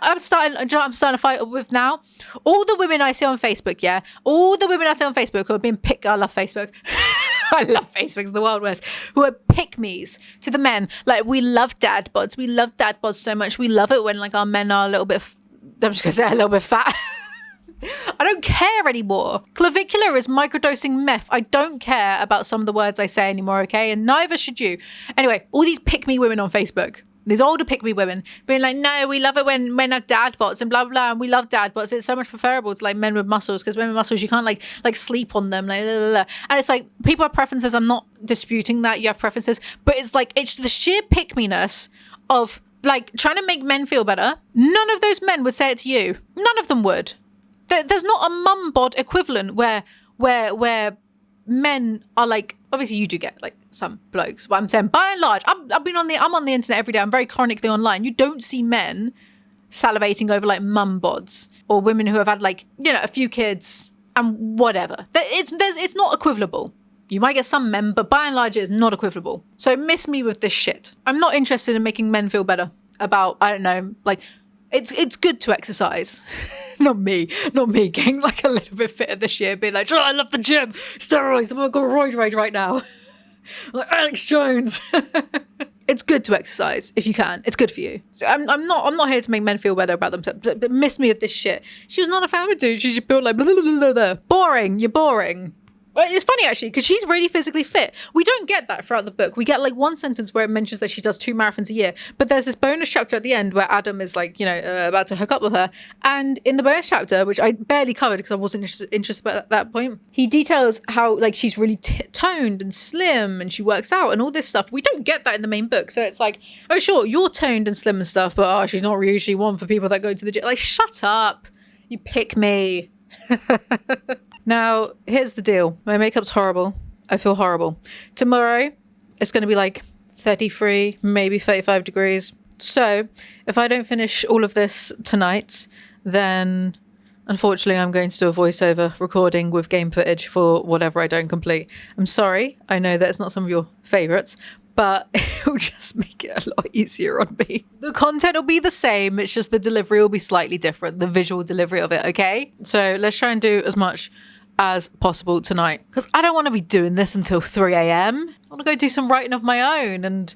I'm starting to fight with now. All the women I see on Facebook, yeah? All the women I see on Facebook who are being picked. I love Facebook. I love Facebook. It's the Wild West. Who are pick-me's to the men. Like, we love dad bods. We love dad bods so much. We love it when, like, our men are a little bit... I'm just going to say a little bit fat. I don't care anymore. Clavicular is microdosing meth. I don't care about some of the words I say anymore, okay? And neither should you. Anyway, all these pick-me women on Facebook. These older pick-me women being like, no, we love it when men have dad bots and blah, blah, blah. And we love dad bots. It's so much preferable to like men with muscles because men with muscles, you can't like sleep on them. Like, blah, blah, blah. And it's like, people have preferences. I'm not disputing that you have preferences, but it's like, it's the sheer pick-me-ness of like trying to make men feel better. None of those men would say it to you. None of them would. There's not a mum bod equivalent where men are like, obviously you do get like some blokes, but I'm saying by and large, I'm on the internet every day. I'm very chronically online. You don't see men salivating over like mum bods or women who have had like, you know, a few kids and whatever. It's not equivalable. You might get some men, but by and large, it's not equivalable. So miss me with this shit. I'm not interested in making men feel better about, I don't know, like, it's good to exercise. Not me getting like a little bit fitter this year, being like, oh, I love the gym, steroids, I've got roid rage right now. Like Alex Jones. It's good to exercise if you can. It's good for you. So I'm not here to make men feel better about themselves. But miss me with this shit. She was not a fan of a dude. She just built like blah, blah, blah, blah, blah. Boring. You're boring. Well, it's funny actually because she's really physically fit. We don't get that throughout the book. We get like one sentence where it mentions that she does 2 marathons a year, but there's this bonus chapter at the end where Adam is like, you know, about to hook up with her. And in the bonus chapter, which I barely covered because I wasn't interested at that point, he details how like she's really toned and slim and she works out and all this stuff. We don't get that in the main book. So it's like, oh sure, you're toned and slim and stuff, but oh, she's not usually one for people that go to the gym. Like, shut up. You pick me. Now, here's the deal. My makeup's horrible. I feel horrible. Tomorrow, it's going to be like 33, maybe 35 degrees. So, if I don't finish all of this tonight, then unfortunately I'm going to do a voiceover recording with game footage for whatever I don't complete. I'm sorry. I know that it's not some of your favourites, but it will just make it a lot easier on me. The content will be the same. It's just the delivery will be slightly different. The visual delivery of it, okay? So let's try and do as much as possible tonight because I don't want to be doing this until 3 a.m. I want to go do some writing of my own and,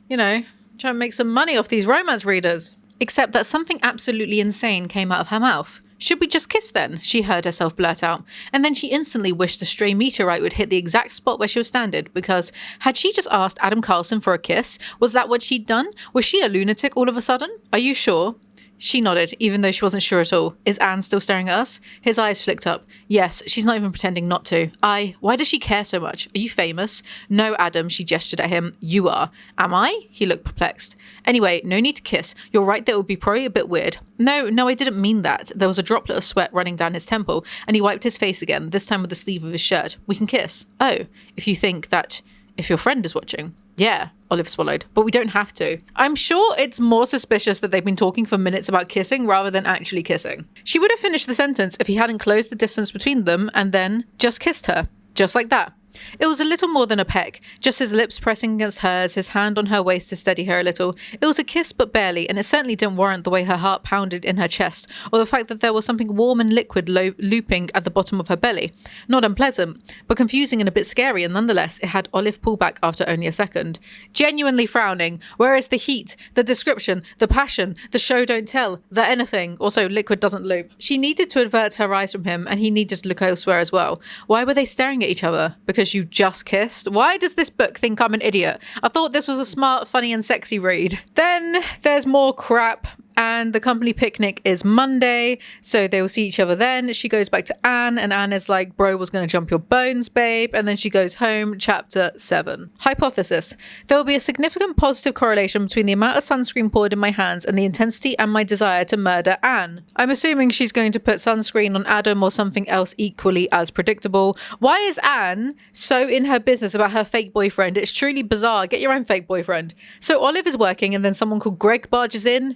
you know, try and make some money off these romance readers. Except that something absolutely insane came out of her mouth. Should we just kiss then? She heard herself blurt out. And then she instantly wished a stray meteorite would hit the exact spot where she was standing because had she just asked Adam Carlson for a kiss? Was that what she'd done? Was she a lunatic all of a sudden? Are you sure? She nodded, even though she wasn't sure at all. Is Anne still staring at us? His eyes flicked up. Yes, she's not even pretending not to. Why does she care so much? Are you famous? No, Adam, she gestured at him. You are. Am I? He looked perplexed. Anyway, no need to kiss. You're right that it would be probably a bit weird. No, I didn't mean that. There was a droplet of sweat running down his temple, and he wiped his face again, this time with the sleeve of his shirt. We can kiss. Oh, if you think that... if your friend is watching. Yeah, Olive swallowed, but we don't have to. I'm sure it's more suspicious that they've been talking for minutes about kissing rather than actually kissing. She would have finished the sentence if he hadn't closed the distance between them and then just kissed her. Just like that. It was a little more than a peck, just his lips pressing against hers, his hand on her waist to steady her a little. It was a kiss, but barely, and it certainly didn't warrant the way her heart pounded in her chest, or the fact that there was something warm and liquid looping at the bottom of her belly. Not unpleasant, but confusing and a bit scary, and nonetheless, it had Olive pull back after only a second. Genuinely frowning. Where is the heat, the description, the passion, the show don't tell, the anything? Also, liquid doesn't loop. She needed to avert her eyes from him, and he needed to look elsewhere as well. Why were they staring at each other? Because you just kissed? Why does this book think I'm an idiot? I thought this was a smart, funny and sexy read. Then there's more crap. And the company picnic is Monday, so they will see each other then. She goes back to Anne, and Anne is like, bro was going to jump your bones, babe. And then she goes home. Chapter 7. Hypothesis. There will be a significant positive correlation between the amount of sunscreen poured in my hands and the intensity and my desire to murder Anne. I'm assuming she's going to put sunscreen on Adam or something else equally as predictable. Why is Anne so in her business about her fake boyfriend? It's truly bizarre. Get your own fake boyfriend. So Olive is working, and then someone called Greg barges in.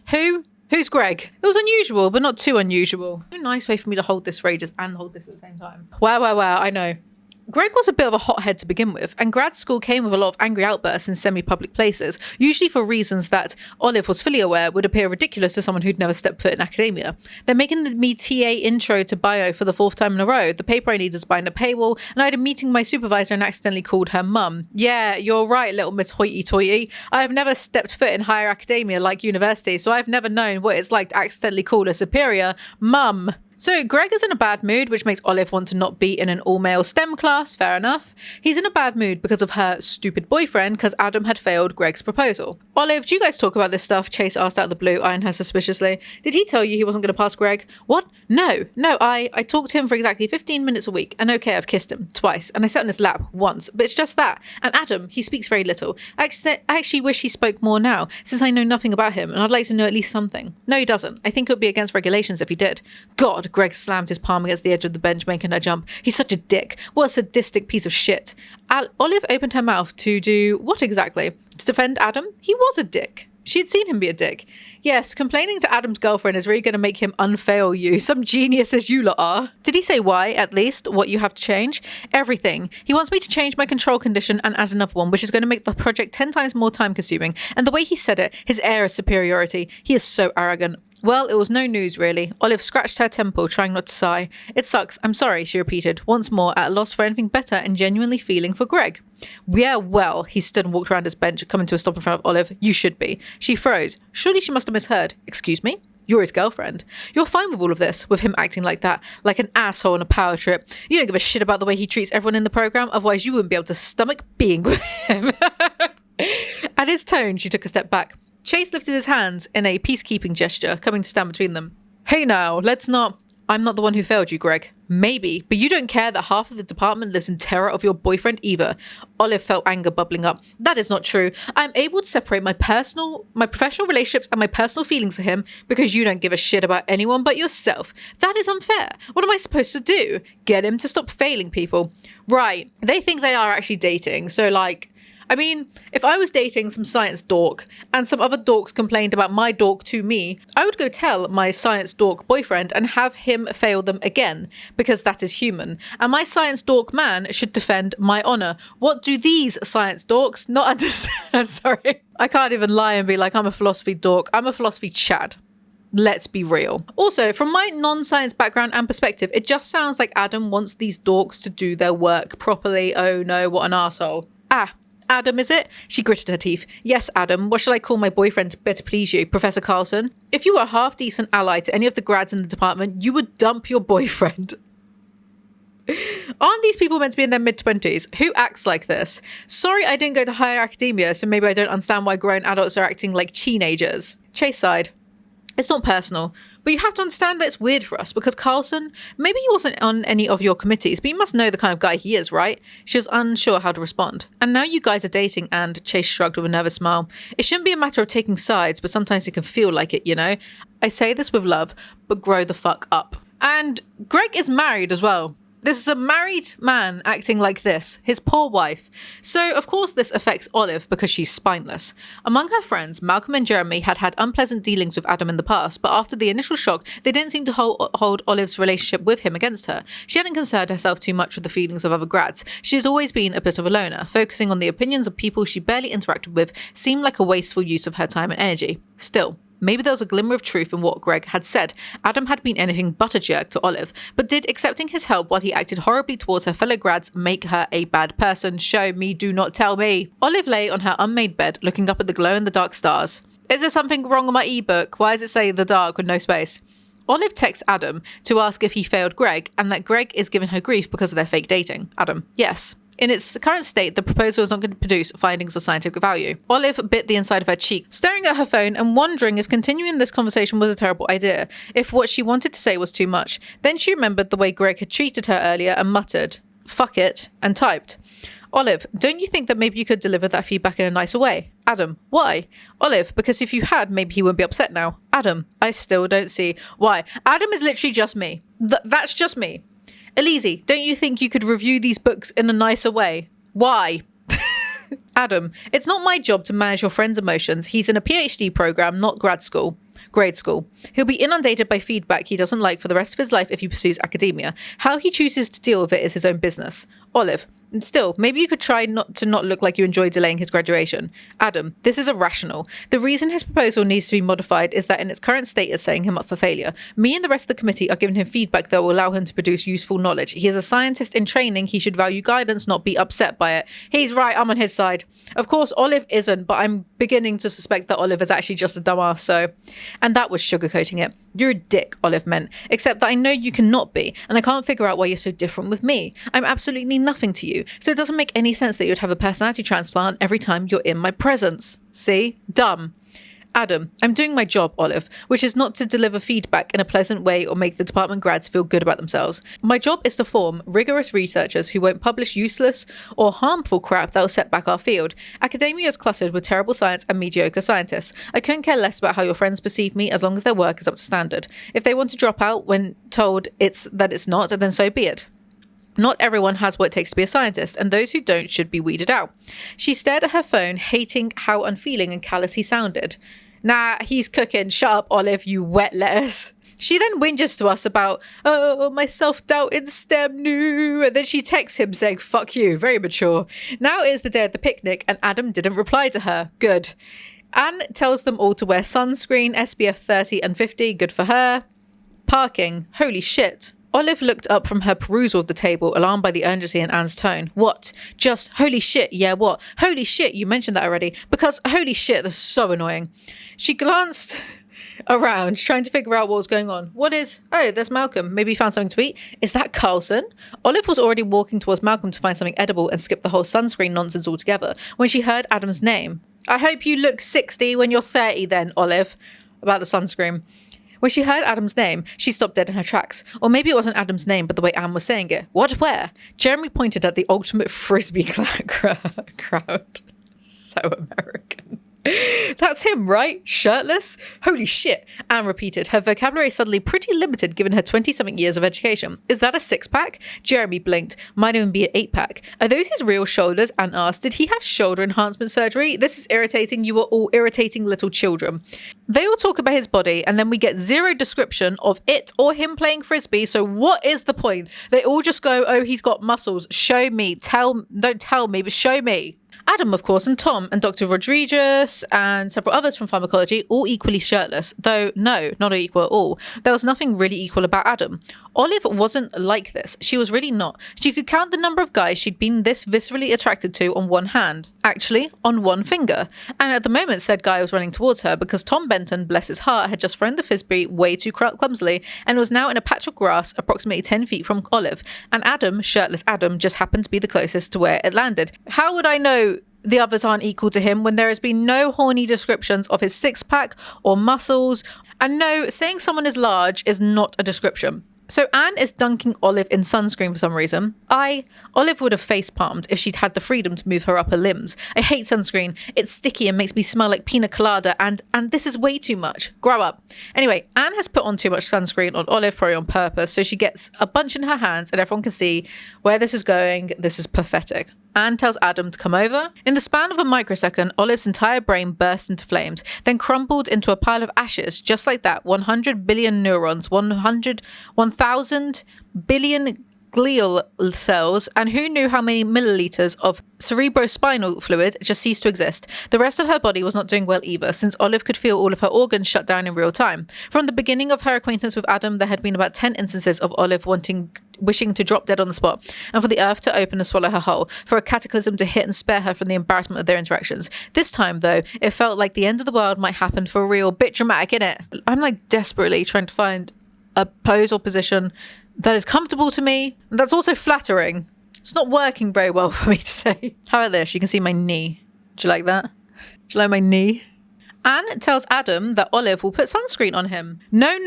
Who's Greg? It was unusual, but not too unusual. A nice way for me to hold this for ages and hold this at the same time. Wow, I know. Greg was a bit of a hothead to begin with, and grad school came with a lot of angry outbursts in semi-public places, usually for reasons that Olive was fully aware would appear ridiculous to someone who'd never stepped foot in academia. They're making me TA intro to bio for the 4th time in a row. The paper I needed was behind a paywall, and I had a meeting with my supervisor and accidentally called her mum. Yeah, you're right, little Miss Hoity-toity. I have never stepped foot in higher academia like university, so I've never known what it's like to accidentally call a superior mum. So Greg is in a bad mood, which makes Olive want to not be in an all-male STEM class, fair enough. He's in a bad mood because of her stupid boyfriend, because Adam had failed Greg's proposal. Olive, do you guys talk about this stuff? Chase asked out of the blue, eyeing her suspiciously. Did he tell you he wasn't going to pass Greg? What? No, I talked to him for exactly 15 minutes a week, and okay, I've kissed him twice, and I sat on his lap once, but it's just that. And Adam, he speaks very little. I actually wish he spoke more now, since I know nothing about him, and I'd like to know at least something. No, he doesn't. I think it would be against regulations if he did. God, Greg slammed his palm against the edge of the bench, making her jump. He's such a dick. What a sadistic piece of shit. Olive opened her mouth to do what exactly? To defend Adam? He was a dick. She had seen him be a dick. Yes, complaining to Adam's girlfriend is really going to make him unfail you. Some genius as you lot are. Did he say why, at least? What you have to change? Everything. He wants me to change my control condition and add another one, which is going to make the project 10 times more time consuming. And the way he said it, his air of superiority, he is so arrogant. Well, it was no news, really. Olive scratched her temple, trying not to sigh. It sucks. I'm sorry, she repeated, once more at a loss for anything better and genuinely feeling for Greg. Yeah, well, he stood and walked around his bench, coming to a stop in front of Olive. You should be. She froze. Surely she must have misheard. Excuse me? You're his girlfriend. You're fine with all of this, with him acting like that, like an asshole on a power trip. You don't give a shit about the way he treats everyone in the program, otherwise you wouldn't be able to stomach being with him. At his tone, she took a step back. Chase lifted his hands in a peacekeeping gesture, coming to stand between them. Hey now, let's not... I'm not the one who failed you, Greg. Maybe, but you don't care that half of the department lives in terror of your boyfriend either. Olive felt anger bubbling up. That is not true. I'm able to separate my professional relationships and my personal feelings for him because you don't give a shit about anyone but yourself. That is unfair. What am I supposed to do? Get him to stop failing people. Right. They think they are actually dating, so like... I mean, if I was dating some science dork and some other dorks complained about my dork to me, I would go tell my science dork boyfriend and have him fail them again, because that is human. And my science dork man should defend my honor. What do these science dorks not understand? I'm sorry. I can't even lie and be like, I'm a philosophy dork. I'm a philosophy chad. Let's be real. Also, from my non-science background and perspective, it just sounds like Adam wants these dorks to do their work properly. Oh no, what an asshole. Adam, is it? She gritted her teeth. Yes, Adam. What shall I call my boyfriend to better please you, Professor Carlson? If you were a half-decent ally to any of the grads in the department, you would dump your boyfriend. Aren't these people meant to be in their mid-20s? Who acts like this? Sorry I didn't go to higher academia, so maybe I don't understand why grown adults are acting like teenagers. Chase sighed. It's not personal, but you have to understand that it's weird for us because Carlson, maybe he wasn't on any of your committees, but you must know the kind of guy he is, right? She was unsure how to respond. And now you guys are dating, and Chase shrugged with a nervous smile. It shouldn't be a matter of taking sides, but sometimes it can feel like it, you know? I say this with love, but grow the fuck up. And Greg is married as well. This is a married man acting like this, his poor wife. So, of course, this affects Olive because she's spineless. Among her friends, Malcolm and Jeremy had had unpleasant dealings with Adam in the past, but after the initial shock, they didn't seem to hold Olive's relationship with him against her. She hadn't concerned herself too much with the feelings of other grads. She has always been a bit of a loner. Focusing on the opinions of people she barely interacted with seemed like a wasteful use of her time and energy. Still, maybe there was a glimmer of truth in what Greg had said. Adam had been anything but a jerk to Olive, but did accepting his help while he acted horribly towards her fellow grads make her a bad person? Show me, do not tell me. Olive lay on her unmade bed, looking up at the glow-in-the-dark stars. Is there something wrong on my ebook? Why does it say the dark with no space? Olive texts Adam to ask if he failed Greg and that Greg is giving her grief because of their fake dating. Adam, yes. In its current state, the proposal is not going to produce findings of scientific value. Olive bit the inside of her cheek, staring at her phone and wondering if continuing this conversation was a terrible idea, if what she wanted to say was too much. Then she remembered the way Greg had treated her earlier and muttered, "Fuck it," and typed. Olive, don't you think that maybe you could deliver that feedback in a nicer way? Adam, why? Olive, because if you had, maybe he wouldn't be upset now. Adam, I still don't see why. Adam is literally just me. That's just me. Alizee, don't you think you could review these books in a nicer way? Why? Adam, it's not my job to manage your friend's emotions. He's in a PhD program, not grade school. He'll be inundated by feedback he doesn't like for the rest of his life if he pursues academia. How he chooses to deal with it is his own business. Olive, still, maybe you could try not to look like you enjoy delaying his graduation. Adam, this is irrational. The reason his proposal needs to be modified is that in its current state it's setting him up for failure. Me and the rest of the committee are giving him feedback that will allow him to produce useful knowledge. He is a scientist in training. He should value guidance, not be upset by it. He's right. I'm on his side. Of course, Olive isn't, but I'm beginning to suspect that Olive is actually just a dumbass, so... And that was sugarcoating it. You're a dick, Olive meant. Except that I know you cannot be, and I can't figure out why you're so different with me. I'm absolutely nothing to you, so it doesn't make any sense that you'd have a personality transplant every time you're in my presence. See? Dumb. Adam, I'm doing my job, Olive, which is not to deliver feedback in a pleasant way or make the department grads feel good about themselves. My job is to form rigorous researchers who won't publish useless or harmful crap that will set back our field. Academia is cluttered with terrible science and mediocre scientists. I couldn't care less about how your friends perceive me as long as their work is up to standard. If they want to drop out when told that it's not, then so be it. Not everyone has what it takes to be a scientist, and those who don't should be weeded out. She stared at her phone, hating how unfeeling and callous he sounded. Nah, he's cooking. Shut up, Olive, you wet lettuce. She then whinges to us about, oh, my self-doubt in STEM, no. And then she texts him saying, fuck you, very mature. Now is the day of the picnic, and Adam didn't reply to her. Good. Anne tells them all to wear sunscreen, SPF 30 and 50, good for her. Parking, holy shit. Olive looked up from her perusal of the table, alarmed by the urgency in Anne's tone. What? Just, holy shit, yeah, what? Holy shit, you mentioned that already. Because, holy shit, that's so annoying. She glanced around, trying to figure out what was going on. What is... Oh, there's Malcolm. Maybe he found something to eat. Is that Carlson? Olive was already walking towards Malcolm to find something edible and skip the whole sunscreen nonsense altogether when she heard Adam's name. I hope you look 60 when you're 30 then, Olive. About the sunscreen. When she heard Adam's name, she stopped dead in her tracks. Or maybe it wasn't Adam's name, but the way Anne was saying it. What? Where? Jeremy pointed at the ultimate frisbee crowd. So American. That's him, right? Shirtless? Holy shit. Anne repeated, her vocabulary suddenly pretty limited given her 20-something years of education. Is that a 6-pack? Jeremy blinked. Might even be an 8-pack. Are those his real shoulders? Anne asked. Did he have shoulder enhancement surgery? This is irritating. You are all irritating little children. They all talk about his body and then we get zero description of it or him playing frisbee. So what is the point? They all just go, oh, he's got muscles. Show me. Don't tell me, but show me. Adam, of course, and Tom and Dr. Rodriguez and several others from pharmacology, all equally shirtless, though no, not equal at all. There was nothing really equal about Adam. Olive wasn't like this. She was really not. She could count the number of guys she'd been this viscerally attracted to on one hand. Actually, on one finger. And at the moment, said guy was running towards her because Tom Benton, bless his heart, had just thrown the frisbee way too clumsily and was now in a patch of grass approximately 10 feet from Olive. And Adam, shirtless Adam, just happened to be the closest to where it landed. How would I know the others aren't equal to him when there has been no horny descriptions of his 6-pack or muscles? And no, saying someone is large is not a description. So Anne is dunking Olive in sunscreen for some reason. Olive would have face-palmed if she'd had the freedom to move her upper limbs. I hate sunscreen. It's sticky and makes me smell like pina colada and this is way too much. Grow up. Anyway, Anne has put on too much sunscreen on Olive, probably on purpose, so she gets a bunch in her hands and everyone can see where this is going. This is pathetic. Anne tells Adam to come over. In the span of a microsecond, Olive's entire brain burst into flames, then crumbled into a pile of ashes. Just like that, 100 billion neurons, 1,000 billion glial cells, and who knew how many milliliters of cerebrospinal fluid just ceased to exist. The rest of her body was not doing well either, since Olive could feel all of her organs shut down in real time. From the beginning of her acquaintance with Adam, there had been about 10 instances of Olive wishing to drop dead on the spot, and for the earth to open and swallow her whole, for a cataclysm to hit and spare her from the embarrassment of their interactions. This time, though, it felt like the end of the world might happen for real. Bit dramatic, innit? I'm like desperately trying to find a pose or position that is comfortable to me, and that's also flattering. It's not working very well for me today. How about this? You can see my knee. Do you like that? Do you like my knee? Anne tells Adam that Olive will put sunscreen on him. No,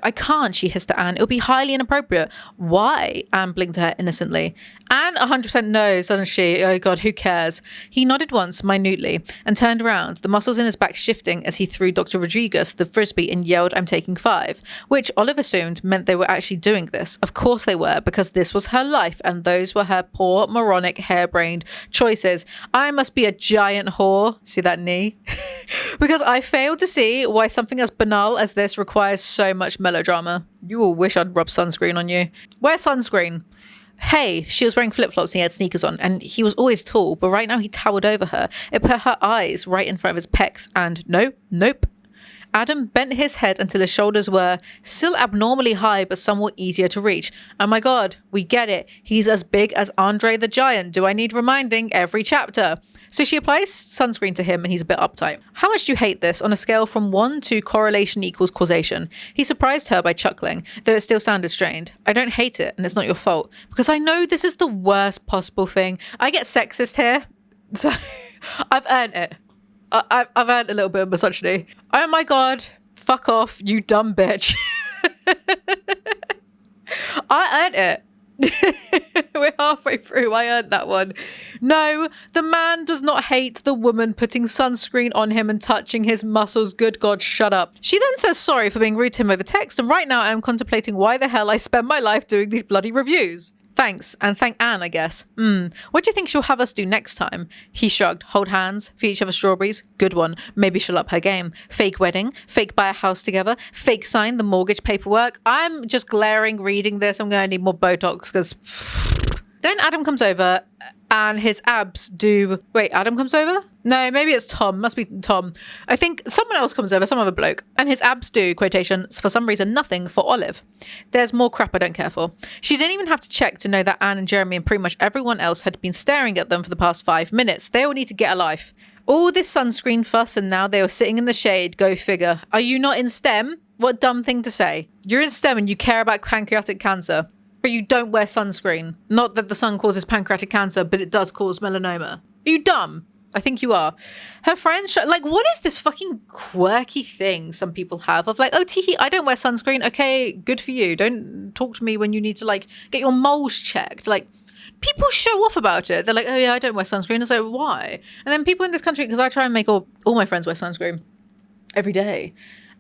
I can't, she hissed at Anne. It'll be highly inappropriate. Why? Anne blinked at her innocently. Anne 100% knows, doesn't she? Oh God, who cares? He nodded once, minutely, and turned around, the muscles in his back shifting as he threw Dr. Rodriguez the frisbee and yelled, "I'm taking 5," which Olive assumed meant they were actually doing this. Of course they were, because this was her life, and those were her poor, moronic, harebrained choices. I must be a giant whore. See that knee? Because I failed to see why something as banal as this requires so much melodrama. You will wish I'd rub sunscreen on you. Wear sunscreen. Hey, she was wearing flip-flops and he had sneakers on, and he was always tall, but right now he towered over her. It put her eyes right in front of his pecs, and nope. Adam bent his head until his shoulders were still abnormally high, but somewhat easier to reach. Oh my God, we get it. He's as big as Andre the Giant. Do I need reminding every chapter? So she applies sunscreen to him and he's a bit uptight. How much do you hate this on a scale from 1 to correlation equals causation? He surprised her by chuckling, though it still sounded strained. I don't hate it, and it's not your fault, because I know this is the worst possible thing. I get sexist here, so I've earned it. I've earned a little bit of misogyny. Oh my God, fuck off, you dumb bitch. I earned it. We're halfway through. I earned that one. No, the man does not hate the woman putting sunscreen on him and touching his muscles. Good God, shut up. She then says sorry for being rude to him over text, and right now I am contemplating why the hell I spend my life doing these bloody reviews. Thanks, and thank Anne, I guess. What do you think she'll have us do next time? He shrugged. Hold hands, feed each other strawberries. Good one. Maybe she'll up her game. Fake wedding, fake buy a house together, fake sign the mortgage paperwork. I'm just glaring reading this. I'm going to need more Botox because... Then Adam comes over and his abs do... Wait, Adam comes over? No, maybe it's Tom. Must be Tom. I think someone else comes over, some other bloke. And his abs do, quotations, for some reason, nothing for Olive. There's more crap I don't care for. She didn't even have to check to know that Anne and Jeremy and pretty much everyone else had been staring at them for the past 5 minutes. They all need to get a life. All this sunscreen fuss and now they are sitting in the shade. Go figure. Are you not in STEM? What dumb thing to say. You're in STEM and you care about pancreatic cancer. But you don't wear sunscreen. Not that the sun causes pancreatic cancer, but it does cause melanoma. Are you dumb? I think you are. Her friends, like, what is this fucking quirky thing some people have of like, oh, teehee, I don't wear sunscreen. Okay, good for you. Don't talk to me when you need to like get your moles checked. Like, people show off about it. They're like, oh yeah, I don't wear sunscreen. It's like, why? And then people in this country, because I try and make all my friends wear sunscreen every day.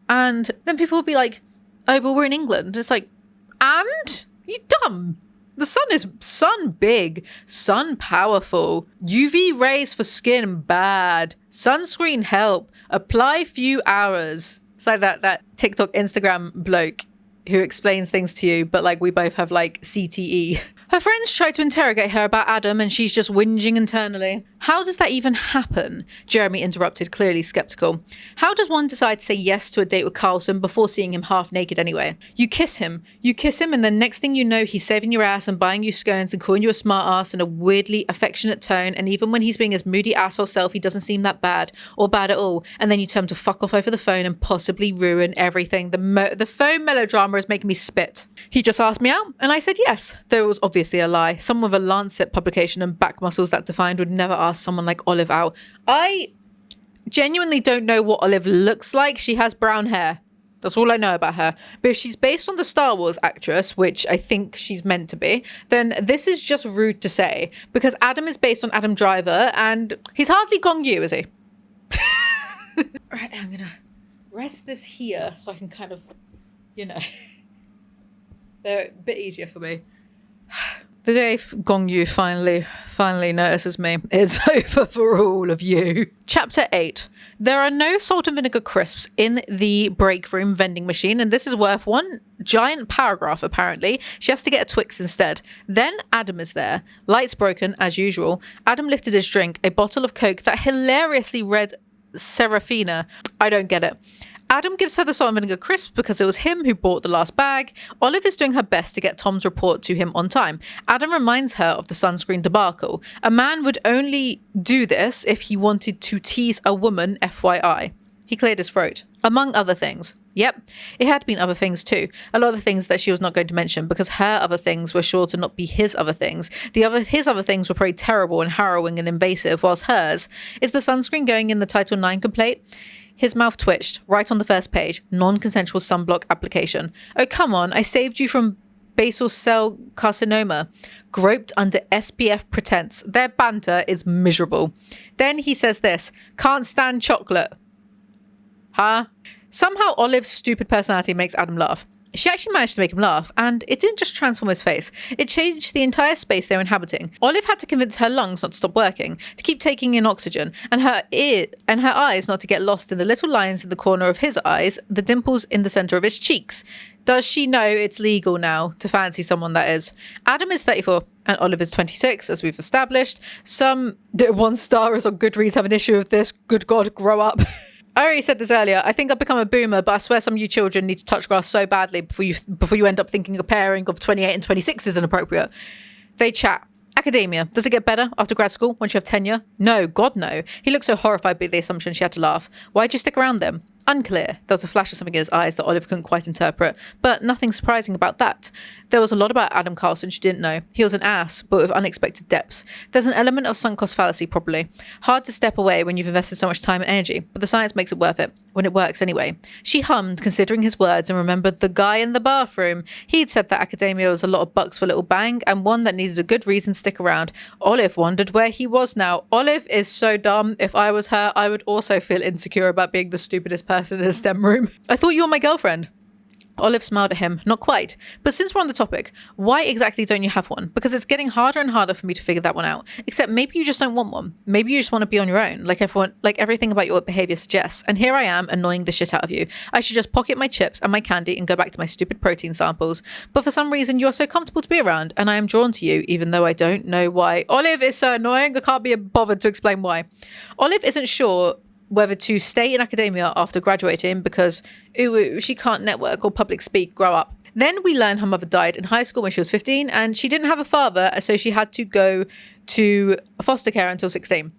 And then people will be like, oh, but we're in England. It's like, and? You dumb. The sun is sun big, sun powerful. UV rays for skin bad. Sunscreen help. Apply few hours. It's like that TikTok Instagram bloke who explains things to you, but like we both have like CTE. Her friends try to interrogate her about Adam and she's just whinging internally. How does that even happen? Jeremy interrupted, clearly skeptical. How does one decide to say yes to a date with Carlson before seeing him half naked anyway? You kiss him, and then next thing you know, he's saving your ass and buying you scones and calling you a smart ass in a weirdly affectionate tone, and even when he's being his moody asshole self, he doesn't seem that bad, or bad at all, and then you tell him to fuck off over the phone and possibly ruin everything. The phone melodrama is making me spit. He just asked me out, and I said yes, though it was obviously a lie. Someone with a Lancet publication and back muscles that defined would never ask someone like Olive out. I genuinely don't know what Olive looks like. She has brown hair. That's all I know about her. But if she's based on the Star Wars actress, which I think she's meant to be, then this is just rude to say, because Adam is based on Adam Driver and he's hardly Gong Yu, is he? Right, I'm gonna rest this here so I can kind of, you know, they're a bit easier for me. The day Gong Yu finally notices me, it's over for all of you. Chapter 8. There are no salt and vinegar crisps in the break room vending machine, and this is worth one giant paragraph, apparently. She has to get a Twix instead. Then Adam is there. Lights broken, as usual. Adam lifted his drink, a bottle of Coke that hilariously read Serafina. I don't get it. Adam gives her the salt and vinegar crisp because it was him who bought the last bag. Olive is doing her best to get Tom's report to him on time. Adam reminds her of the sunscreen debacle. A man would only do this if he wanted to tease a woman, FYI. He cleared his throat. Among other things. Yep, it had been other things too. A lot of things that she was not going to mention because her other things were sure to not be his other things. His other things were pretty terrible and harrowing and invasive, whilst hers is the sunscreen going in the Title IX complaint. His mouth twitched, right on the first page, non-consensual sunblock application. Oh, come on, I saved you from basal cell carcinoma, groped under SPF pretense. Their banter is miserable. Then he says this, can't stand chocolate. Huh? Somehow Olive's stupid personality makes Adam laugh. She actually managed to make him laugh, and it didn't just transform his face. It changed the entire space they were inhabiting. Olive had to convince her lungs not to stop working, to keep taking in oxygen, and her eyes not to get lost in the little lines in the corner of his eyes, the dimples in the center of his cheeks. Does she know it's legal now to fancy someone that is? Adam is 34 and Olive is 26, as we've established. Some one-starers on Goodreads have an issue with this. Good God, grow up. I already said this earlier. I think I've become a boomer, but I swear some of you children need to touch grass so badly before you end up thinking a pairing of 28 and 26 is inappropriate. They chat. Academia. Does it get better after grad school once you have tenure? No, God no. He looked so horrified by the assumption she had to laugh. Why'd you stick around then? Unclear. There was a flash of something in his eyes that Olive couldn't quite interpret, but nothing surprising about that. There was a lot about Adam Carlson she didn't know. He was an ass, but with unexpected depths. There's an element of sunk cost fallacy, probably. Hard to step away when you've invested so much time and energy, but the science makes it worth it. When it works anyway. She hummed, considering his words, and remembered the guy in the bathroom. He'd said that academia was a lot of bucks for a little bang, and one that needed a good reason to stick around. Olive wondered where he was now. Olive is so dumb. If I was her, I would also feel insecure about being the stupidest person in a STEM room. I thought you were my girlfriend. Olive smiled at him. Not quite. But since we're on the topic, why exactly don't you have one? Because it's getting harder and harder for me to figure that one out. Except maybe you just don't want one. Maybe you just want to be on your own, like everything about your behavior suggests. And here I am annoying the shit out of you. I should just pocket my chips and my candy and go back to my stupid protein samples. But for some reason, you are so comfortable to be around, and I am drawn to you, even though I don't know why. Olive is so annoying. I can't be bothered to explain why. Olive isn't sure whether to stay in academia after graduating because she can't network or public speak, grow up. Then we learn her mother died in high school when she was 15 and she didn't have a father, so she had to go to foster care until 16.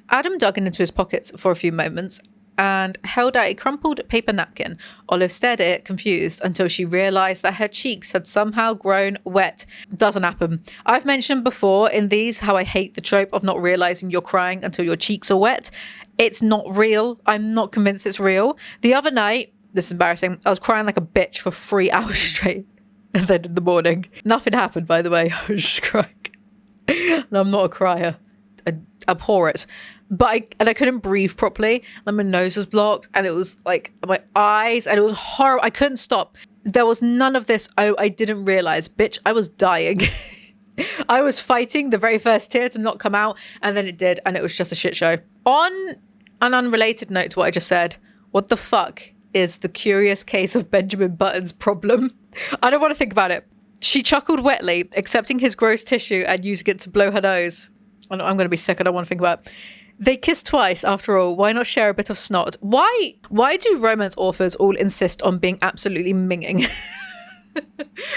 Adam dug into his pockets for a few moments and held out a crumpled paper napkin. Olive stared at it, confused, until she realised that her cheeks had somehow grown wet. Doesn't happen. I've mentioned before in these how I hate the trope of not realising you're crying until your cheeks are wet. It's not real. I'm not convinced it's real. The other night, this is embarrassing, I was crying like a bitch for 3 hours straight. And then in the morning, nothing happened, by the way. I was just crying. And I'm not a crier. I abhor it. But I couldn't breathe properly. And my nose was blocked. And it was like my eyes. And it was horrible. I couldn't stop. There was none of this. Oh, I didn't realize. Bitch, I was dying. I was fighting the very first tear to not come out. And then it did. And it was just a shit show. On an unrelated note to what I just said, what the fuck is the curious case of Benjamin Button's problem? I don't want to think about it. She chuckled wetly, accepting his gross tissue and using it to blow her nose. I'm going to be sick. I don't want to think about it. They kissed twice, after all. Why not share a bit of snot? Why do romance authors all insist on being absolutely minging?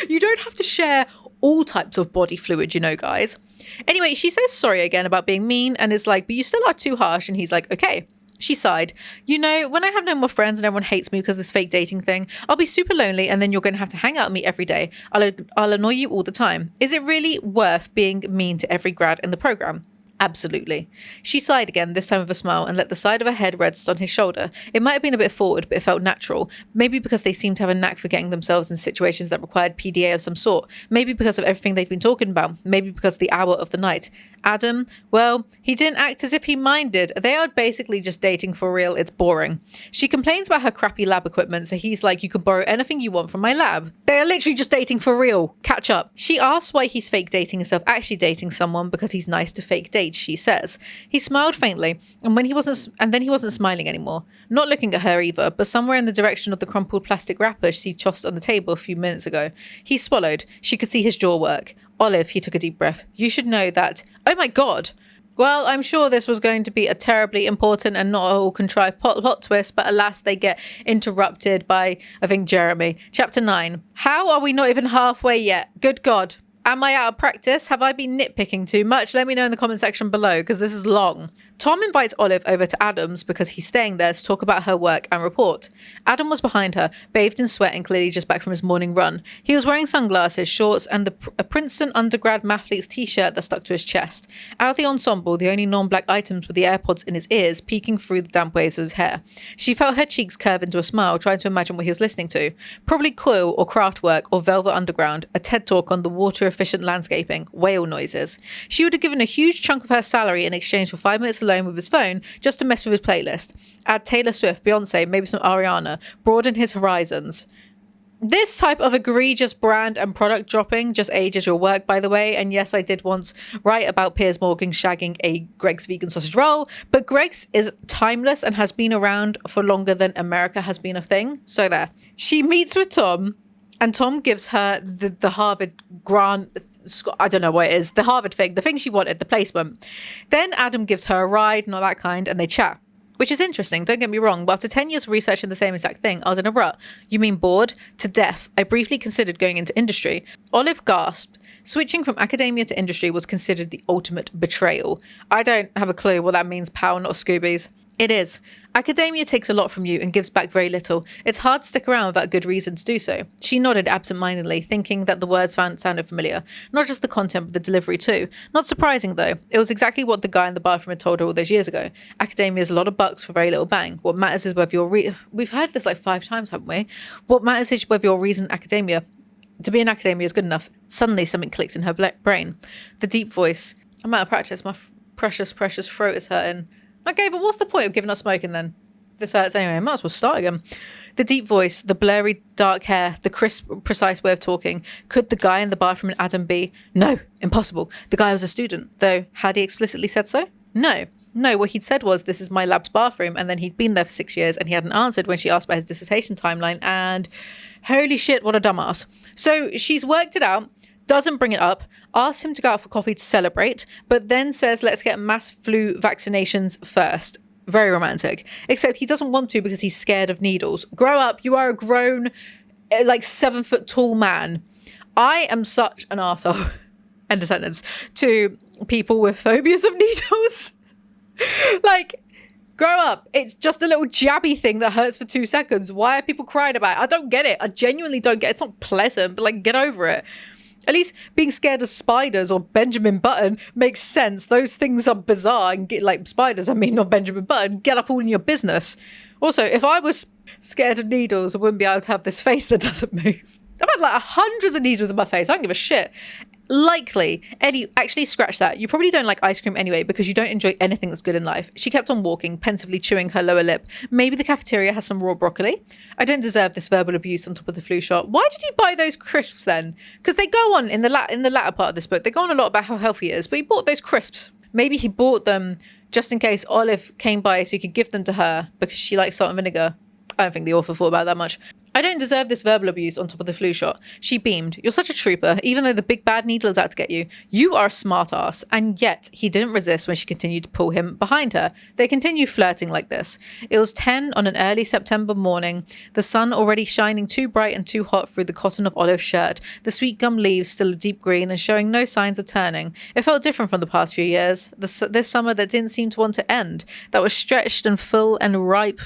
You don't have to share all types of body fluid, you know, guys. Anyway, she says sorry again about being mean and is like, but you still are too harsh. And he's like, okay. She sighed. You know, when I have no more friends and everyone hates me because of this fake dating thing, I'll be super lonely and then you're going to have to hang out with me every day. I'll annoy you all the time. Is it really worth being mean to every grad in the program? Absolutely. She sighed again, this time with a smile, and let the side of her head rest on his shoulder. It might have been a bit forward, but it felt natural. Maybe because they seemed to have a knack for getting themselves in situations that required PDA of some sort. Maybe because of everything they'd been talking about. Maybe because of the hour of the night. Adam, well, he didn't act as if he minded. They are basically just dating for real. It's boring. She complains about her crappy lab equipment, so he's like, you can borrow anything you want from my lab. They are literally just dating for real. Catch up. She asks why he's fake dating instead of actually dating someone because he's nice to fake date, she says. He smiled faintly, and then he wasn't smiling anymore. Not looking at her either, but somewhere in the direction of the crumpled plastic wrapper she tossed on the table a few minutes ago. He swallowed. She could see his jaw work. Olive, he took a deep breath. You should know that. Oh my God. Well, I'm sure this was going to be a terribly important and not all contrived plot twist, but alas, they get interrupted by, I think, Jeremy. Chapter 9. How are we not even halfway yet? Good God. Am I out of practice? Have I been nitpicking too much? Let me know in the comment section below, because this is long. Tom invites Olive over to Adam's because he's staying there to talk about her work and report. Adam was behind her, bathed in sweat and clearly just back from his morning run. He was wearing sunglasses, shorts, and a Princeton undergrad mathlete's t-shirt that stuck to his chest. Out of the ensemble, the only non-black items were the AirPods in his ears, peeking through the damp waves of his hair. She felt her cheeks curve into a smile, trying to imagine what he was listening to. Probably Coil or Kraftwerk or Velvet Underground, a TED talk on the water-efficient landscaping, whale noises. She would have given a huge chunk of her salary in exchange for 5 minutes alone with his phone just to mess with his playlist. Add Taylor Swift, Beyonce, maybe some Ariana. Broaden his horizons. This type of egregious brand and product dropping just ages your work, by the way. And yes, I did once write about Piers Morgan shagging a Greggs vegan sausage roll, but Greggs is timeless and has been around for longer than America has been a thing. So there. She meets with Tom, and Tom gives her the Harvard grant, I don't know what it is, the Harvard thing, the thing she wanted, the placement. Then Adam gives her a ride and all that kind, and they chat. Which is interesting, don't get me wrong, but after 10 years of researching the same exact thing, I was in a rut. You mean bored? To death. I briefly considered going into industry. Olive gasped. Switching from academia to industry was considered the ultimate betrayal. I don't have a clue what that means, pal, not Scoobies. It is. Academia takes a lot from you and gives back very little. It's hard to stick around without good reason to do so. She nodded absent-mindedly, thinking that the words sounded familiar. Not just the content, but the delivery too. Not surprising, though. It was exactly what the guy in the bathroom had told her all those years ago. Academia is a lot of bucks for very little bang. What matters is whether you're... We've heard this like 5 times, haven't we? What matters is whether your reason academia... To be in academia is good enough. Suddenly, something clicked in her brain. The deep voice. I'm out of practice. My precious throat is hurting. Okay, but what's the point of giving up smoking then? If this hurts anyway, I might as well start again. The deep voice, the blurry dark hair, the crisp, precise way of talking. Could the guy in the bathroom and Adam be? No, impossible. The guy was a student, though had he explicitly said so? No, what he'd said was, this is my lab's bathroom, and then he'd been there for 6 years and he hadn't answered when she asked about his dissertation timeline, and holy shit, what a dumbass. So she's worked it out, doesn't bring it up, asks him to go out for coffee to celebrate, but then says, let's get mass flu vaccinations first. Very romantic. Except he doesn't want to because he's scared of needles. Grow up. You are a grown, like 7 foot tall man. I am such an arsehole, end of sentence, to people with phobias of needles. Like, grow up. It's just a little jabby thing that hurts for 2 seconds. Why are people crying about it? I don't get it. I genuinely don't get it. It's not pleasant, but like, get over it. At least being scared of spiders or Benjamin Button makes sense. Those things are bizarre and get like spiders, I mean, not Benjamin Button. Get up all in your business. Also, if I was scared of needles, I wouldn't be able to have this face that doesn't move. I've had like hundreds of needles in my face. I don't give a shit. Likely. Eddie, actually scratch that. You probably don't like ice cream anyway because you don't enjoy anything that's good in life. She kept on walking, pensively chewing her lower lip. Maybe the cafeteria has some raw broccoli. I don't deserve this verbal abuse on top of the flu shot. Why did he buy those crisps then? Because they go on in the latter part of this book. They go on a lot about how healthy he is, but he bought those crisps. Maybe he bought them just in case Olive came by so he could give them to her because she likes salt and vinegar. I don't think the author thought about that much. I don't deserve this verbal abuse on top of the flu shot. She beamed. You're such a trooper, even though the big bad needle is out to get you. You are a smart ass. And yet he didn't resist when she continued to pull him behind her. They continued flirting like this. It was 10 on an early September morning, the sun already shining too bright and too hot through the cotton of Olive's shirt, the sweet gum leaves still deep green and showing no signs of turning. It felt different from the past few years. This summer that didn't seem to want to end, that was stretched and full and ripe.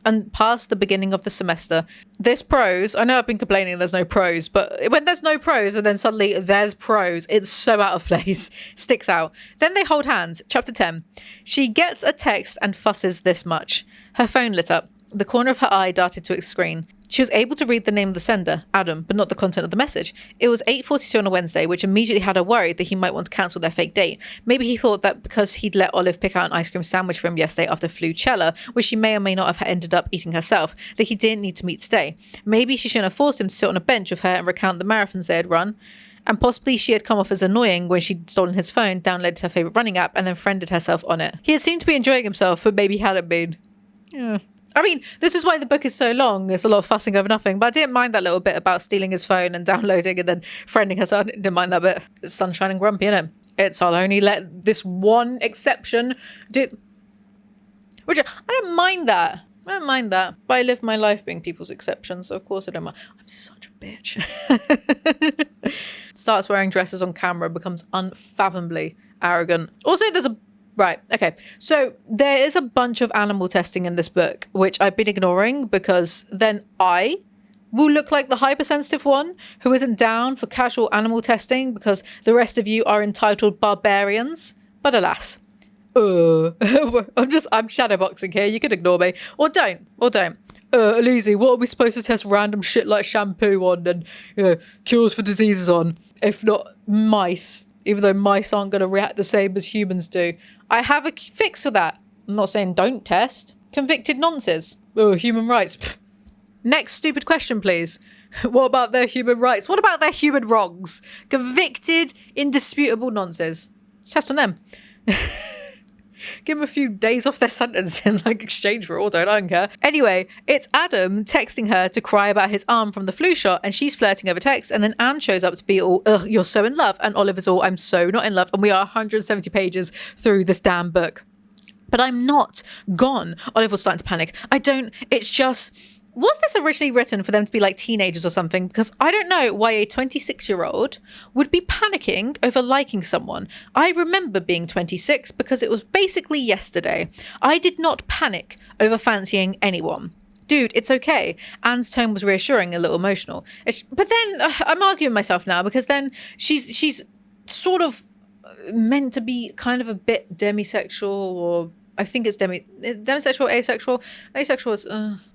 And past the beginning of the semester. This prose, I know I've been complaining there's no prose, but when there's no prose and then suddenly there's prose, it's so out of place. Sticks out. Then they hold hands. Chapter 10. She gets a text and fusses this much. Her phone lit up. The corner of her eye darted to its screen. She was able to read the name of the sender, Adam, but not the content of the message. It was 8:42 on a Wednesday, which immediately had her worried that he might want to cancel their fake date. Maybe he thought that because he'd let Olive pick out an ice cream sandwich for him yesterday after Flucella, which she may or may not have ended up eating herself, that he didn't need to meet today. Maybe she shouldn't have forced him to sit on a bench with her and recount the marathons they had run. And possibly she had come off as annoying when she'd stolen his phone, downloaded her favourite running app, and then friended herself on it. He had seemed to be enjoying himself, but maybe he hadn't been. Yeah. I mean, this is why the book is so long. There's a lot of fussing over nothing. But I didn't mind that little bit about stealing his phone and downloading and then friending herself. I didn't mind that bit. It's sunshine and grumpy, innit? I'll only let this one exception do... Which, I don't mind that. But I live my life being people's exceptions, so of course I don't mind. I'm such a bitch. Starts wearing dresses on camera, becomes unfathomably arrogant. Also, there's a Right. Okay. So there is a bunch of animal testing in this book, which I've been ignoring because then I will look like the hypersensitive one who isn't down for casual animal testing because the rest of you are entitled barbarians. But alas, I'm shadowboxing here. You can ignore me or don't. Alizee, what are we supposed to test random shit like shampoo on and cures for diseases on? If not mice, even though mice aren't going to react the same as humans do. I have a fix for that. I'm not saying don't test. Convicted nonsense. Oh, human rights. Pfft. Next stupid question, please. What about their human rights? What about their human wrongs? Convicted, indisputable nonsense. Let's test on them. Give them a few days off their sentence in exchange for auto. I don't care. Anyway, it's Adam texting her to cry about his arm from the flu shot, and she's flirting over text. And then Anne shows up to be all, ugh, you're so in love. And Oliver's all, I'm so not in love. And we are 170 pages through this damn book. But I'm not gone. Oliver's starting to panic. It's just... Was this originally written for them to be like teenagers or something? Because I don't know why a 26-year-old would be panicking over liking someone. I remember being 26 because it was basically yesterday. I did not panic over fancying anyone. Dude, it's okay. Anne's tone was reassuring, a little emotional. But then I'm arguing myself now because then she's sort of meant to be kind of a bit demisexual, or I think it's demisexual, asexual. Asexual is...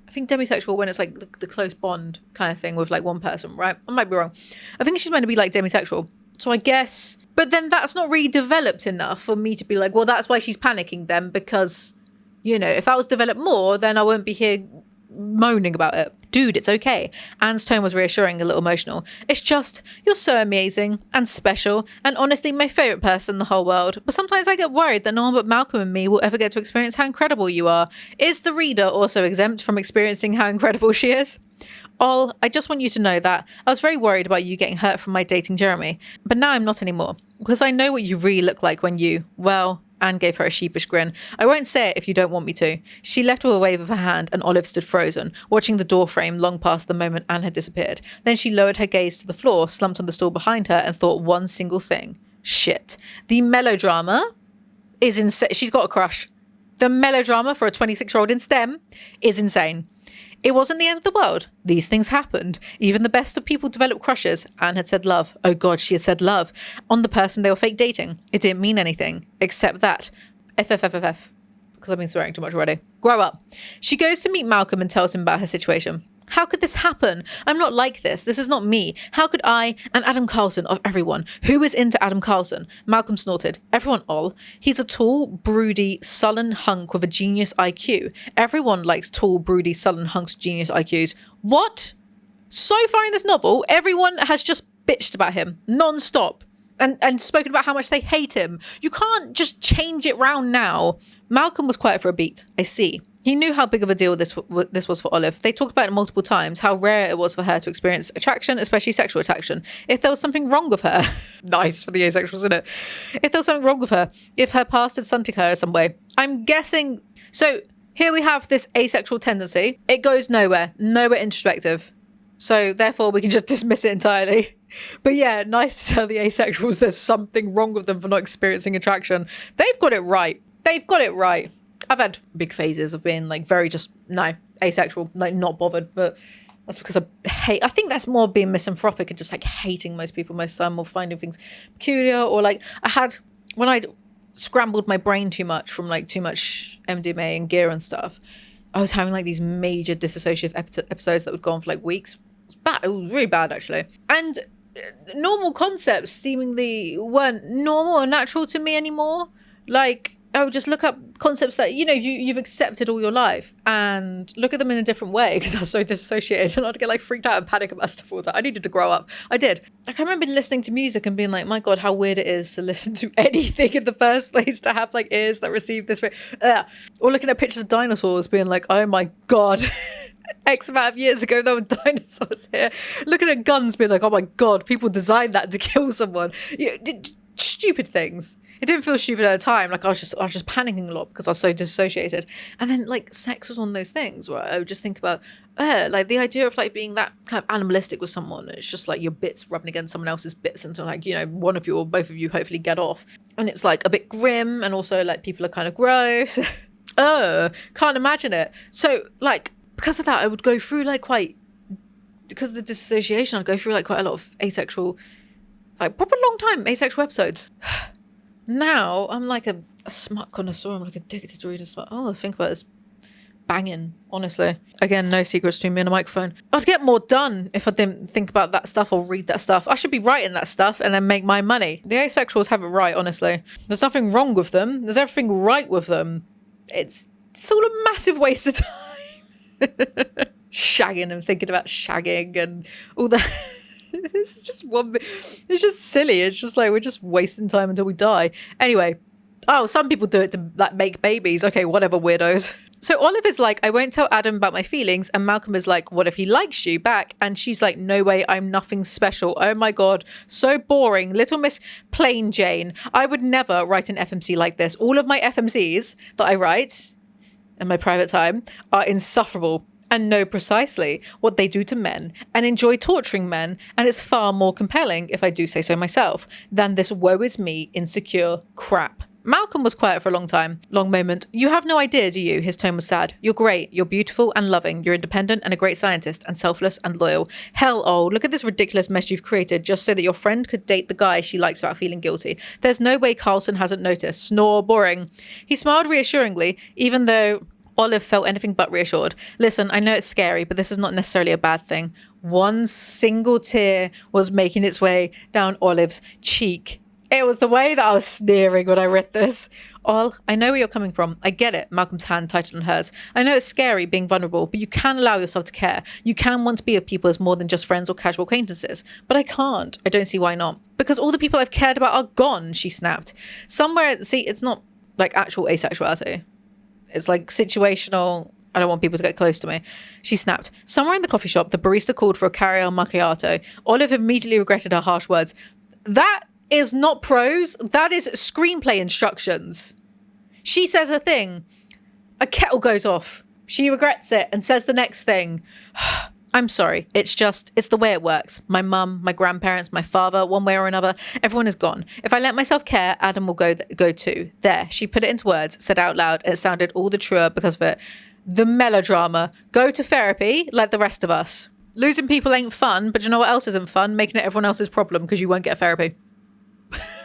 I think demisexual when it's like the close bond kind of thing with like one person, right? I might be wrong. I think she's meant to be like demisexual. So I guess, but then that's not really developed enough for me to be like, well, that's why she's panicking then, because, if that was developed more, then I wouldn't be here moaning about it. Dude, it's okay. Anne's tone was reassuring, a little emotional. It's just, you're so amazing and special and honestly my favourite person in the whole world. But sometimes I get worried that no one but Malcolm and me will ever get to experience how incredible you are. Is the reader also exempt from experiencing how incredible she is? I just want you to know that I was very worried about you getting hurt from my dating Jeremy. But now I'm not anymore. Because I know what you really look like when you, well... Anne gave her a sheepish grin. I won't say it if you don't want me to. She left with a wave of her hand and Olive stood frozen, watching the door frame long past the moment Anne had disappeared. Then she lowered her gaze to the floor, slumped on the stool behind her and thought one single thing. Shit. The melodrama is insane. She's got a crush. The melodrama for a 26-year-old in STEM is insane. It wasn't the end of the world. These things happened. Even the best of people develop crushes. Anne had said love. Oh God, she had said love. On the person they were fake dating. It didn't mean anything. Except that. FFFFF. Because I've been swearing too much already. Grow up. She goes to meet Malcolm and tells him about her situation. How could this happen? I'm not like this. This is not me. How could I and Adam Carlson, of everyone? Who is into Adam Carlson? Malcolm snorted. Everyone all. He's a tall, broody, sullen hunk with a genius IQ. Everyone likes tall, broody, sullen hunks with genius IQs. What? So far in this novel, everyone has just bitched about him non-stop and spoken about how much they hate him. You can't just change it round now. Malcolm was quiet for a beat. I see. He knew how big of a deal this was for Olive. They talked about it multiple times, how rare it was for her to experience attraction, especially sexual attraction. If there was something wrong with her, nice for the asexuals, isn't it? If there was something wrong with her, if her past had stunted her in some way. I'm guessing, so here we have this asexual tendency. It goes nowhere introspective. So therefore we can just dismiss it entirely. But yeah, nice to tell the asexuals there's something wrong with them for not experiencing attraction. They've got it right. I've had big phases of being very just, no, asexual, not bothered. But that's because I think that's more being misanthropic and just hating most people most of the time, or finding things peculiar, or when I scrambled my brain too much from too much MDMA and gear and stuff, I was having these major dissociative episodes that would go on for weeks. It was bad. It was really bad actually. And normal concepts seemingly weren't normal or natural to me anymore. I would just look up concepts that, you've accepted all your life and look at them in a different way because I was so disassociated and I'd get freaked out and panic about stuff all the time. I needed to grow up. I did. I remember listening to music and being my God, how weird it is to listen to anything in the first place, to have ears that receive this. Or looking at pictures of dinosaurs being oh my God, X amount of years ago there were dinosaurs here. Looking at guns being oh my God, people designed that to kill someone. stupid things. It didn't feel stupid at the time. Like I was just panicking a lot because I was so dissociated. And then like sex was one of those things where I would just think about like the idea of like being that kind of animalistic with someone. It's just like your bits rubbing against someone else's bits until like, you know, one of you or both of you hopefully get off. And it's like a bit grim, and also like people are kind of gross. Can't imagine it. So like because of that, I would go through like because of the dissociation, I'd go through like quite a lot of asexual, like proper long time asexual episodes. Now I'm like a smut connoisseur. I'm like addicted to reading smut. All I think about is banging, honestly. Again, no secrets between me and a microphone. I'd get more done if I didn't think about that stuff or read that stuff. I should be writing that stuff and then make my money. The asexuals have it right, honestly. There's nothing wrong with them. There's everything right with them. It's all a massive waste of time. Shagging and thinking about shagging and all that. It's just it's just silly. It's just like we're just wasting time until we die. Anyway, some people do it to like make babies. Okay, whatever, weirdos. So Olive is like, I won't tell Adam about my feelings, and Malcolm is like, what if he likes you back? And she's like, no way, I'm nothing special. Oh my god, so boring. Little Miss Plain Jane. I would never write an FMC like this. All of my FMCs that I write in my private time are insufferable and know precisely what they do to men and enjoy torturing men, and it's far more compelling, if I do say so myself, than this woe is me insecure crap. Malcolm was quiet for a long time. Long moment. You have no idea, do you? His tone was sad. You're great. You're beautiful and loving. You're independent and a great scientist and selfless and loyal. Hell, look at this ridiculous mess you've created just so that your friend could date the guy she likes without feeling guilty. There's no way Carlson hasn't noticed. Snore, boring. He smiled reassuringly, even though Olive felt anything but reassured. Listen, I know it's scary, but this is not necessarily a bad thing. One single tear was making its way down Olive's cheek. It was the way that I was sneering when I read this. I know where you're coming from. I get it. Malcolm's hand tightened on hers. I know it's scary being vulnerable, but you can allow yourself to care. You can want to be with people as more than just friends or casual acquaintances. But I can't. I don't see why not. Because all the people I've cared about are gone, she snapped. It's not like actual asexuality. It's like situational. I don't want people to get close to me. She snapped. Somewhere in the coffee shop, the barista called for a caramel macchiato. Olive immediately regretted her harsh words. That is not prose. That is screenplay instructions. She says a thing. A kettle goes off. She regrets it and says the next thing. I'm sorry. It's the way it works. My mum, my grandparents, my father, one way or another, everyone is gone. If I let myself care, Adam will go too. There. She put it into words, said out loud. It sounded all the truer because of it. The melodrama. Go to therapy like the rest of us. Losing people ain't fun, but you know what else isn't fun? Making it everyone else's problem because you won't get therapy.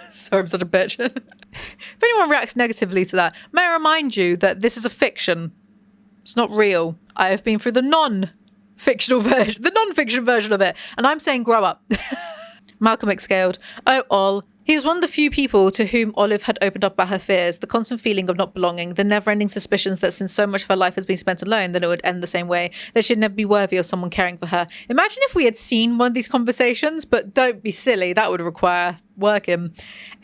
Sorry, I'm such a bitch. If anyone reacts negatively to that, may I remind you that this is a fiction. It's not real. I have been through the non-fiction version of it, and I'm saying grow up. Malcolm exhaled. Oh, he was one of the few people to whom Olive had opened up about her fears, the constant feeling of not belonging, the never-ending suspicions that since so much of her life has been spent alone, then it would end the same way, that she'd never be worthy of someone caring for her. Imagine if we had seen one of these conversations, but don't be silly, that would require working.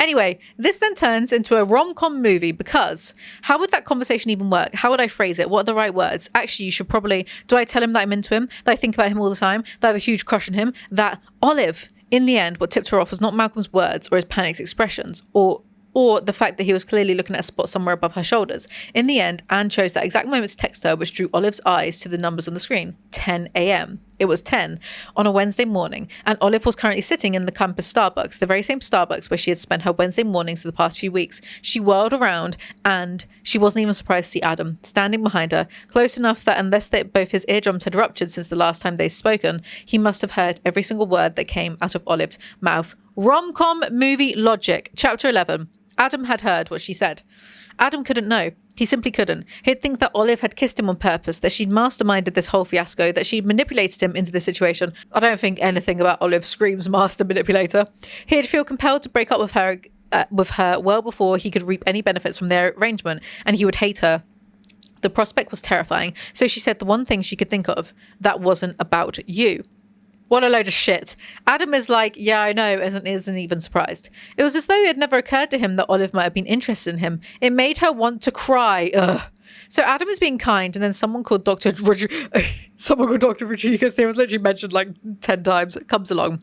Anyway, this then turns into a rom-com movie because how would that conversation even work? How would I phrase it? What are the right words? Actually, you should probably, do I tell him that I'm into him? That I think about him all the time? That I have a huge crush on him? That Olive, in the end, what tipped her off was not Malcolm's words or his panicked expressions or the fact that he was clearly looking at a spot somewhere above her shoulders. In the end, Anne chose that exact moment to text her, which drew Olive's eyes to the numbers on the screen. 10 a.m. It was 10 on a Wednesday morning, and Olive was currently sitting in the campus Starbucks, the very same Starbucks where she had spent her Wednesday mornings for the past few weeks. She whirled around, and she wasn't even surprised to see Adam standing behind her, close enough that unless both his eardrums had ruptured since the last time they'd spoken, he must have heard every single word that came out of Olive's mouth. Rom-com movie logic. Chapter 11. Adam had heard what she said. Adam couldn't know. He simply couldn't. He'd think that Olive had kissed him on purpose, that she'd masterminded this whole fiasco, that she'd manipulated him into this situation. I don't think anything about Olive screams master manipulator. He'd feel compelled to break up with her well before he could reap any benefits from their arrangement, and he would hate her. The prospect was terrifying, so she said the one thing she could think of, that wasn't about you. What a load of shit. Adam is like, yeah, I know, isn't even surprised. It was as though it had never occurred to him that Olive might have been interested in him. It made her want to cry. Ugh. So Adam is being kind, and then someone called Dr. Rodriguez, there was literally mentioned like 10 times, comes along.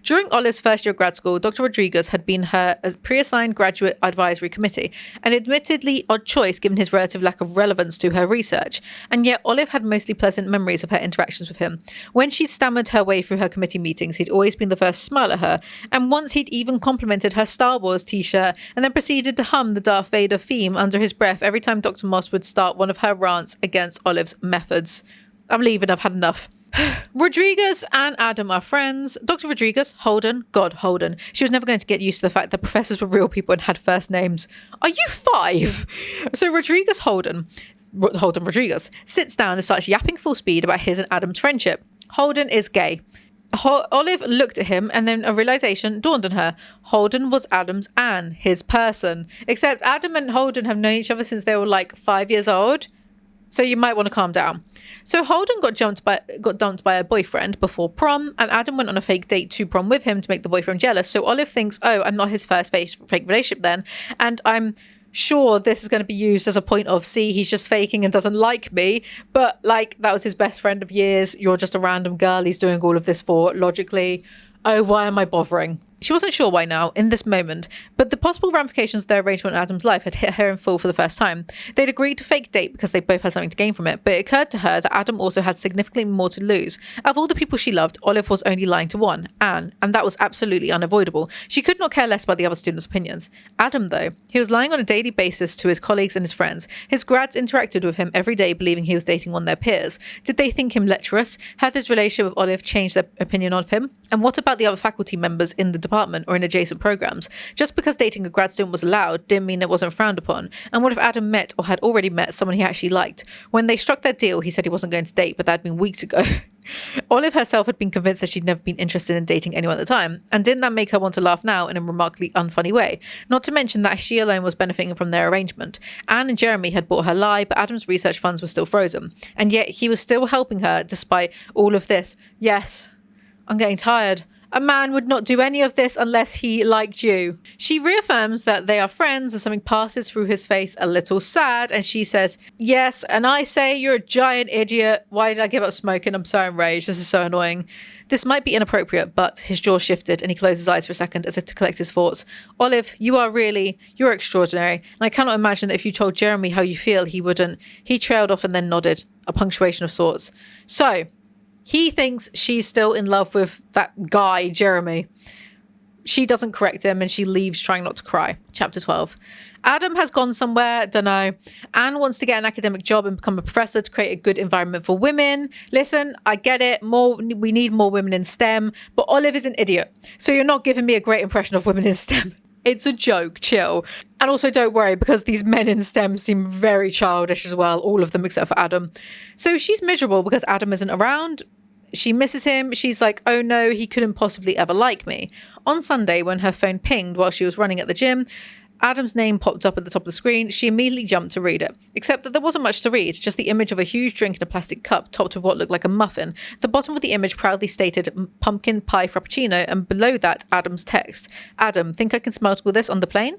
During Olive's first year of grad school, Dr. Rodriguez had been her pre-assigned graduate advisory committee, an admittedly odd choice given his relative lack of relevance to her research. And yet Olive had mostly pleasant memories of her interactions with him. When she stammered her way through her committee meetings, he'd always been the first to smile at her, and once he'd even complimented her Star Wars t-shirt and then proceeded to hum the Darth Vader theme under his breath every time Dr. Moss would start one of her rants against Olive's methods. I'm leaving, I've had enough. Rodriguez and Adam are friends. Dr. Rodriguez, Holden, God, Holden. She was never going to get used to the fact that professors were real people and had first names. Are you 5? So Holden Rodriguez, sits down and starts yapping full speed about his and Adam's friendship. Holden is gay. Olive looked at him and then a realization dawned on her. Holden was Adam's and his person. Except Adam and Holden have known each other since they were like 5 years old. So you might want to calm down. So Holden got dumped by a boyfriend before prom, and Adam went on a fake date to prom with him to make the boyfriend jealous. So Olive thinks, oh, I'm not his first fake relationship then. And I'm sure this is going to be used as a point of, see, he's just faking and doesn't like me. But like, that was his best friend of years. You're just a random girl he's doing all of this for, logically. Oh, why am I bothering? She wasn't sure why now, in this moment, but the possible ramifications of their arrangement in Adam's life had hit her in full for the first time. They'd agreed to fake date because they both had something to gain from it, but it occurred to her that Adam also had significantly more to lose. Of all the people she loved, Olive was only lying to one, Anne, and that was absolutely unavoidable. She could not care less about the other students' opinions. Adam, though, he was lying on a daily basis to his colleagues and his friends. His grads interacted with him every day, believing he was dating one of their peers. Did they think him lecherous? Had his relationship with Olive changed their opinion of him? And what about the other faculty members in the department or in adjacent programs? Just because dating a grad student was allowed didn't mean it wasn't frowned upon. And what if Adam met or had already met someone he actually liked? When they struck their deal, he said he wasn't going to date, but that had been weeks ago. Olive herself had been convinced that she'd never been interested in dating anyone at the time, and didn't that make her want to laugh now in a remarkably unfunny way? Not to mention that she alone was benefiting from their arrangement. Anne and Jeremy had bought her lie, but Adam's research funds were still frozen, and yet he was still helping her despite all of this. Yes, I'm getting tired. A man would not do any of this unless he liked you. She reaffirms that they are friends and something passes through his face a little sad, and she says, yes, and I say you're a giant idiot. Why did I give up smoking? I'm so enraged. This is so annoying. This might be inappropriate, but his jaw shifted and he closed his eyes for a second as if to collect his thoughts. Olive, you're extraordinary, and I cannot imagine that if you told Jeremy how you feel, he wouldn't. He trailed off and then nodded, a punctuation of sorts. So, he thinks she's still in love with that guy, Jeremy. She doesn't correct him and she leaves trying not to cry. Chapter 12. Adam has gone somewhere, dunno. Anne wants to get an academic job and become a professor to create a good environment for women. Listen, I get it. We need more women in STEM, but Olive is an idiot. So you're not giving me a great impression of women in STEM. It's a joke, chill. And also don't worry, because these men in STEM seem very childish as well, all of them except for Adam. So she's miserable because Adam isn't around. She misses him. She's like, oh no, he couldn't possibly ever like me. On Sunday, when her phone pinged while she was running at the gym, Adam's name popped up at the top of the screen. She immediately jumped to read it, except that there wasn't much to read, just the image of a huge drink in a plastic cup topped with what looked like a muffin. The bottom of the image proudly stated pumpkin pie frappuccino, and below that, Adam's text. Adam, think I can smuggle this on the plane?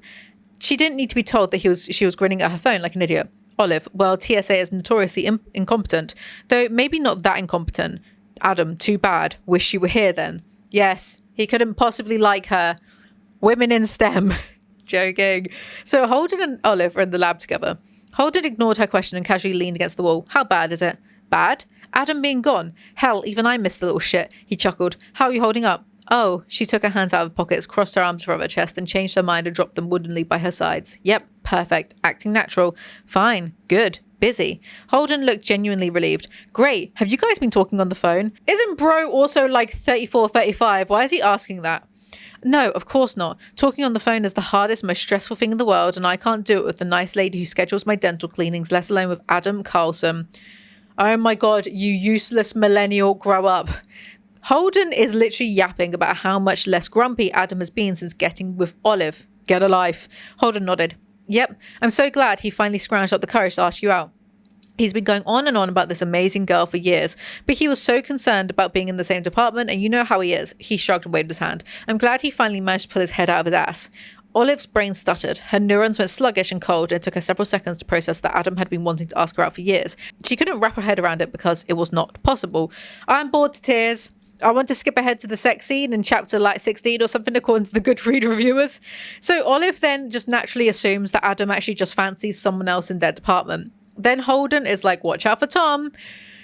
She didn't need to be told that she was grinning at her phone like an idiot. Olive, well, TSA is notoriously incompetent, though maybe not that incompetent. Adam, too bad. Wish you were here then. Yes, he couldn't possibly like her. Women in STEM. Joking. So Holden and Olive are in the lab together. Holden ignored her question and casually leaned against the wall. How bad is it? Bad? Adam being gone. Hell, even I missed the little shit. He chuckled. How are you holding up? Oh, she took her hands out of her pockets, crossed her arms above her chest, and changed her mind and dropped them woodenly by her sides. Yep, perfect. Acting natural. Fine. Good. Busy. Holden looked genuinely relieved. Great. Have you guys been talking on the phone? Isn't bro also like 34, 35? Why is he asking that? No, of course not. Talking on the phone is the hardest, most stressful thing in the world, and I can't do it with the nice lady who schedules my dental cleanings, let alone with Adam Carlson. Oh my god, you useless millennial, grow up. Holden is literally yapping about how much less grumpy Adam has been since getting with Olive. Get a life. Holden nodded. Yep, I'm so glad he finally scrounged up the courage to ask you out. He's been going on and on about this amazing girl for years, but he was so concerned about being in the same department, and you know how he is. He shrugged and waved his hand. I'm glad he finally managed to pull his head out of his ass. Olive's brain stuttered. Her neurons went sluggish and cold, and it took her several seconds to process that Adam had been wanting to ask her out for years. She couldn't wrap her head around it because it was not possible. I'm bored to tears. I want to skip ahead to the sex scene in chapter like 16 or something, according to the Goodread reviewers. So Olive then just naturally assumes that Adam actually just fancies someone else in their department. Then Holden is like, watch out for Tom.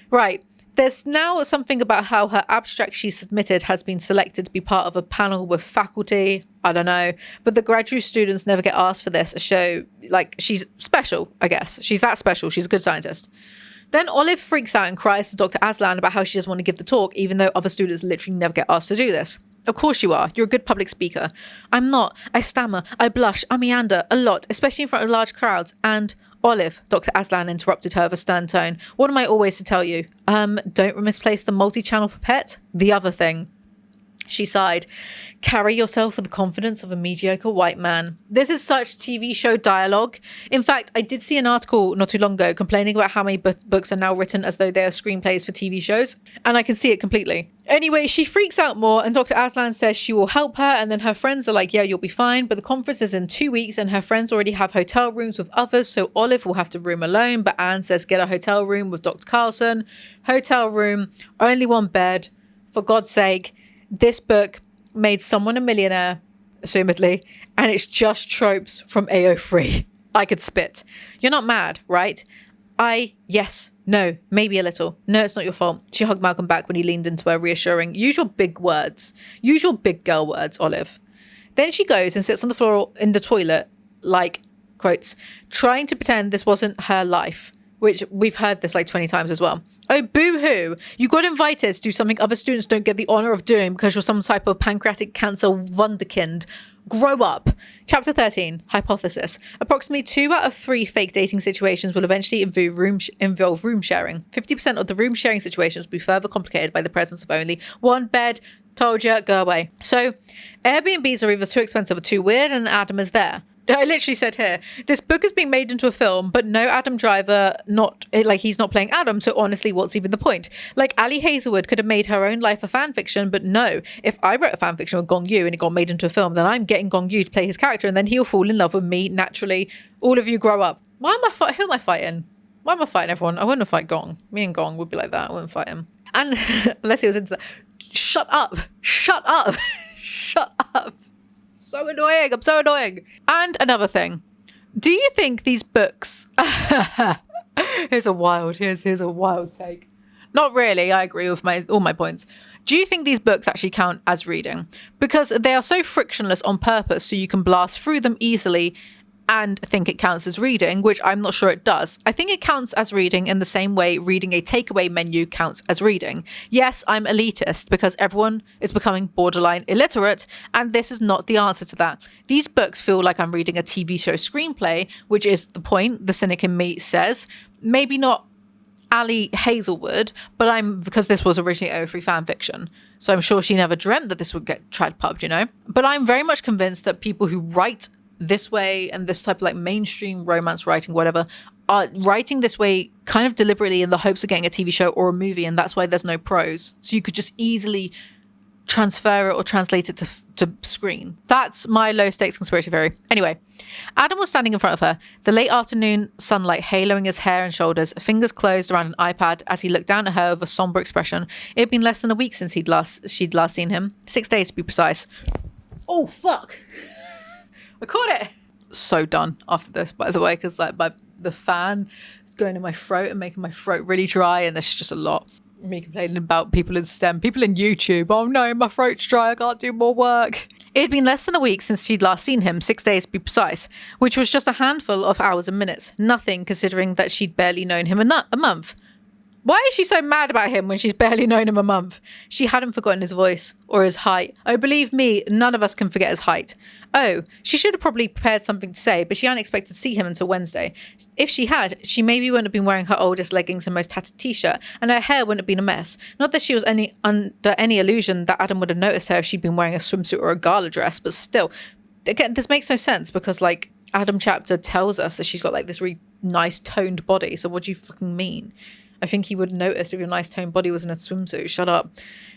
Right. There's now something about how her abstract she submitted has been selected to be part of a panel with faculty. I don't know. But the graduate students never get asked for this. So, like, she's special, I guess. She's that special. She's a good scientist. Then Olive freaks out and cries to Dr. Aslan about how she doesn't want to give the talk, even though other students literally never get asked to do this. Of course you are. You're a good public speaker. I'm not. I stammer. I blush. I meander a lot, especially in front of large crowds. And Olive, Dr. Aslan interrupted her with a stern tone. What am I always to tell you? Don't misplace the multi-channel pipette. The other thing. She sighed. Carry yourself with the confidence of a mediocre white man. This is such TV show dialogue. In fact, I did see an article not too long ago complaining about how many books are now written as though they are screenplays for TV shows, and I can see it completely. Anyway, she freaks out more, and Dr. Aslan says she will help her, and then her friends are like, yeah, you'll be fine, but the conference is in 2 weeks, and her friends already have hotel rooms with others, so Olive will have to room alone, but Anne says get a hotel room with Dr. Carlson. Hotel room, only one bed. For God's sake. This book made someone a millionaire, assumedly, and it's just tropes from AO3. I could spit. You're not mad, right? Yes, no, maybe a little. No, it's not your fault. She hugged Malcolm back when he leaned into her, reassuring. Use your big words. Use your big girl words, Olive. Then she goes and sits on the floor in the toilet, like, quotes, trying to pretend this wasn't her life, which we've heard this like 20 times as well. Oh, boo-hoo. You got invited to do something other students don't get the honour of doing because you're some type of pancreatic cancer wunderkind. Grow up. Chapter 13, Hypothesis. Approximately 2 out of 3 fake dating situations will eventually involve room sharing. 50% of the room sharing situations will be further complicated by the presence of only one bed. Told ya, go away. So, Airbnbs are either too expensive or too weird, and Adam is there. I literally said here, this book is being made into a film, but no Adam Driver, he's not playing Adam, so honestly, what's even the point? Like, Ali Hazelwood could have made her own life a fan fiction, but no. If I wrote a fan fiction with Gong Yu and it got made into a film, then I'm getting Gong Yu to play his character, and then he'll fall in love with me naturally. All of you grow up. Who am I fighting? Why am I fighting everyone? I wouldn't fight Gong. Me and Gong would be like that. I wouldn't fight him. And unless he was into that. Shut up. Shut up. Shut up. So annoying. I'm so annoying. And another thing. Do you think these books... Here's a wild take. Not really. I agree with all my points. Do you think these books actually count as reading? Because they are so frictionless on purpose, so you can blast through them easily and think it counts as reading, which I'm not sure it does. I think it counts as reading in the same way reading a takeaway menu counts as reading. Yes, I'm elitist because everyone is becoming borderline illiterate, and this is not the answer to that. These books feel like I'm reading a TV show screenplay, which is the point, the cynic in me says. Maybe not Ali Hazelwood, but because this was originally AO3 fan fiction, so I'm sure she never dreamt that this would get tried pubbed, you know? But I'm very much convinced that people who write this way and this type of like mainstream romance writing, whatever, are writing this way kind of deliberately in the hopes of getting a TV show or a movie, and that's why there's no prose. So you could just easily transfer it or translate it to screen. That's my low stakes conspiracy theory. Anyway, Adam was standing in front of her, the late afternoon sunlight haloing his hair and shoulders, fingers closed around an iPad as he looked down at her with a somber expression. It had been less than a week since she'd last seen him. 6 days to be precise. Oh, fuck. I caught it. So done after this, by the way, because like the fan is going in my throat and making my throat really dry, and this is just a lot. Me complaining about people in STEM, people in YouTube. Oh no, my throat's dry. I can't do more work. It had been less than a week since she'd last seen him, 6 days to be precise, which was just a handful of hours and minutes. Nothing, considering that she'd barely known him a month. Why is she so mad about him when she's barely known him a month? She hadn't forgotten his voice or his height. Oh, believe me, none of us can forget his height. Oh, she should have probably prepared something to say, but she hadn't expected to see him until Wednesday. If she had, she maybe wouldn't have been wearing her oldest leggings and most tattered t-shirt, and her hair wouldn't have been a mess. Not that she was under any illusion that Adam would have noticed her if she'd been wearing a swimsuit or a gala dress, but still. Again, this makes no sense because, like, Adam chapter tells us that she's got, like, this really nice toned body, so what do you fucking mean? I think he would notice if your nice toned body was in a swimsuit. Shut up.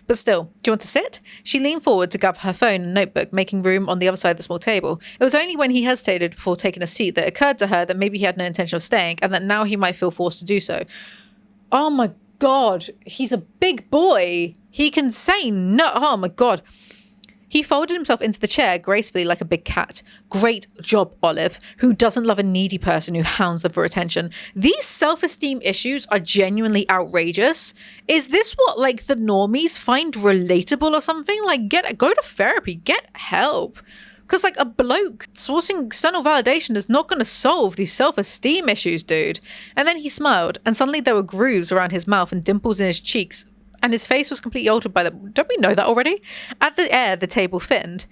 But still, do you want to sit? She leaned forward to gather her phone and notebook, making room on the other side of the small table. It was only when he hesitated before taking a seat that it occurred to her that maybe he had no intention of staying and that now he might feel forced to do so. Oh my God, he's a big boy. He can say no. Oh my God. He folded himself into the chair gracefully like a big cat. Great job, Olive, who doesn't love a needy person who hounds them for attention. These self-esteem issues are genuinely outrageous. Is this what, like, the normies find relatable or something? Like, go to therapy, get help. Because, like, a bloke sourcing external validation is not going to solve these self-esteem issues, dude. And then he smiled, and suddenly there were grooves around his mouth and dimples in his cheeks. And his face was completely altered by them. Don't we know that already? At the air, the table thinned.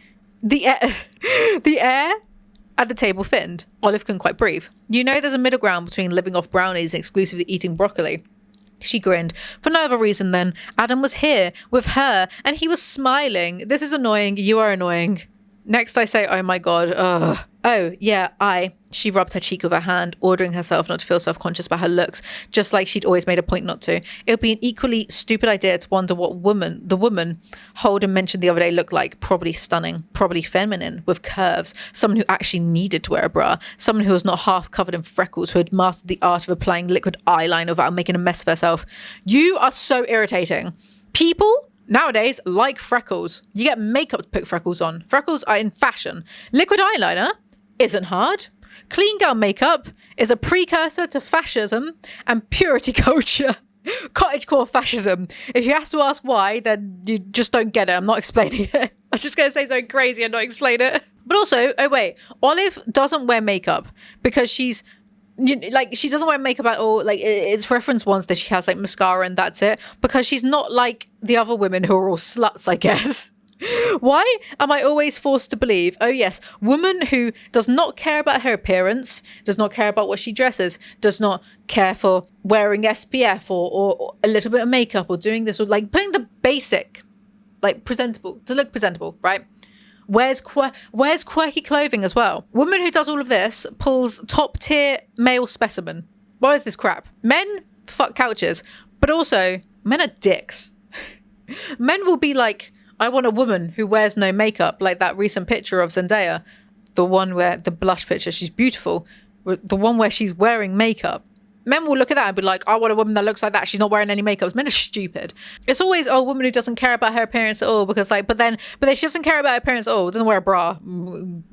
The air at the table thinned. Olive couldn't quite breathe. You know there's a middle ground between living off brownies and exclusively eating broccoli. She grinned. For no other reason than Adam was here with her and he was smiling. This is annoying. You are annoying. Next I say, oh my God. Ugh. Oh, yeah, She rubbed her cheek with her hand, ordering herself not to feel self-conscious about her looks, just like she'd always made a point not to. It would be an equally stupid idea to wonder what the woman Holden mentioned the other day looked like. Probably stunning, probably feminine, with curves, someone who actually needed to wear a bra, someone who was not half covered in freckles, who had mastered the art of applying liquid eyeliner without making a mess of herself. You are so irritating. People nowadays like freckles. You get makeup to put freckles on. Freckles are in fashion. Liquid eyeliner isn't hard. Clean girl makeup is a precursor to fascism and purity culture. Cottagecore fascism. If you have to ask why, then you just don't get it. I'm not explaining it. I'm just going to say something crazy and not explain it. But also, oh wait, Olive doesn't wear makeup because she's she doesn't wear makeup at all. Like, it's referenced once that she has like mascara and that's it, because she's not like the other women who are all sluts, I guess. Why am I always forced to believe, oh yes, woman who does not care about her appearance, does not care about what she dresses, does not care for wearing SPF or a little bit of makeup or doing this, or like putting the basic, like presentable, to look presentable, right? Wears quirky clothing as well. Woman who does all of this pulls top tier male specimen. What is this crap? Men fuck couches, but also men are dicks. Men will be like, I want a woman who wears no makeup, like that recent picture of Zendaya. The one where, the blush picture, she's beautiful. The one where she's wearing makeup. Men will look at that and be like, I want a woman that looks like that. She's not wearing any makeup. Men are stupid. It's always, oh, a woman who doesn't care about her appearance at all, because like, but then she doesn't care about her appearance at all. Doesn't wear a bra.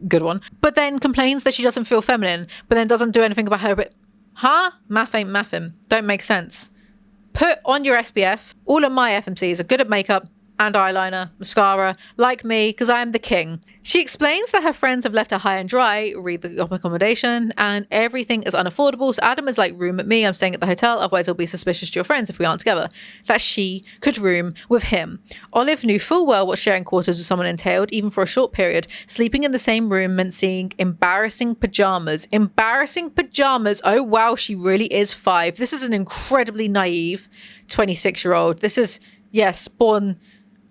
Good one. But then complains that she doesn't feel feminine, but then doesn't do anything about her. But, huh? Math ain't mathin'. Don't make sense. Put on your SPF. All of my FMCs are good at makeup and eyeliner, mascara, like me, because I am the king. She explains that her friends have left her high and dry, read the accommodation, and everything is unaffordable. So Adam is like, room at me, I'm staying at the hotel, otherwise it'll be suspicious to your friends if we aren't together. That she could room with him. Olive knew full well what sharing quarters with someone entailed, even for a short period. Sleeping in the same room meant seeing embarrassing pajamas. Embarrassing pajamas. Oh wow, she really is 5. This is an incredibly naive 26-year-old. This is, yes, born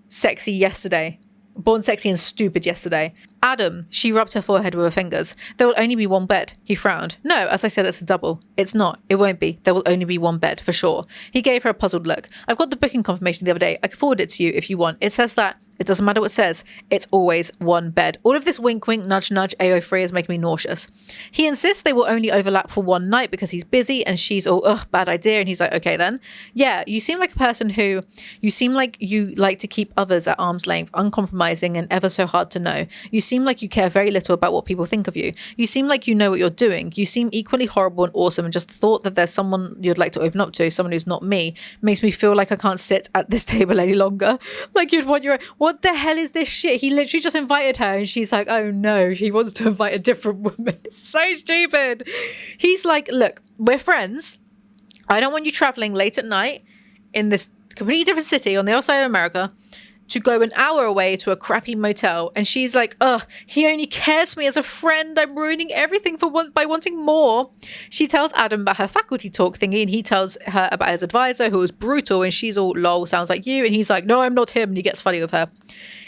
sexy yesterday. Born sexy and stupid yesterday. Adam, she rubbed her forehead with her fingers. There will only be one bed. He frowned. No, as I said, it's a double. It's not. It won't be. There will only be one bed, for sure. He gave her a puzzled look. I've got the booking confirmation the other day. I can forward it to you if you want. It says that. It doesn't matter what it says. It's always one bed. All of this wink, wink, nudge, nudge, AO3 is making me nauseous. He insists they will only overlap for one night because he's busy, and she's all, ugh, bad idea. And he's like, okay then. Yeah, you seem like a person who, you seem like you like to keep others at arm's length, uncompromising and ever so hard to know. You seem like you care very little about what people think of you. You seem like you know what you're doing. You seem equally horrible and awesome, and just the thought that there's someone you'd like to open up to, someone who's not me, makes me feel like I can't sit at this table any longer. Like you'd want your, what the hell is this shit? He literally just invited her and she's like, oh no, he wants to invite a different woman. It's so stupid. He's like, look, we're friends. I don't want you traveling late at night in this completely different city on the other side of America to go an hour away to a crappy motel. And she's like, ugh, he only cares for me as a friend. I'm ruining everything by wanting more. She tells Adam about her faculty talk thingy, and he tells her about his advisor who was brutal, and she's all, lol, sounds like you. And he's like, no, I'm not him. And he gets funny with her.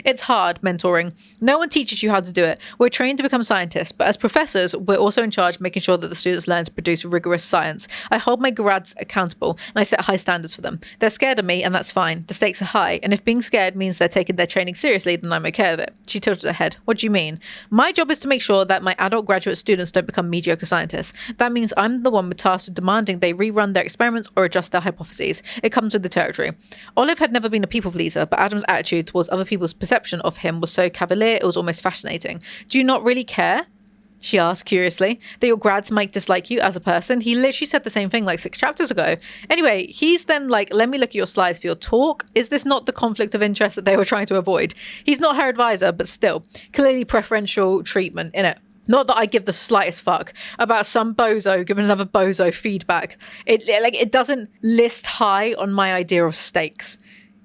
It's hard, mentoring. No one teaches you how to do it. We're trained to become scientists, but as professors, we're also in charge of making sure that the students learn to produce rigorous science. I hold my grads accountable, and I set high standards for them. They're scared of me, and that's fine. The stakes are high, and if being scared means they're taking their training seriously, then I'm okay with it. She tilted her head. What do you mean? My job is to make sure that my adult graduate students don't become mediocre scientists. That means I'm the one tasked with demanding they rerun their experiments or adjust their hypotheses. It comes with the territory. Olive had never been a people pleaser, but Adam's attitude towards other people's perception of him was so cavalier it was almost fascinating. Do you not really care? She asked curiously, that your grads might dislike you as a person? He literally said the same thing like 6 chapters ago. Anyway, he's then like, let me look at your slides for your talk. Is this not the conflict of interest that they were trying to avoid? He's not her advisor, but still, clearly preferential treatment in it. Not that I give the slightest fuck about some bozo giving another bozo feedback. It doesn't list high on my idea of stakes.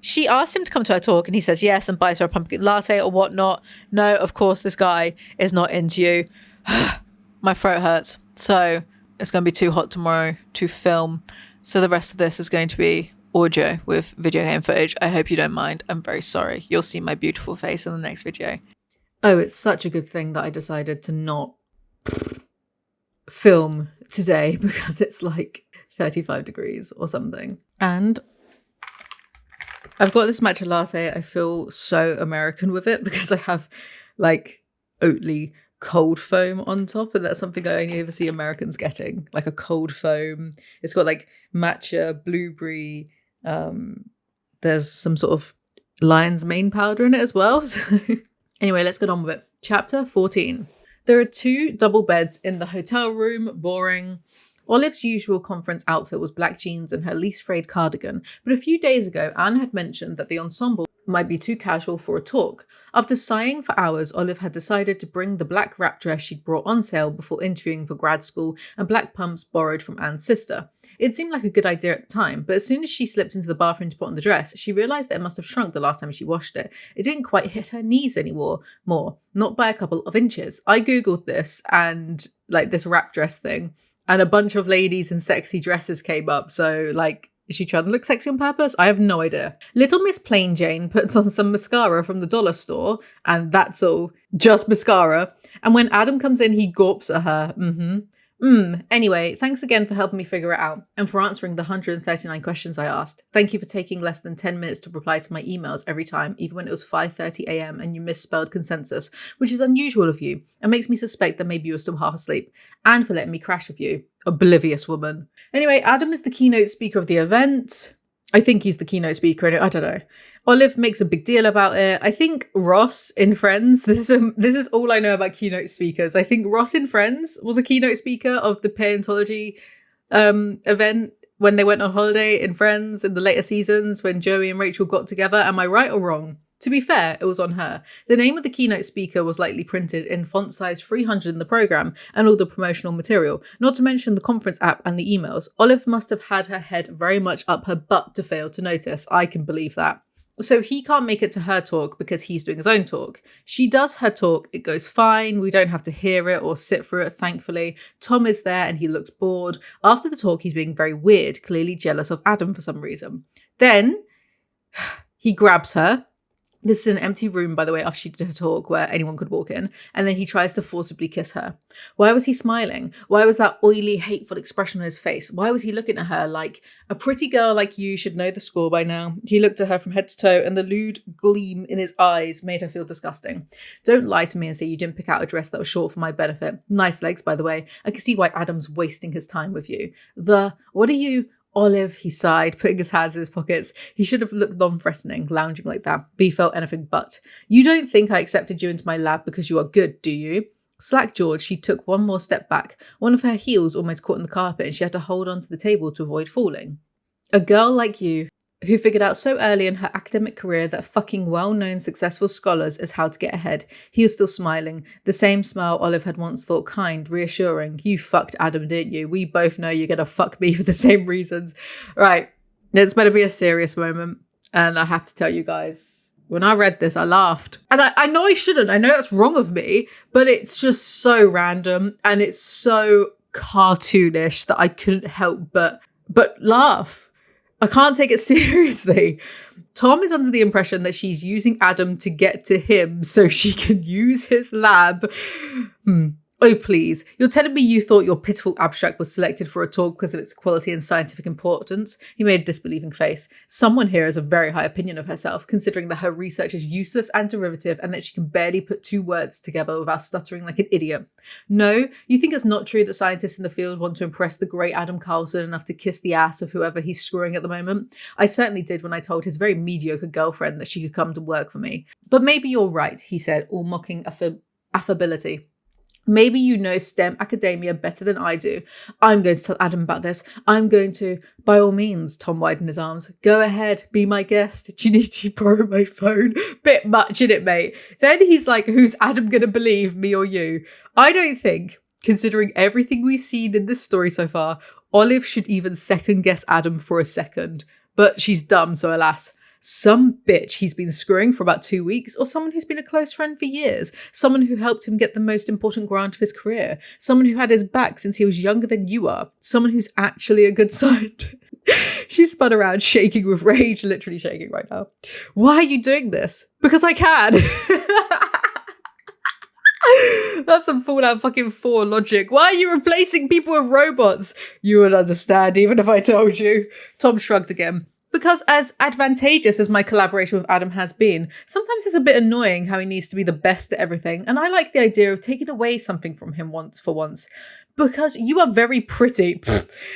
She asked him to come to her talk and he says yes and buys her a pumpkin latte or whatnot. No, of course, this guy is not into you. My throat hurts. So it's going to be too hot tomorrow to film. So the rest of this is going to be audio with video game footage. I hope you don't mind. I'm very sorry. You'll see my beautiful face in the next video. Oh, it's such a good thing that I decided to not film today because it's like 35 degrees or something. And I've got this matcha latte. I feel so American with it because I have like Oatly cold foam on top, and that's something I only ever see Americans getting, like a cold foam. It's got like matcha, blueberry, there's some sort of lion's mane powder in it as well. So anyway, let's get on with it. Chapter 14. There are 2 double beds in the hotel room. Boring. Olive's usual conference outfit was black jeans and her least frayed cardigan, but a few days ago, Anne had mentioned that the ensemble might be too casual for a talk. After sighing for hours, Olive had decided to bring the black wrap dress she'd brought on sale before interviewing for grad school and black pumps borrowed from Anne's sister. It seemed like a good idea at the time, but as soon as she slipped into the bathroom to put on the dress, she realised that it must have shrunk the last time she washed it. It didn't quite hit her knees anymore, not by a couple of inches. I googled this and like this wrap dress thing, and a bunch of ladies in sexy dresses came up, so like, is she trying to look sexy on purpose? I have no idea. Little Miss Plain Jane puts on some mascara from the dollar store, and that's all. Just mascara. And when Adam comes in, he gawps at her. Anyway, thanks again for helping me figure it out and for answering the 139 questions I asked. Thank you for taking less than 10 minutes to reply to my emails every time, even when it was 5:30 a.m. and you misspelled consensus, which is unusual of you and makes me suspect that maybe you were still half asleep, and for letting me crash with you. Oblivious woman. Anyway, Adam is the keynote speaker of the event. I think he's the keynote speaker in it. I don't know. Olive makes a big deal about it. I think Ross in Friends, this is all I know about keynote speakers. I think Ross in Friends was a keynote speaker of the paleontology event when they went on holiday in Friends in the later seasons when Joey and Rachel got together. Am I right or wrong? To be fair, it was on her. The name of the keynote speaker was likely printed in font size 300 in the programme and all the promotional material, not to mention the conference app and the emails. Olive must have had her head very much up her butt to fail to notice. I can believe that. So he can't make it to her talk because he's doing his own talk. She does her talk. It goes fine. We don't have to hear it or sit through it, thankfully. Tom is there and he looks bored. After the talk, he's being very weird, clearly jealous of Adam for some reason. Then he grabs her. This is an empty room, by the way, after she did her talk where anyone could walk in. And then he tries to forcibly kiss her. Why was he smiling? Why was that oily, hateful expression on his face? Why was he looking at her like a pretty girl like you should know the score by now? He looked at her from head to toe and the lewd gleam in his eyes made her feel disgusting. Don't lie to me and say you didn't pick out a dress that was short for my benefit. Nice legs, by the way. I can see why Adam's wasting his time with you. What are you... Olive, he sighed, putting his hands in his pockets. He should have looked non-threatening, lounging like that. But he felt anything but. You don't think I accepted you into my lab because you are good, do you? Slack George, she took one more step back. One of her heels almost caught in the carpet and she had to hold onto the table to avoid falling. A girl like you, who figured out so early in her academic career that fucking well-known successful scholars is how to get ahead. He was still smiling. The same smile Olive had once thought kind, reassuring. You fucked Adam, didn't you? We both know you're gonna fuck me for the same reasons. Right, it's better be a serious moment. And I have to tell you guys, when I read this, I laughed. And I know I shouldn't. I know that's wrong of me, but it's just so random and it's so cartoonish that I couldn't help but laugh. I can't take it seriously. Tom is under the impression that she's using Adam to get to him so she can use his lab. Oh, please. You're telling me you thought your pitiful abstract was selected for a talk because of its quality and scientific importance? He made a disbelieving face. Someone here has a very high opinion of herself, considering that her research is useless and derivative and that she can barely put 2 words together without stuttering like an idiot. No, you think it's not true that scientists in the field want to impress the great Adam Carlson enough to kiss the ass of whoever he's screwing at the moment? I certainly did when I told his very mediocre girlfriend that she could come to work for me. But maybe you're right, he said, all mocking affability. Maybe you know STEM academia better than I do. I'm going to tell Adam about this. I'm going to, by all means, Tom widened his arms. Go ahead, be my guest. Do you need to borrow my phone? Bit much, innit, mate? Then he's like, who's Adam going to believe, me or you? I don't think, considering everything we've seen in this story so far, Olive should even second guess Adam for a second. But she's dumb, so alas. Some bitch he's been screwing for about 2 weeks, or someone who's been a close friend for years, someone who helped him get the most important grant of his career, someone who had his back since he was younger than you are, someone who's actually a good scientist. She spun around, shaking with rage, literally shaking right now. Why are you doing this? Because I can. That's some Fallout fucking 4 logic. Why are you replacing people with robots? You would understand even if I told you. Tom shrugged again. Because as advantageous as my collaboration with Adam has been, sometimes it's a bit annoying how he needs to be the best at everything, and I like the idea of taking away something from him once for once. Because you are very pretty,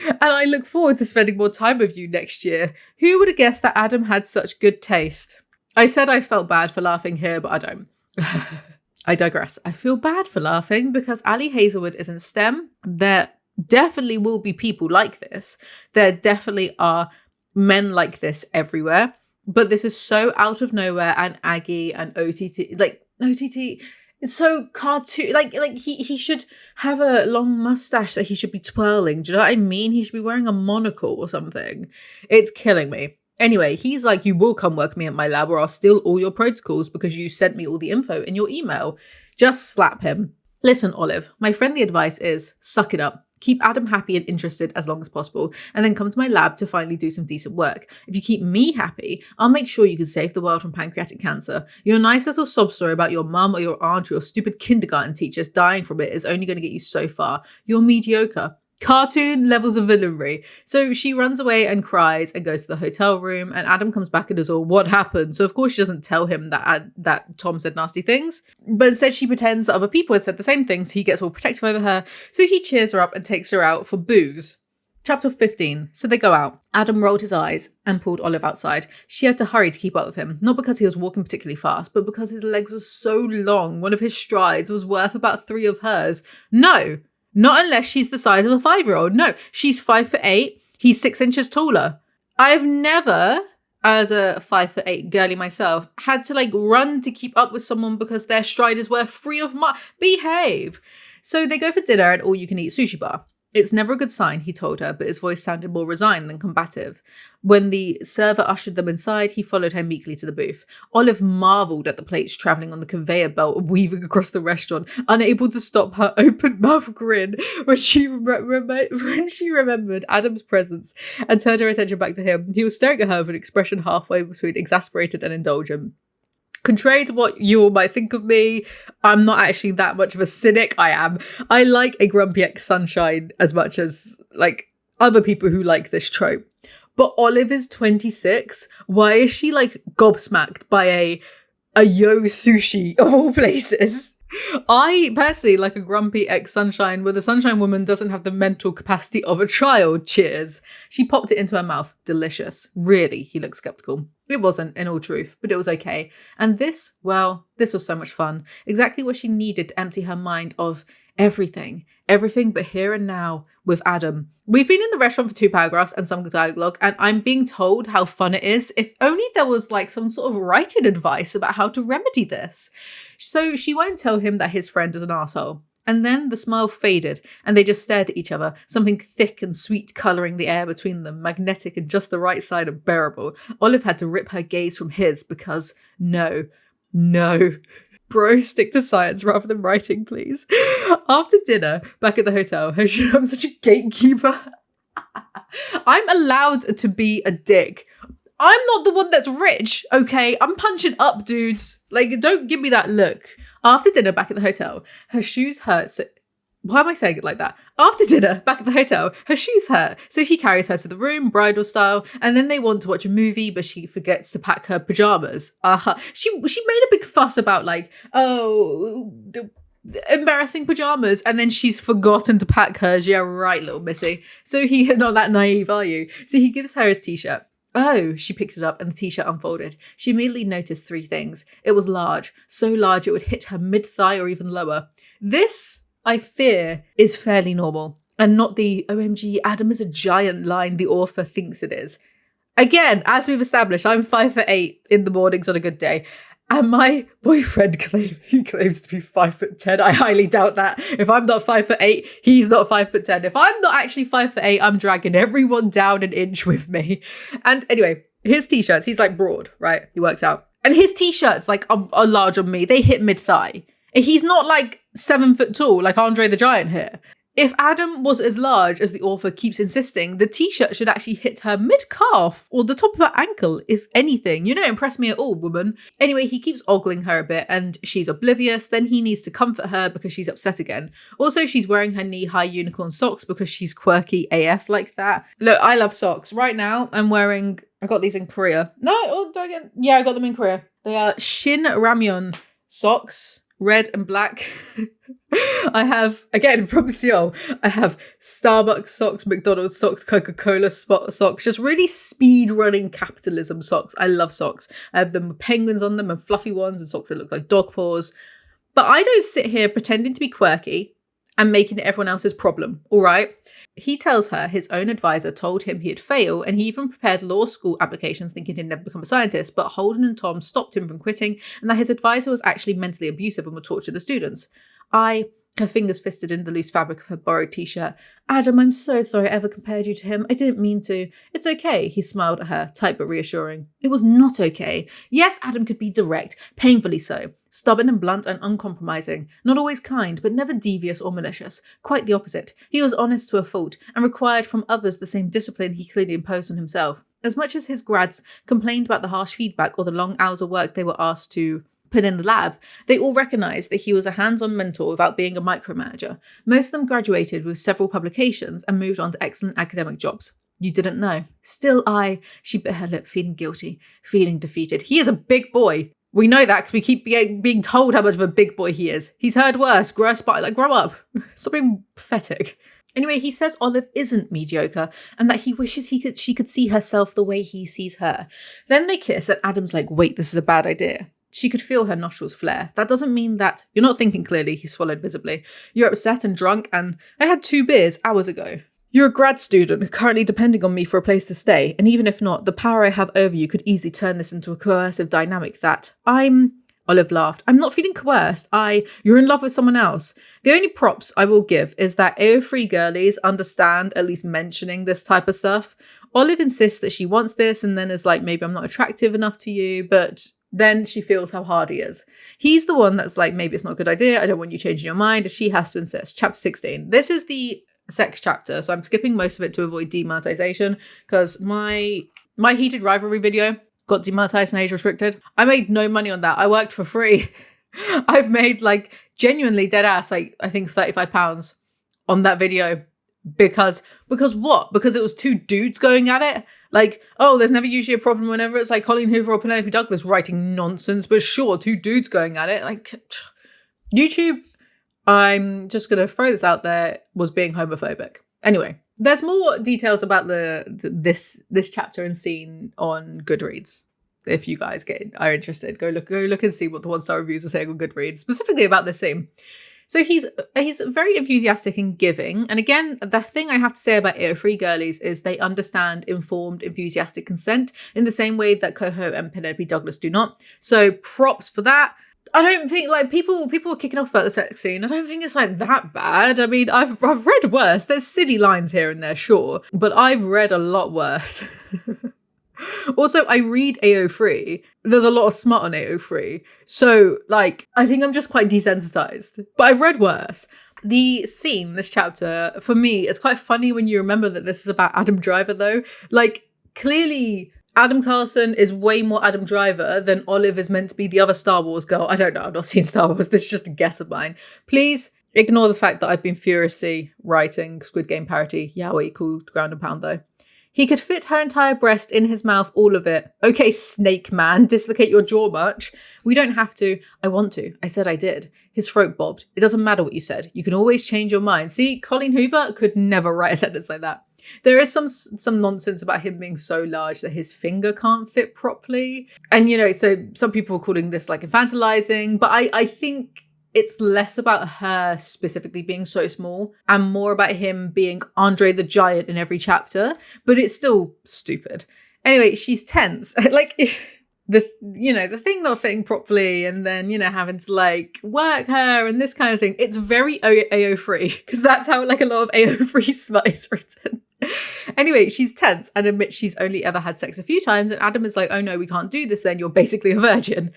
and I look forward to spending more time with you next year. Who would have guessed that Adam had such good taste? I said I felt bad for laughing here, but I don't. I digress. I feel bad for laughing because Ali Hazelwood is in STEM. There definitely will be people like this. There definitely are men like this everywhere, but this is so out of nowhere and Aggie and OTT, it's so cartoon, like he should have a long mustache that he should be twirling. Do you know what I mean? He should be wearing a monocle or something. It's killing me. Anyway, he's like, you will come work me at my lab or I'll steal all your protocols because you sent me all the info in your email. Just slap him. Listen, Olive, my friendly advice is suck it up. Keep Adam happy and interested as long as possible, and then come to my lab to finally do some decent work. If you keep me happy, I'll make sure you can save the world from pancreatic cancer. Your nice little sob story about your mum or your aunt or your stupid kindergarten teachers dying from it is only going to get you so far. You're mediocre. Cartoon levels of villainy. So she runs away and cries and goes to the hotel room, and Adam comes back and is all, what happened? So of course she doesn't tell him that Tom said nasty things, but instead she pretends that other people had said the same things. He gets all protective over her, so he cheers her up and takes her out for booze. Chapter 15. So they go out. Adam rolled his eyes and pulled Olive outside. She had to hurry to keep up with him, not because he was walking particularly fast, but because his legs were so long, one of his strides was worth about 3 of hers. No! Not unless she's the size of a 5-year-old. No, she's 5'8". He's 6 inches taller. I've never, as a 5'8" girly myself, had to run to keep up with someone because their stride is worth 3 of my... Behave. So they go for dinner at all-you-can-eat sushi bar. It's never a good sign, he told her, but his voice sounded more resigned than combative. When the server ushered them inside, he followed her meekly to the booth. Olive marvelled at the plates travelling on the conveyor belt weaving across the restaurant, unable to stop her open-mouth grin when she remembered Adam's presence and turned her attention back to him. He was staring at her with an expression halfway between exasperated and indulgent. Contrary to what you all might think of me, I'm not actually that much of a cynic. I am. I like a grumpy ex-sunshine as much as other people who like this trope. But Olive is 26. Why is she gobsmacked by a yo sushi of all places? I personally like a grumpy ex-sunshine where the sunshine woman doesn't have the mental capacity of a child. Cheers. She popped it into her mouth. Delicious. Really, he looked skeptical. It wasn't, in all truth, but it was okay. And this was so much fun. Exactly what she needed to empty her mind of everything but here and now with Adam. We've been in the restaurant for 2 paragraphs and some dialogue, and I'm being told how fun it is. If only there was some sort of writing advice about how to remedy this. So she won't tell him that his friend is an arsehole. And then the smile faded, and they just stared at each other, something thick and sweet colouring the air between them, magnetic and just the right side of bearable. Olive had to rip her gaze from his because no. Bro, stick to science rather than writing, please. After dinner, back at the hotel, I'm such a gatekeeper. I'm allowed to be a dick. I'm not the one that's rich, okay? I'm punching up, dudes. Like, don't give me that look. After dinner back at the hotel, her shoes hurt. So why am I saying it like that? After dinner back at the hotel, her shoes hurt. So he carries her to the room, bridal style, and then they want to watch a movie, but she forgets to pack her pajamas. She made a big fuss about like, oh, the embarrassing pajamas, and then she's forgotten to pack hers. Yeah, right, little missy. So he, not that naive, are you? So he gives her his t-shirt. Oh, she picks it up and the t-shirt unfolded. She immediately noticed 3 things. It was large, so large it would hit her mid-thigh or even lower. This, I fear, is fairly normal and not the OMG, Adam is a giant line the author thinks it is. Again, as we've established, I'm 5'8" in the mornings on a good day. And my boyfriend claims to be 5'10". I highly doubt that. If I'm not 5'8", he's not 5'10". If I'm not actually 5'8", I'm dragging everyone down an inch with me. And anyway, his t-shirts, he's like broad, right? He works out. And his t-shirts like are large on me. They hit mid-thigh. He's not like 7 foot tall like Andre the Giant here. If Adam was as large as the author keeps insisting, the t-shirt should actually hit her mid-calf or the top of her ankle, if anything. You don't impress me at all, woman. Anyway, he keeps ogling her a bit and she's oblivious. Then he needs to comfort her because she's upset again. Also, she's wearing her knee-high unicorn socks because she's quirky AF like that. Look, I love socks. Right now, I got these in Korea. I got them in Korea. They are Shin Ramyeon socks. Red and black. I have, again, from Seoul, I have Starbucks socks, McDonald's socks, Coca-Cola socks, just really speed running capitalism socks. I love socks. I have them with penguins on them and fluffy ones and socks that look like dog paws. But I don't sit here pretending to be quirky and making it everyone else's problem, all right? He tells her his own advisor told him he'd fail, and he even prepared law school applications thinking he'd never become a scientist, but Holden and Tom stopped him from quitting, and that his advisor was actually mentally abusive and would torture the students. Her fingers fisted in the loose fabric of her borrowed t-shirt. Adam, I'm so sorry I ever compared you to him. I didn't mean to. It's okay, he smiled at her, tight but reassuring. It was not okay. Yes, Adam could be direct, painfully so. Stubborn and blunt and uncompromising. Not always kind, but never devious or malicious. Quite the opposite. He was honest to a fault and required from others the same discipline he clearly imposed on himself. As much as his grads complained about the harsh feedback or the long hours of work they were asked to put in the lab, they all recognised that he was a hands-on mentor without being a micromanager. Most of them graduated with several publications and moved on to excellent academic jobs. You didn't know. Still she bit her lip, feeling guilty, feeling defeated. He is a big boy. We know that because we keep being told how much of a big boy he is. He's heard worse. Grow up. Stop being pathetic. Anyway, he says Olive isn't mediocre and that he wishes she could see herself the way he sees her. Then they kiss and Adam's like, wait, this is a bad idea. She could feel her nostrils flare. That doesn't mean that you're not thinking clearly, he swallowed visibly. You're upset and drunk and I had 2 beers hours ago. You're a grad student currently depending on me for a place to stay, and even if not, the power I have over you could easily turn this into a coercive dynamic that Olive laughed. I'm not feeling coerced. You're in love with someone else. The only props I will give is that AO3 girlies understand at least mentioning this type of stuff. Olive insists that she wants this and then is like, maybe I'm not attractive enough to you, but then she feels how hard he is. He's the one that's like, maybe it's not a good idea. I don't want you changing your mind. She has to insist. Chapter 16. This is the sex chapter, so I'm skipping most of it to avoid demonetization because my heated rivalry video got demonetized and age restricted. I made no money on that. I worked for free. I've made like genuinely dead ass, like I think £35 on that video because what? Because it was 2 dudes going at it. Like, oh, there's never usually a problem whenever it's like Colleen Hoover or Penelope Douglas writing nonsense, but sure, 2 dudes going at it. Like, YouTube, I'm just going to throw this out there, was being homophobic. Anyway, there's more details about this chapter and scene on Goodreads. If you guys are interested, go look and see what the 1-star reviews are saying on Goodreads, specifically about this scene. So he's very enthusiastic and giving. And again, the thing I have to say about AO3 girlies is they understand informed, enthusiastic consent in the same way that Coho and Penelope Douglas do not. So props for that. I don't think like people were kicking off about the sex scene. I don't think it's like that bad. I mean, I've read worse. There's silly lines here and there, sure, but I've read a lot worse. Also, I read AO3. There's a lot of smut on AO3. So, like, I think I'm just quite desensitized. But I've read worse. The scene, this chapter, for me, it's quite funny when you remember that this is about Adam Driver, though. Like, clearly, Adam Carlson is way more Adam Driver than Olive is meant to be the other Star Wars girl. I don't know. I've not seen Star Wars. This is just a guess of mine. Please ignore the fact that I've been furiously writing Squid Game parody. Yaoi called Ground and Pound though. He could fit her entire breast in his mouth, all of it. Okay, snake man, dislocate your jaw much. We don't have to. I want to. I said I did. His throat bobbed. It doesn't matter what you said. You can always change your mind. See, Colleen Hoover could never write a sentence like that. There is some nonsense about him being so large that his finger can't fit properly. And, you know, so some people are calling this like infantilizing, but I think it's less about her specifically being so small and more about him being Andre the Giant in every chapter, but it's still stupid. Anyway, she's tense. Like, the thing not fitting properly and then, you know, having to like work her and this kind of thing. It's very AO3 because that's how like a lot of AO3 smut is written. Anyway, she's tense and admits she's only ever had sex a few times, and Adam is like, oh no, we can't do this then, you're basically a virgin.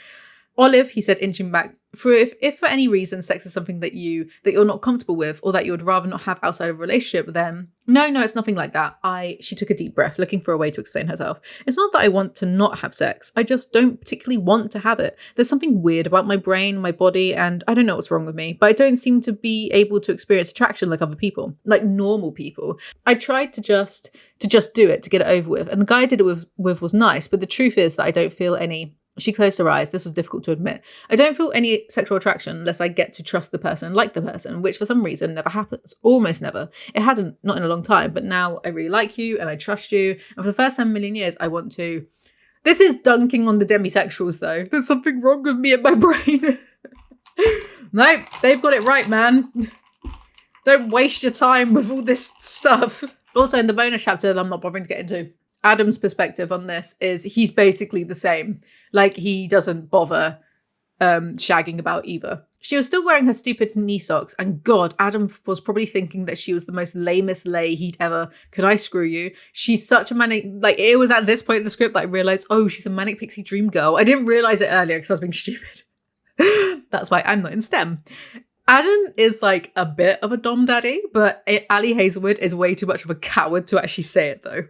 Olive, he said, inching back, if for any reason sex is something that you're not comfortable with or that you would rather not have outside of a relationship, then no, it's nothing like that. She took a deep breath, looking for a way to explain herself. It's not that I want to not have sex. I just don't particularly want to have it. There's something weird about my brain, my body, and I don't know what's wrong with me, but I don't seem to be able to experience attraction like other people, like normal people. I tried to just do it, to get it over with. And the guy I did it with was nice, but the truth is that I don't feel any. She closed her eyes. This was difficult to admit. I don't feel any sexual attraction unless I get to trust the person and like the person, which for some reason never happens. Almost never. It hadn't, not in a long time, but now I really like you and I trust you. And for the first time in a million years, I want to. This is dunking on the demisexuals though. There's something wrong with me in my brain. No, they've got it right, man. Don't waste your time with all this stuff. Also, in the bonus chapter that I'm not bothering to get into, Adam's perspective on this is he's basically the same. Like, he doesn't bother shagging about either. She was still wearing her stupid knee socks, and God, Adam was probably thinking that she was the most lamest lay he'd ever. Can I screw you? She's such a manic. Like, it was at this point in the script that I realized, oh, she's a manic pixie dream girl. I didn't realize it earlier because I was being stupid. That's why I'm not in STEM. Adam is like a bit of a dom daddy, but Ali Hazelwood is way too much of a coward to actually say it though.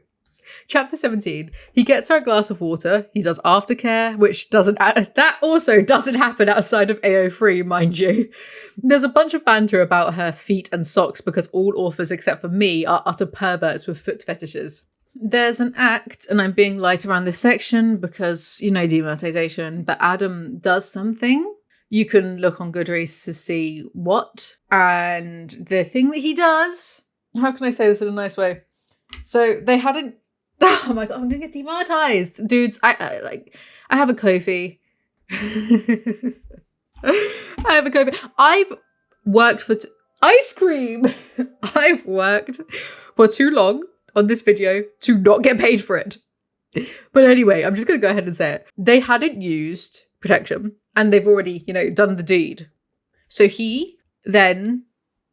Chapter 17, he gets her a glass of water. He does aftercare, which that also doesn't happen outside of AO3, mind you. There's a bunch of banter about her feet and socks because all authors except for me are utter perverts with foot fetishes. There's an act, and I'm being light around this section because, you know, demonetization, but Adam does something. You can look on Goodreads to see what. And the thing that he does, how can I say this in a nice way? So they hadn't. Oh my God, I'm gonna get demonetized. Dudes, I have a Ko-fi. I have a Ko-fi. I've worked for ice cream. I've worked for too long on this video to not get paid for it. But anyway, I'm just gonna go ahead and say it. They hadn't used protection and they've already, you know, done the deed. So he then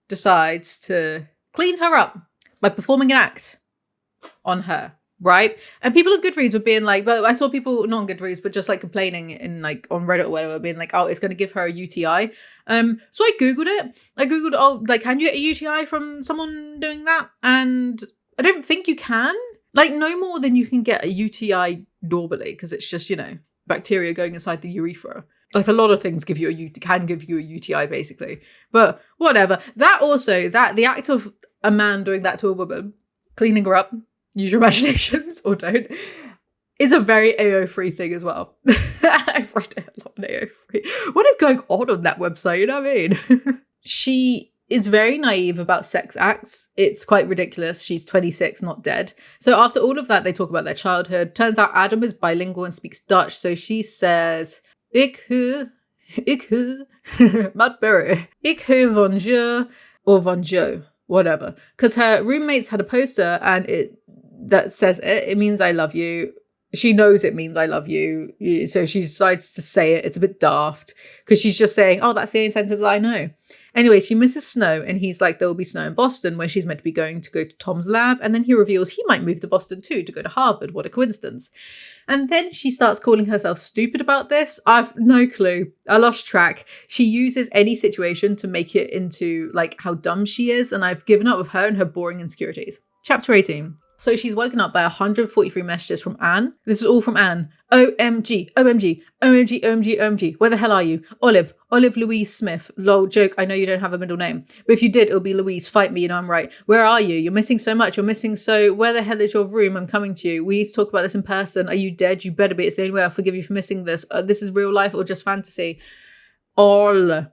decides to clean her up by performing an act on her. Right? And people on Goodreads were being like, but I saw people not on Goodreads, but just like complaining in like on Reddit or whatever, being like, oh, it's going to give her a UTI. So I Googled it. Oh, like, can you get a UTI from someone doing that? And I don't think you can. Like, no more than you can get a UTI normally, because it's just, you know, bacteria going inside the urethra. Like, a lot of things can give you a UTI, basically. But whatever. The act of a man doing that to a woman, cleaning her up, use your imaginations or don't, is a very AO3 thing as well. I've read it a lot on AO3. What is going on that website? You know what I mean? She is very naive about sex acts. It's quite ridiculous. She's 26, not dead. So after all of that, they talk about their childhood. Turns out Adam is bilingual and speaks Dutch. So she says, Ik hu, Matt Berry. Ik hu van je, or van jo, whatever. Because her roommates had a poster and that says it means I love you. She knows it means I love you. So she decides to say it. It's a bit daft because she's just saying, oh, that's the only sentence that I know. Anyway, she misses snow and he's like, there will be snow in Boston when she's meant to be going to go to Tom's lab. And then he reveals he might move to Boston too to go to Harvard. What a coincidence. And then she starts calling herself stupid about this. I've no clue. I lost track. She uses any situation to make it into like how dumb she is. And I've given up with her and her boring insecurities. Chapter 18. So she's woken up by 143 messages from Anne. This is all from Anne. OMG, OMG, OMG, OMG, OMG. Where the hell are you? Olive Louise Smith. Lol, joke, I know you don't have a middle name. But if you did, it'll be Louise. Fight me, you know I'm right. Where are you? You're missing so much. You're missing so... Where the hell is your room? I'm coming to you. We need to talk about this in person. Are you dead? You better be. It's the only way I'll forgive you for missing this. This is real life or just fantasy. All.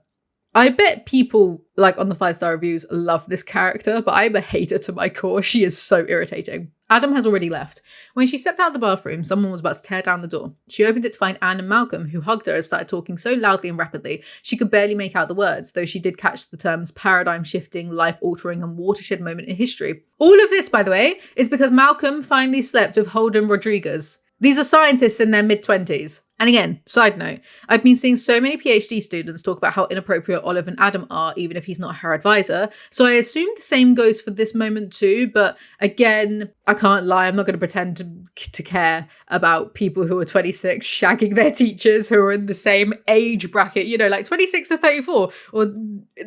I bet people, like on the 5-star reviews, love this character, but I'm a hater to my core. She is so irritating. Adam has already left. When she stepped out of the bathroom, someone was about to tear down the door. She opened it to find Anne and Malcolm, who hugged her and started talking so loudly and rapidly, she could barely make out the words, though she did catch the terms paradigm-shifting, life-altering, and watershed moment in history. All of this, by the way, is because Malcolm finally slept with Holden Rodriguez. These are scientists in their mid-20s. And again, side note, I've been seeing so many PhD students talk about how inappropriate Olive and Adam are, even if he's not her advisor. So I assume the same goes for this moment too. But again, I can't lie. I'm not going to pretend to care about people who are 26 shagging their teachers who are in the same age bracket, you know, like 26 to 34, or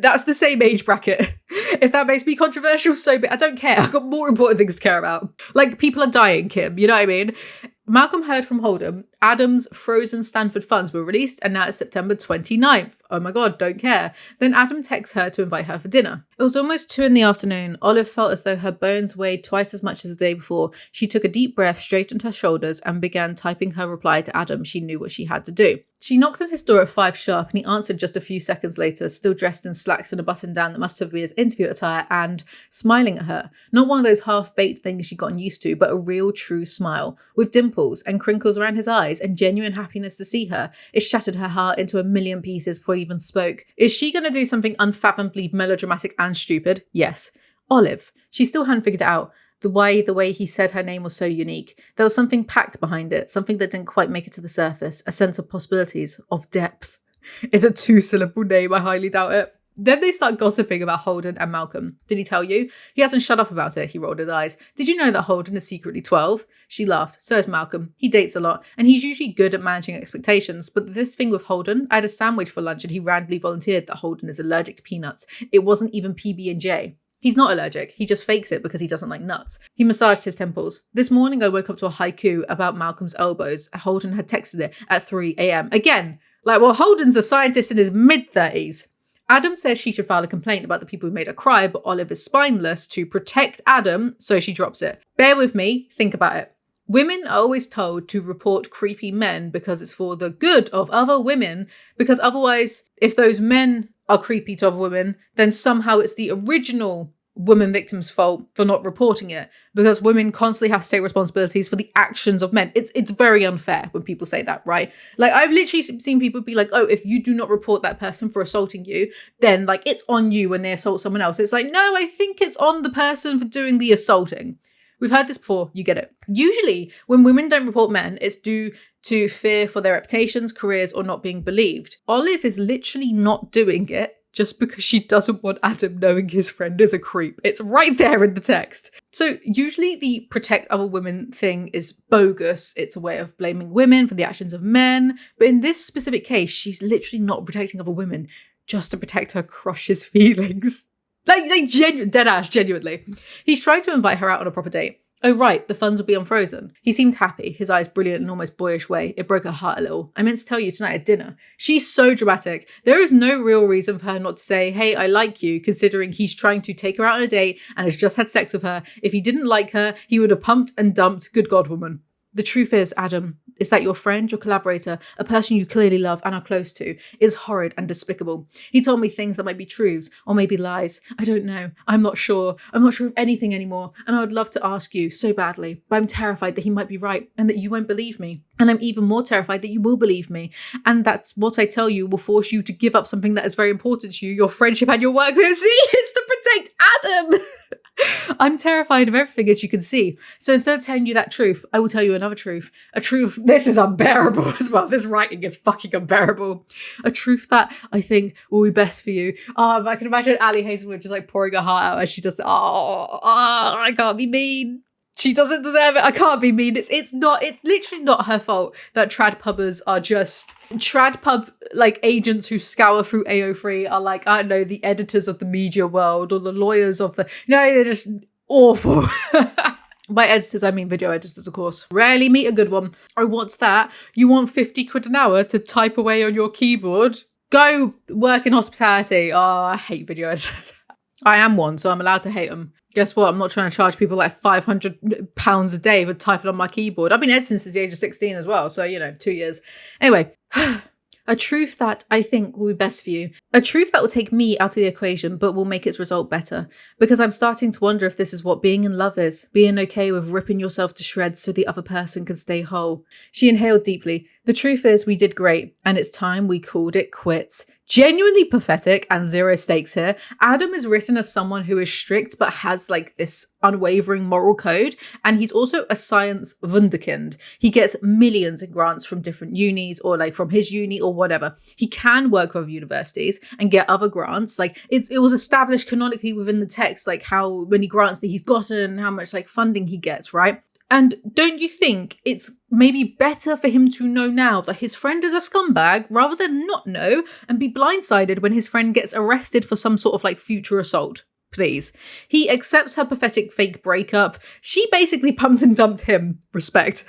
that's the same age bracket. If that makes me controversial, so be. I don't care. I've got more important things to care about. Like, people are dying, Kim, you know what I mean? Malcolm heard from Holden. Adam's frozen Stanford funds were released, and now it's September 29th. Oh my god, don't care. Then Adam texts her to invite her for dinner. It was almost 2 p.m. Olive felt as though her bones weighed twice as much as the day before. She took a deep breath, straightened her shoulders, and began typing her reply to Adam. She knew what she had to do. She knocked on his door at 5 sharp, and he answered just a few seconds later, still dressed in slacks and a button-down that must have been his interview attire, and smiling at her. Not one of those half-baked things she'd gotten used to, but a real, true smile, with dimples and crinkles around his eyes and genuine happiness to see her. It shattered her heart into a million pieces before he even spoke. Is she going to do something unfathomably melodramatic and stupid? Yes. Olive. She still hadn't figured it out. The way he said her name was so unique. There was something packed behind it, something that didn't quite make it to the surface, a sense of possibilities, of depth. It's a 2-syllable name, I highly doubt it. Then they start gossiping about Holden and Malcolm. Did he tell you? He hasn't shut up about it, he rolled his eyes. Did you know that Holden is secretly 12? She laughed. So is Malcolm. He dates a lot, and he's usually good at managing expectations. But this thing with Holden, I had a sandwich for lunch and he randomly volunteered that Holden is allergic to peanuts. It wasn't even PB&J. He's not allergic, he just fakes it because he doesn't like nuts. He massaged his temples. This morning I woke up to a haiku about Malcolm's elbows. Holden had texted it at 3 a.m. Again, like, well, Holden's a scientist in his mid-30s. Adam says she should file a complaint about the people who made her cry, but Olive is spineless to protect Adam, so she drops it. Bear with me, think about it. Women are always told to report creepy men because it's for the good of other women, because otherwise, if those men are creepy to other women, then somehow it's the original woman victim's fault for not reporting it, because women constantly have to take responsibilities for the actions of men. It's very unfair when people say that, right? Like, I've literally seen people be like, oh, if you do not report that person for assaulting you, then like it's on you when they assault someone else. It's like, no, I think it's on the person for doing the assaulting. We've heard this before, you get it. Usually when women don't report men, it's due to fear for their reputations, careers, or not being believed. Olive is literally not doing it just because she doesn't want Adam knowing his friend is a creep. It's right there in the text. So usually the protect other women thing is bogus. It's a way of blaming women for the actions of men. But in this specific case, she's literally not protecting other women just to protect her crush's feelings. Like deadass, genuinely. He's trying to invite her out on a proper date. Oh right, the funds will be unfrozen. He seemed happy, his eyes brilliant in an almost boyish way. It broke her heart a little. I meant to tell you tonight at dinner. She's so dramatic. There is no real reason for her not to say, hey, I like you, considering he's trying to take her out on a date and has just had sex with her. If he didn't like her, he would have pumped and dumped. Good God, woman. The truth is, Adam, is that your friend, your collaborator, a person you clearly love and are close to, is horrid and despicable. He told me things that might be truths or maybe lies. I don't know. I'm not sure. I'm not sure of anything anymore. And I would love to ask you so badly, but I'm terrified that he might be right and that you won't believe me. And I'm even more terrified that you will believe me. And that's what I tell you will force you to give up something that is very important to you, your friendship and your work with. See, it's to protect Adam. I'm terrified of everything, as you can see. So instead of telling you that truth, I will tell you another truth. A truth, this is unbearable as well. This writing is fucking unbearable. A truth that I think will be best for you. I can imagine Ali Hazelwood just like pouring her heart out as she does it. I can't be mean. She doesn't deserve it. I can't be mean. It's literally not her fault that trad pubbers are just trad pub like agents who scour through AO3 are like, I don't know, the editors of the media world or the lawyers of the, no, they're just awful. By editors, I mean video editors, of course. Rarely meet a good one. Oh, what's that? You want 50 quid an hour to type away on your keyboard? Go work in hospitality. Oh, I hate video editors. I am one, so I'm allowed to hate them. Guess what? I'm not trying to charge people like £500 a day for typing on my keyboard. I've been editing since the age of 16 as well, so, 2 years. Anyway, a truth that I think will be best for you. A truth that will take me out of the equation, but will make its result better. Because I'm starting to wonder if this is what being in love is. Being okay with ripping yourself to shreds so the other person can stay whole. She inhaled deeply. The truth is we did great, and it's time we called it quits. Genuinely pathetic and zero stakes here. Adam is written as someone who is strict but has like this unwavering moral code, and he's also a science wunderkind. He gets millions in grants from different unis or like from his uni or whatever. He can work with universities and get other grants. Like it was established canonically within the text, like how many grants that he's gotten and how much like funding he gets, right? And don't you think it's maybe better for him to know now that his friend is a scumbag rather than not know and be blindsided when his friend gets arrested for some sort of like future assault? Please. He accepts her pathetic fake breakup. She basically pumped and dumped him. Respect.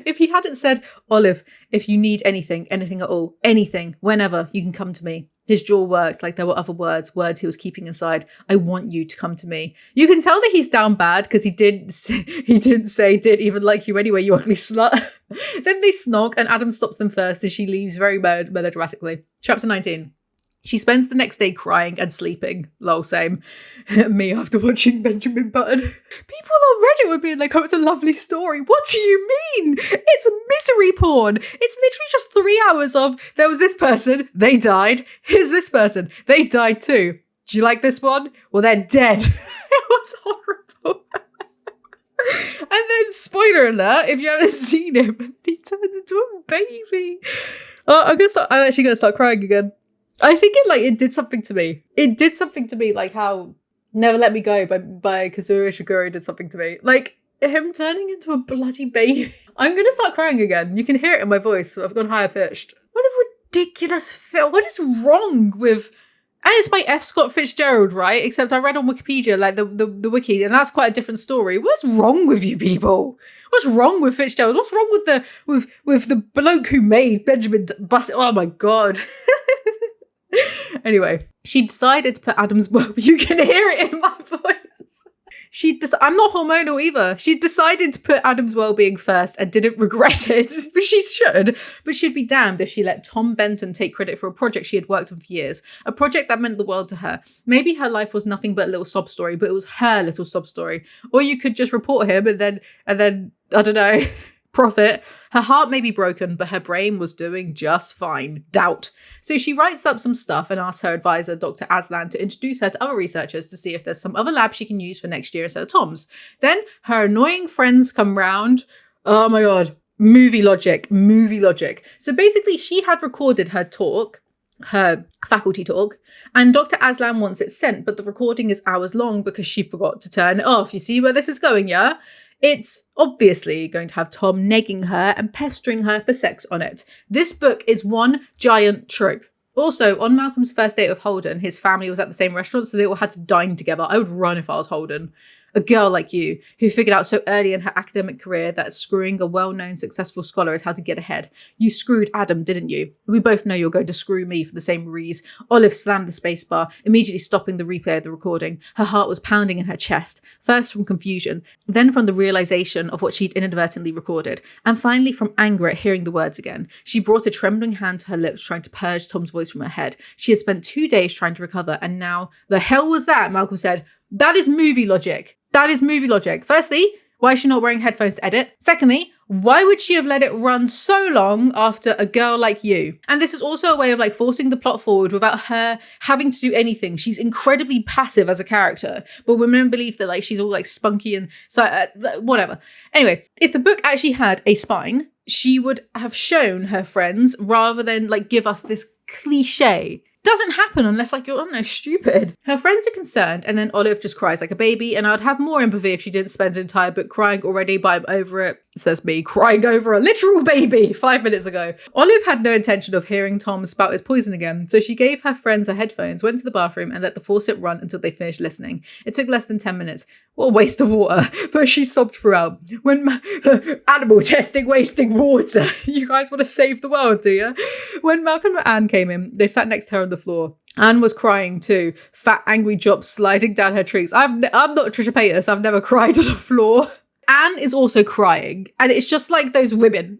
If he hadn't said, Olive, if you need anything at all, anything, whenever, you can come to me. His jaw worked like there were other words he was keeping inside. I want you to come to me. You can tell that he's down bad because he didn't say, didn't even like you anyway, you ugly slut. Then they snog and Adam stops them first as she leaves very melodramatically. Chapter 19. She spends the next day crying and sleeping. Lol, same. Me after watching Benjamin Button. People on Reddit were being like, oh, it's a lovely story. What do you mean? It's misery porn. It's literally just 3 hours of, there was this person, they died. Here's this person, they died too. Do you like this one? Well, they're dead. It was horrible. And then, spoiler alert, if you haven't seen him, he turns into a baby. I'm actually going to start crying again. I think it did something to me. It did something to me, like how Never Let Me Go by Kazuro Ishiguro did something to me. Like, him turning into a bloody baby. I'm going to start crying again. You can hear it in my voice. I've gone higher pitched. What a ridiculous film. What is wrong with... And it's by F. Scott Fitzgerald, right? Except I read on Wikipedia, like the wiki, and that's quite a different story. What's wrong with you people? What's wrong with Fitzgerald? What's wrong with the bloke who made Benjamin Button? Oh my God. Anyway, she decided to put Adam's... Well, you can hear it in my voice. I'm not hormonal either. She decided to put Adam's well-being first and didn't regret it. But she should. But she'd be damned if she let Tom Benton take credit for a project she had worked on for years. A project that meant the world to her. Maybe her life was nothing but a little sob story, but it was her little sob story. Or you could just report him and then I don't know, profit. Her heart may be broken, but her brain was doing just fine. Doubt. So she writes up some stuff and asks her advisor, Dr. Aslan, to introduce her to other researchers to see if there's some other lab she can use for next year instead of Tom's. Then her annoying friends come round. Oh my God. Movie logic. So basically she had recorded her talk, her faculty talk, and Dr. Aslan wants it sent, but the recording is hours long because she forgot to turn it off. You see where this is going, yeah? It's obviously going to have Tom negging her and pestering her for sex on it. This book is one giant trope. Also, on Malcolm's first date with Holden, his family was at the same restaurant, so they all had to dine together. I would run if I was Holden. A girl like you, who figured out so early in her academic career that screwing a well-known successful scholar is how to get ahead. You screwed Adam, didn't you? We both know you're going to screw me for the same reason. Olive slammed the spacebar, immediately stopping the replay of the recording. Her heart was pounding in her chest, first from confusion, then from the realization of what she'd inadvertently recorded, and finally from anger at hearing the words again. She brought a trembling hand to her lips, trying to purge Tom's voice from her head. She had spent 2 days trying to recover, and now, the hell was that? Malcolm said. That is movie logic. Firstly, why is she not wearing headphones to edit? Secondly, why would she have let it run so long after A Girl Like You? And this is also a way of like forcing the plot forward without her having to do anything. She's incredibly passive as a character, but women believe that like she's all like spunky and so whatever. Anyway, if the book actually had a spine, she would have shown her friends rather than like give us this cliche. Doesn't happen unless like you're, I don't know, stupid. Her friends are concerned and then Olive just cries like a baby, and I'd have more empathy if she didn't spend an entire book crying already, but I'm over it. Says me, crying over a literal baby 5 minutes ago. Olive had no intention of hearing Tom spout his poison again, so she gave her friends her headphones, went to the bathroom and let the faucet run until they finished listening. It took less than 10 minutes.
what a waste of water. But she sobbed throughout. When animal testing, wasting water. You guys want to save the world, do you? When Malcolm and Anne came in, they sat next to her on the floor. Anne was crying too. Fat, angry drops sliding down her cheeks. I'm not Trisha Paytas. I've never cried on the floor. Anne is also crying. And it's just like those women.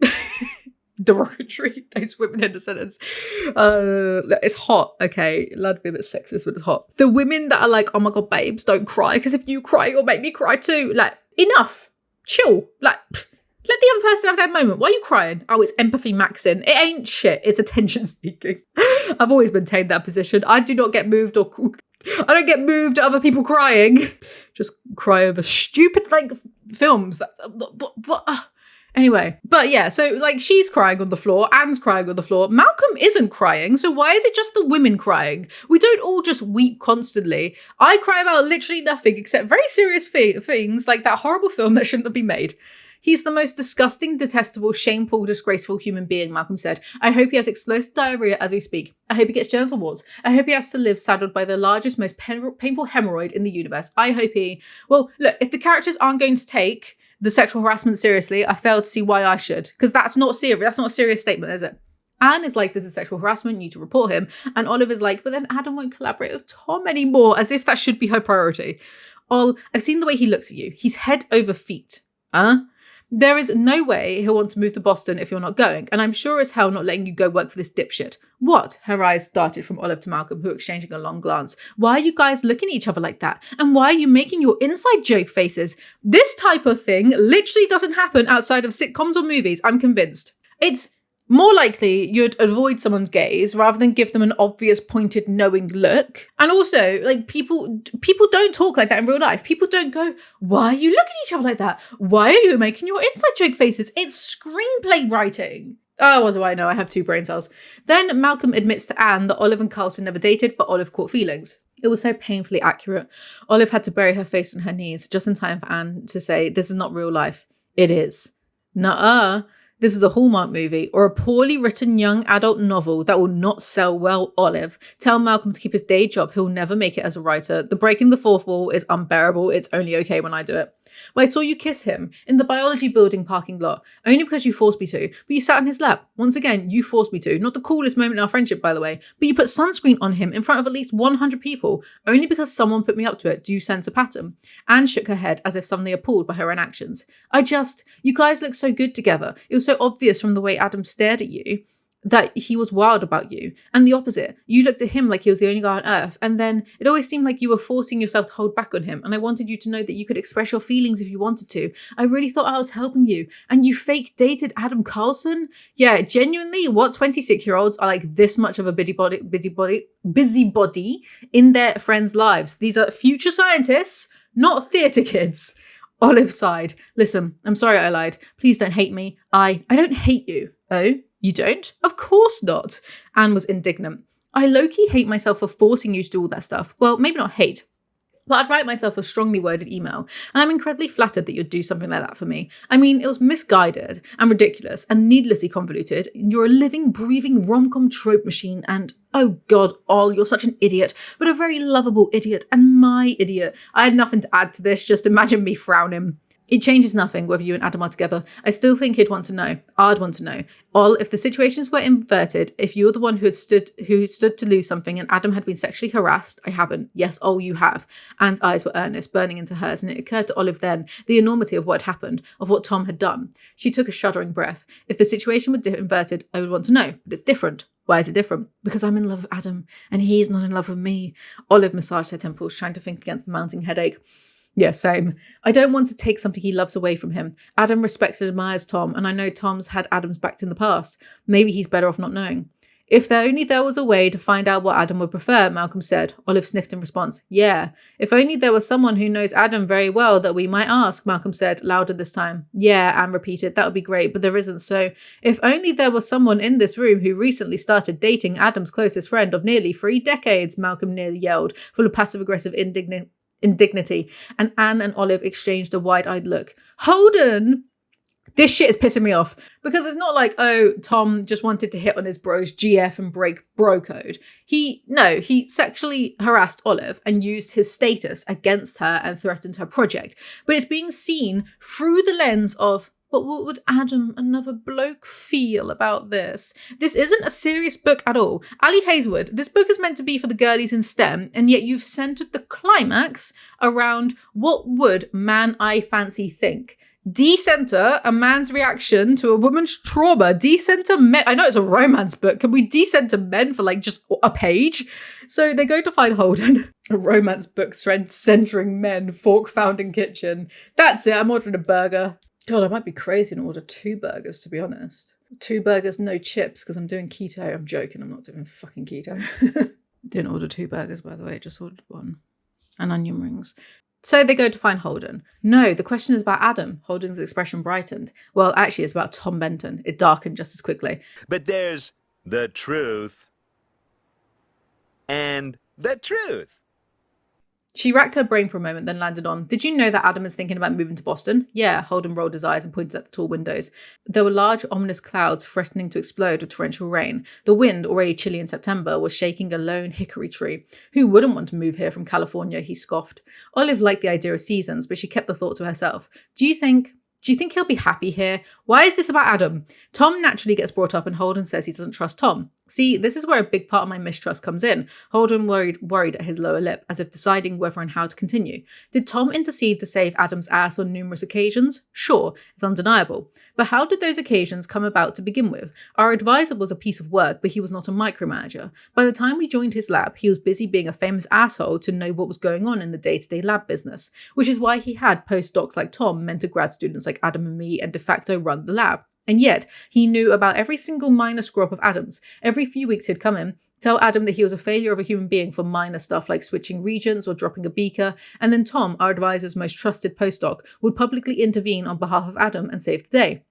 Derogatory, those women in the sentence. It's hot, okay? Allowed to be a bit sexist, but it's hot. The women that are like, oh my God, babes, don't cry. Because if you cry, you'll make me cry too. Like, enough. Chill. Like, let the other person have their moment. Why are you crying? Oh, it's empathy maxing. It ain't shit. It's attention seeking. I've always maintained that position. I do not get moved I don't get moved at other people crying. Just cry over stupid, like, films. Anyway, but yeah, so like she's crying on the floor, Anne's crying on the floor, Malcolm isn't crying, so why is it just the women crying? We don't all just weep constantly. I cry about literally nothing except very serious things like that horrible film that shouldn't have been made. He's the most disgusting, detestable, shameful, disgraceful human being, Malcolm said. I hope he has explosive diarrhea as we speak. I hope he gets genital warts. I hope he has to live saddled by the largest, most painful hemorrhoid in the universe. I hope he... Well, look, if the characters aren't going to take the sexual harassment seriously, I fail to see why I should. Because that's not serious. That's not a serious statement, is it? Anne is like, this is sexual harassment, you need to report him. And Olive is like, but then Adam won't collaborate with Tom anymore, as if that should be her priority. I've seen the way he looks at you. He's head over feet. There is no way he'll want to move to Boston if you're not going, and I'm sure as hell not letting you go work for this dipshit. What? Her eyes darted from Olive to Malcolm, who were exchanging a long glance. Why are you guys looking at each other like that? And why are you making your inside joke faces? This type of thing literally doesn't happen outside of sitcoms or movies, I'm convinced. It's more likely you'd avoid someone's gaze rather than give them an obvious, pointed, knowing look. And also, like, people don't talk like that in real life. People don't go, why are you looking at each other like that? Why are you making your inside joke faces? It's screenplay writing. Oh, what do I know? I have 2 brain cells. Then Malcolm admits to Anne that Olive and Carlson never dated, but Olive caught feelings. It was so painfully accurate. Olive had to bury her face in her knees just in time for Anne to say, this is not real life. It is. Nuh-uh. This is a Hallmark movie or a poorly written young adult novel that will not sell well, Olive. Tell Malcolm to keep his day job. He'll never make it as a writer. The breaking the fourth wall is unbearable. It's only okay when I do it. Well, I saw you kiss him in the biology building parking lot, only because you forced me to, but you sat on his lap. Once again, you forced me to. Not the coolest moment in our friendship, by the way, but you put sunscreen on him in front of at least 100 people, only because someone put me up to it. Do you sense a pattern? Anne shook her head as if suddenly appalled by her own actions. You guys look so good together. It was so obvious from the way Adam stared at you that he was wild about you. And the opposite. You looked at him like he was the only guy on earth. And then it always seemed like you were forcing yourself to hold back on him. And I wanted you to know that you could express your feelings if you wanted to. I really thought I was helping you. And you fake dated Adam Carlson? Yeah, genuinely, what 26-year-olds are like this much of a busybody in their friends' lives? These are future scientists, not theatre kids. Olive sighed. Listen, I'm sorry I lied. Please don't hate me. I don't hate you. Oh? You don't? Of course not. Anne was indignant. I low-key hate myself for forcing you to do all that stuff. Well, maybe not hate, but I'd write myself a strongly worded email, and I'm incredibly flattered that you'd do something like that for me. I mean, it was misguided and ridiculous and needlessly convoluted. You're a living, breathing rom-com trope machine, and oh God, you're such an idiot, but a very lovable idiot, and my idiot. I had nothing to add to this, just imagine me frowning. It changes nothing whether you and Adam are together. I still think he'd want to know. I'd want to know. If the situations were inverted, if you're the one who stood to lose something and Adam had been sexually harassed, I haven't. Yes, you have. Anne's eyes were earnest, burning into hers, and it occurred to Olive then the enormity of what had happened, of what Tom had done. She took a shuddering breath. If the situation were inverted, I would want to know, but it's different. Why is it different? Because I'm in love with Adam, and he's not in love with me. Olive massaged her temples, trying to think against the mounting headache. Yeah, same. I don't want to take something he loves away from him. Adam respects and admires Tom, and I know Tom's had Adam's backs in the past. Maybe he's better off not knowing. If there was a way to find out what Adam would prefer, Malcolm said. Olive sniffed in response. Yeah. If only there was someone who knows Adam very well that we might ask, Malcolm said, louder this time. Yeah, Anne repeated. That would be great, but there isn't. So if only there was someone in this room who recently started dating Adam's closest friend of nearly 3 decades, Malcolm nearly yelled, full of passive-aggressive indignity, and Anne and Olive exchanged a wide-eyed look. Holden! This shit is pissing me off because it's not like, oh, Tom just wanted to hit on his bro's GF and break bro code. He sexually harassed Olive and used his status against her and threatened her project. But it's being seen through the lens of, but what would Adam, another bloke, feel about this? This isn't a serious book at all. Ali Hazelwood, this book is meant to be for the girlies in STEM, and yet you've centered the climax around what would man I fancy think. Decenter a man's reaction to a woman's trauma. Decenter men. I know it's a romance book. Can we decenter men for like just a page? So they go to find Holden. A romance book centering men. Fork found in kitchen. That's it. I'm ordering a burger. God, I might be crazy and order 2 burgers, to be honest. 2 burgers, no chips, because I'm doing keto. I'm joking. I'm not doing fucking keto. Didn't order 2 burgers, by the way. Just ordered 1. And onion rings. So they go to find Holden. No, the question is about Adam. Holden's expression brightened. Well, actually, it's about Tom Benton. It darkened just as quickly.
But there's the truth and the truth.
She racked her brain for a moment, then landed on, did you know that Adam is thinking about moving to Boston? Yeah, Holden rolled his eyes and pointed at the tall windows. There were large, ominous clouds threatening to explode with torrential rain. The wind, already chilly in September, was shaking a lone hickory tree. Who wouldn't want to move here from California, he scoffed. Olive liked the idea of seasons, but she kept the thought to herself. Do you think he'll be happy here? Why is this about Adam? Tom naturally gets brought up and Holden says he doesn't trust Tom. See, this is where a big part of my mistrust comes in. Holden worried at his lower lip, as if deciding whether and how to continue. Did Tom intercede to save Adam's ass on numerous occasions? Sure, it's undeniable. But how did those occasions come about to begin with? Our advisor was a piece of work, but he was not a micromanager. By the time we joined his lab, he was busy being a famous asshole to know what was going on in the day-to-day lab business, which is why he had postdocs like Tom mentor grad students like Adam and me and de facto run the lab. And yet, he knew about every single minor screw-up of Adam's. Every few weeks he'd come in, tell Adam that he was a failure of a human being for minor stuff like switching regions or dropping a beaker, and then Tom, our advisor's most trusted postdoc, would publicly intervene on behalf of Adam and save the day.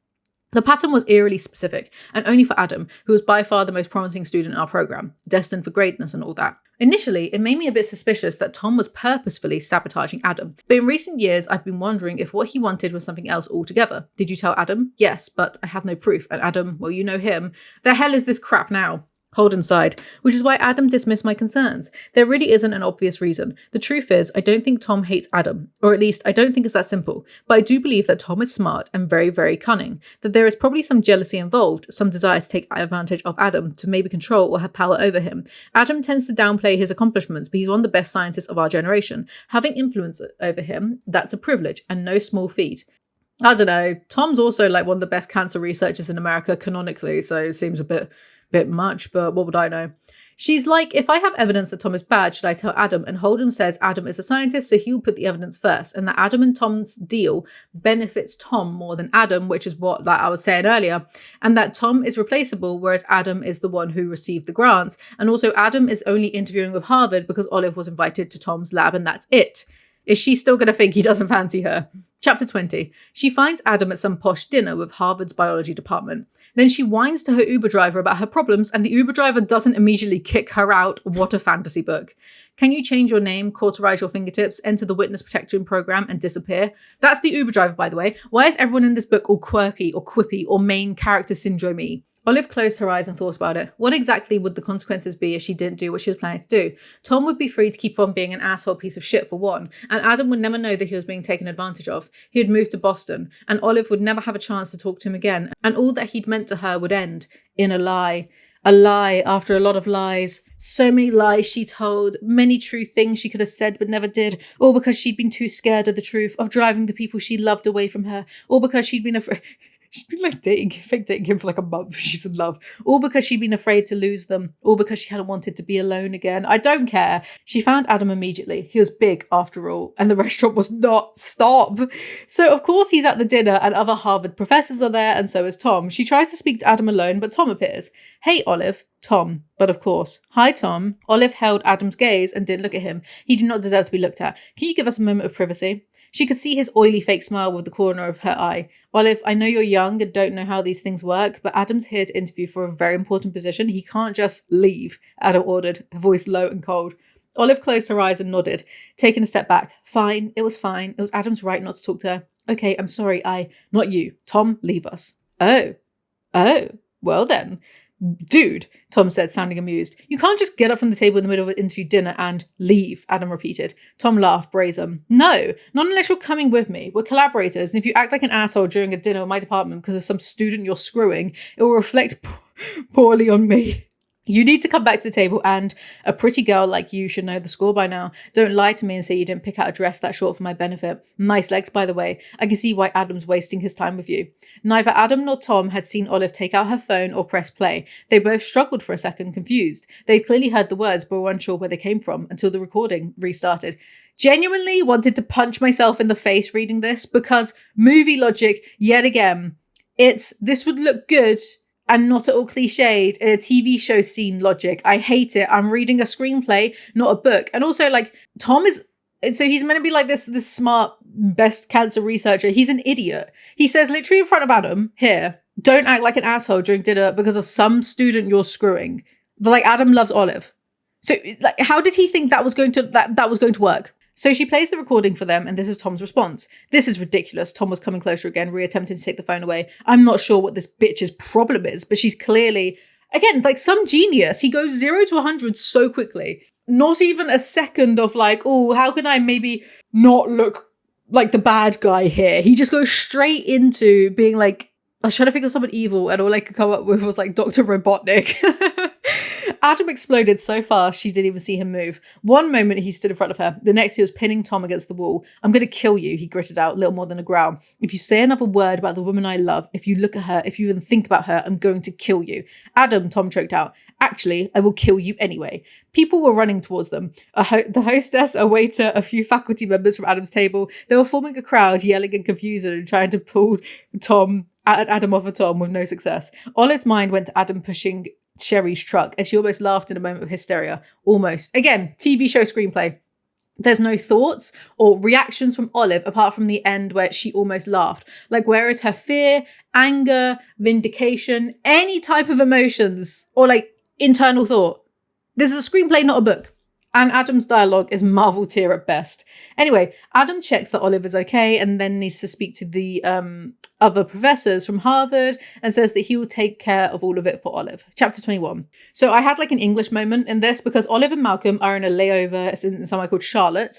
The pattern was eerily specific, and only for Adam, who was by far the most promising student in our program, destined for greatness and all that. Initially, it made me a bit suspicious that Tom was purposefully sabotaging Adam, but in recent years I've been wondering if what he wanted was something else altogether. Did you tell Adam? Yes, but I had no proof, and Adam, well, you know him. The hell is this crap now? Holden sighed, which is why Adam dismissed my concerns. There really isn't an obvious reason. The truth is, I don't think Tom hates Adam, or at least I don't think it's that simple, but I do believe that Tom is smart and very, very cunning, that there is probably some jealousy involved, some desire to take advantage of Adam, to maybe control or have power over him. Adam tends to downplay his accomplishments, but he's one of the best scientists of our generation. Having influence over him, that's a privilege and no small feat. I don't know, Tom's also like one of the best cancer researchers in America canonically, so it seems a bit much, but what would I know? She's like, if I have evidence that Tom is bad, should I tell Adam? And Holden says Adam is a scientist, so he'll put the evidence first, and that Adam and Tom's deal benefits Tom more than Adam, which is what I was saying earlier, and that Tom is replaceable, whereas Adam is the one who received the grants, and also Adam is only interviewing with Harvard because Olive was invited to Tom's lab, and that's it. Is she still going to think he doesn't fancy her? Chapter 20. She finds Adam at some posh dinner with Harvard's biology department. Then she whines to her Uber driver about her problems, and the Uber driver doesn't immediately kick her out. What a fantasy book. Can you change your name, cauterize your fingertips, enter the witness protection program, and disappear? That's the Uber driver, by the way. Why is everyone in this book all quirky or quippy or main character syndrome-y? Olive closed her eyes and thought about it. What exactly would the consequences be if she didn't do what she was planning to do? Tom would be free to keep on being an asshole piece of shit for one, and Adam would never know that he was being taken advantage of. He had moved to Boston, and Olive would never have a chance to talk to him again, and all that he'd meant to her would end in a lie. A lie after a lot of lies. So many lies she told, many true things she could have said but never did, all because she'd been too scared of the truth, of driving the people she loved away from her, all because she'd been afraid... She's been like fake dating him for like a month. She's in love. All because she'd been afraid to lose them. All because she hadn't wanted to be alone again. I don't care. She found Adam immediately. He was big after all. And the restaurant was not. Stop. So of course he's at the dinner and other Harvard professors are there, and so is Tom. She tries to speak to Adam alone, but Tom appears. Hey, Olive. Tom. But of course. Hi, Tom. Olive held Adam's gaze and didn't look at him. He did not deserve to be looked at. Can you give us a moment of privacy? She could see his oily fake smile with the corner of her eye. Olive, I know you're young and don't know how these things work, but Adam's here to interview for a very important position. He can't just leave, Adam ordered, her voice low and cold. Olive closed her eyes and nodded, taking a step back. Fine, it was fine. It was Adam's right not to talk to her. Okay, I'm sorry, not you. Tom, leave us. Oh, well then. Dude, Tom said, sounding amused. You can't just get up from the table in the middle of an interview dinner and leave, Adam repeated. Tom laughed, brazen. No, not unless you're coming with me. We're collaborators, and if you act like an asshole during a dinner in my department because of some student you're screwing, it will reflect poorly on me. You need to come back to the table, and a pretty girl like you should know the score by now. Don't lie to me and say you didn't pick out a dress that short for my benefit. Nice legs, by the way. I can see why Adam's wasting his time with you. Neither Adam nor Tom had seen Olive take out her phone or press play. They both struggled for a second, confused. They'd clearly heard the words but were unsure where they came from until the recording restarted. Genuinely wanted to punch myself in the face reading this because movie logic, yet again, this would look good and not at all cliched in a TV show scene logic. I hate it. I'm reading a screenplay, not a book. And also, like, Tom is... So he's meant to be like this smart, best cancer researcher. He's an idiot. He says literally in front of Adam, here, don't act like an asshole during dinner because of some student you're screwing. But like, Adam loves Olive. So like, how did he think that was going to work? So she plays the recording for them, and this is Tom's response. This is ridiculous. Tom was coming closer again, re-attempting to take the phone away. I'm not sure what this bitch's problem is, but she's clearly, again, like some genius. He goes 0 to 100 so quickly. Not even a second of like, oh, how can I maybe not look like the bad guy here? He just goes straight into being like, I was trying to think of someone evil, and all I could come up with was like Dr. Robotnik. Adam exploded so fast she didn't even see him move. One moment he stood in front of her. The next he was pinning Tom against the wall. I'm going to kill you, he gritted out, little more than a growl. If you say another word about the woman I love, if you look at her, if you even think about her, I'm going to kill you. Adam, Tom choked out. Actually, I will kill you anyway. People were running towards them. The hostess, a waiter, a few faculty members from Adam's table. They were forming a crowd, yelling in confusion and trying to pull Adam off of Tom with no success. Olive's mind went to Adam pushing Sherry's truck, and she almost laughed in a moment of hysteria. Almost. Again, TV show screenplay. There's no thoughts or reactions from Olive apart from the end where she almost laughed. Like, where is her fear, anger, vindication, any type of emotions or like internal thought? This is a screenplay, not a book. And Adam's dialogue is Marvel tier at best. Anyway, Adam checks that Olive is okay and then needs to speak to the other professors from Harvard and says that he will take care of all of it for Olive. Chapter 21. So I had like an English moment in this because Olive and Malcolm are in a layover in somewhere called Charlotte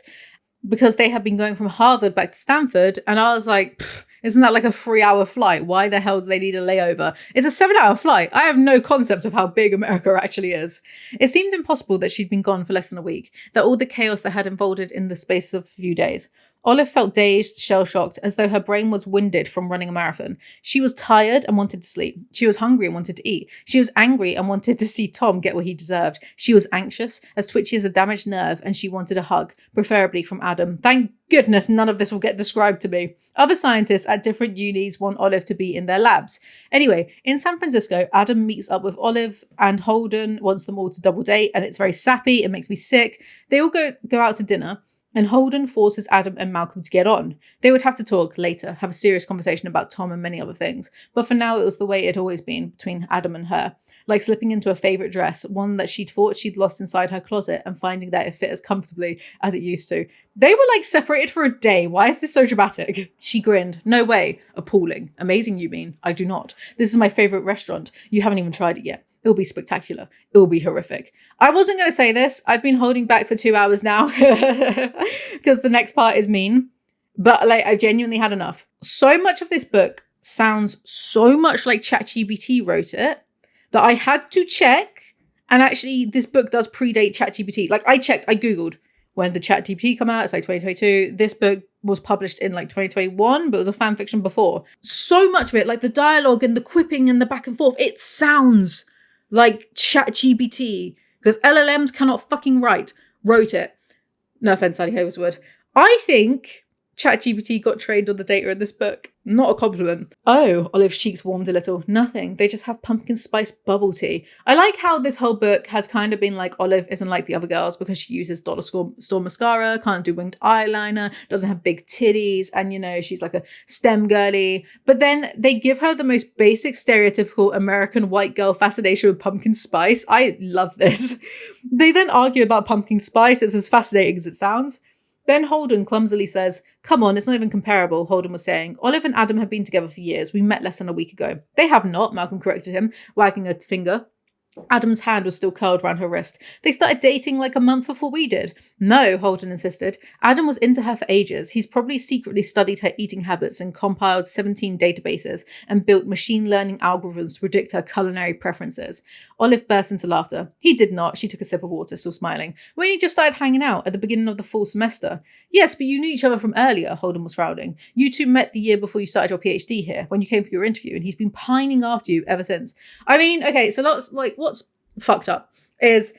because they have been going from Harvard back to Stanford. And I was like, isn't that like a 3-hour flight? Why the hell do they need a layover? It's a 7-hour flight. I have no concept of how big America actually is. It seemed impossible that she'd been gone for less than a week, that all the chaos that had unfolded in the space of a few days. Olive felt dazed, shell-shocked, as though her brain was winded from running a marathon. She was tired and wanted to sleep. She was hungry and wanted to eat. She was angry and wanted to see Tom get what he deserved. She was anxious, as twitchy as a damaged nerve, and she wanted a hug, preferably from Adam. Thank goodness none of this will get described to me. Other scientists at different unis want Olive to be in their labs. Anyway, in San Francisco, Adam meets up with Olive and Holden wants them all to double date, and it's very sappy. It makes me sick. They all go out to dinner. And Holden forces Adam and Malcolm to get on. They would have to talk later, have a serious conversation about Tom and many other things. But for now, it was the way it had always been between Adam and her. Like slipping into a favourite dress, one that she'd thought she'd lost inside her closet and finding that it fit as comfortably as it used to. They were like separated for a day. Why is this so dramatic? She grinned. No way. Appalling. Amazing, you mean? I do not. This is my favourite restaurant. You haven't even tried it yet. It'll be spectacular. It'll be horrific. I wasn't going to say this. I've been holding back for 2 hours now because the next part is mean. But like, I genuinely had enough. So much of this book sounds so much like ChatGPT wrote it that I had to check. And actually, this book does predate ChatGPT. Like I checked, I Googled when the ChatGPT come out. It's like 2022. This book was published in like 2021, but it was a fan fiction before. So much of it, like the dialogue and the quipping and the back and forth, it sounds like ChatGPT, because LLMs cannot fucking wrote it. No offense, Ali Hazelwood. I think ChatGPT got trained on the data in this book. Not a compliment. Oh, Olive's cheeks warmed a little. Nothing. They just have pumpkin spice bubble tea. I like how this whole book has kind of been like Olive isn't like the other girls because she uses dollar store mascara, can't do winged eyeliner, doesn't have big titties, and you know, she's like a STEM girly. But then they give her the most basic stereotypical American white girl fascination with pumpkin spice. I love this. They then argue about pumpkin spice. It's as fascinating as it sounds. Then Holden clumsily says, "Come on, it's not even comparable," Holden was saying. "Olive and Adam have been together for years. We met less than a week ago." "They have not," Malcolm corrected him, wagging a finger. Adam's hand was still curled round her wrist. "They started dating like a month before we did." "No," Holden insisted. "Adam was into her for ages. He's probably secretly studied her eating habits and compiled 17 databases and built machine learning algorithms to predict her culinary preferences." Olive burst into laughter. "He did not." She took a sip of water, still smiling. "We only just started hanging out at the beginning of the fall semester." "Yes, but you knew each other from earlier," Holden was frowning. "You two met the year before you started your PhD here, when you came for your interview, and he's been pining after you ever since." I mean, okay, so that's like, what's fucked up is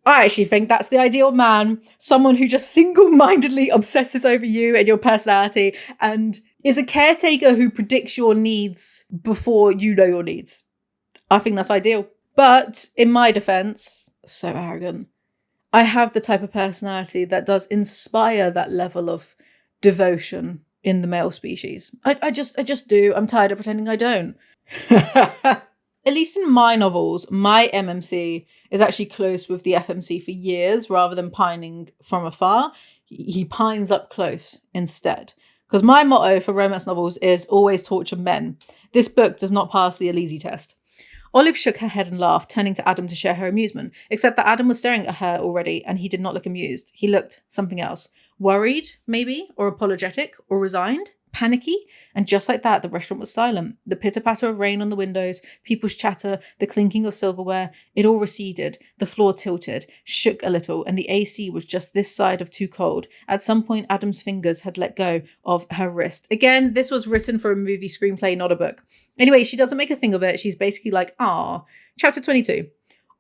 I actually think that's the ideal man, someone who just single-mindedly obsesses over you and your personality and is a caretaker who predicts your needs before you know your needs. I think that's ideal. But in my defense, so arrogant, I have the type of personality that does inspire that level of devotion in the male species. I just do. I'm tired of pretending I don't. At least in my novels, my MMC is actually close with the FMC for years rather than pining from afar. He pines up close instead. Because my motto for romance novels is always torture men. This book does not pass the Alizee test. Olive shook her head and laughed, turning to Adam to share her amusement, except that Adam was staring at her already and he did not look amused. He looked something else. Worried, maybe, or apologetic, or resigned, panicky, and just like that, the restaurant was silent. The pitter-patter of rain on the windows, people's chatter, the clinking of silverware, it all receded. The floor tilted, shook a little, and the AC was just this side of too cold. At some point, Adam's fingers had let go of her wrist. Again, this was written for a movie screenplay, not a book. Anyway, she doesn't make a thing of it. She's basically like, "Ah." Chapter 22.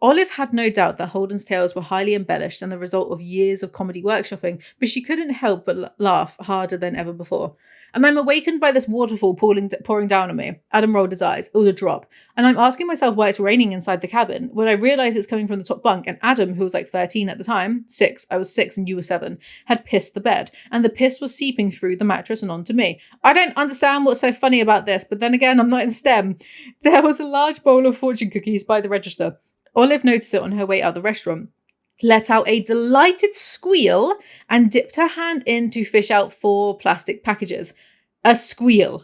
Olive had no doubt that Holden's tales were highly embellished and the result of years of comedy workshopping, but she couldn't help but laugh harder than ever before. "And I'm awakened by this waterfall pouring down on me." Adam rolled his eyes. It was a drop. "And I'm asking myself why it's raining inside the cabin, when I realise it's coming from the top bunk, and Adam, who was like 13 at the time, 6, I was 6 and you were 7, had pissed the bed, and the piss was seeping through the mattress and onto me. I don't understand what's so funny about this, but then again, I'm not in STEM." There was a large bowl of fortune cookies by the register. Olive noticed it on her way out the restaurant, let out a delighted squeal, and dipped her hand in to fish out 4 plastic packages. A squeal.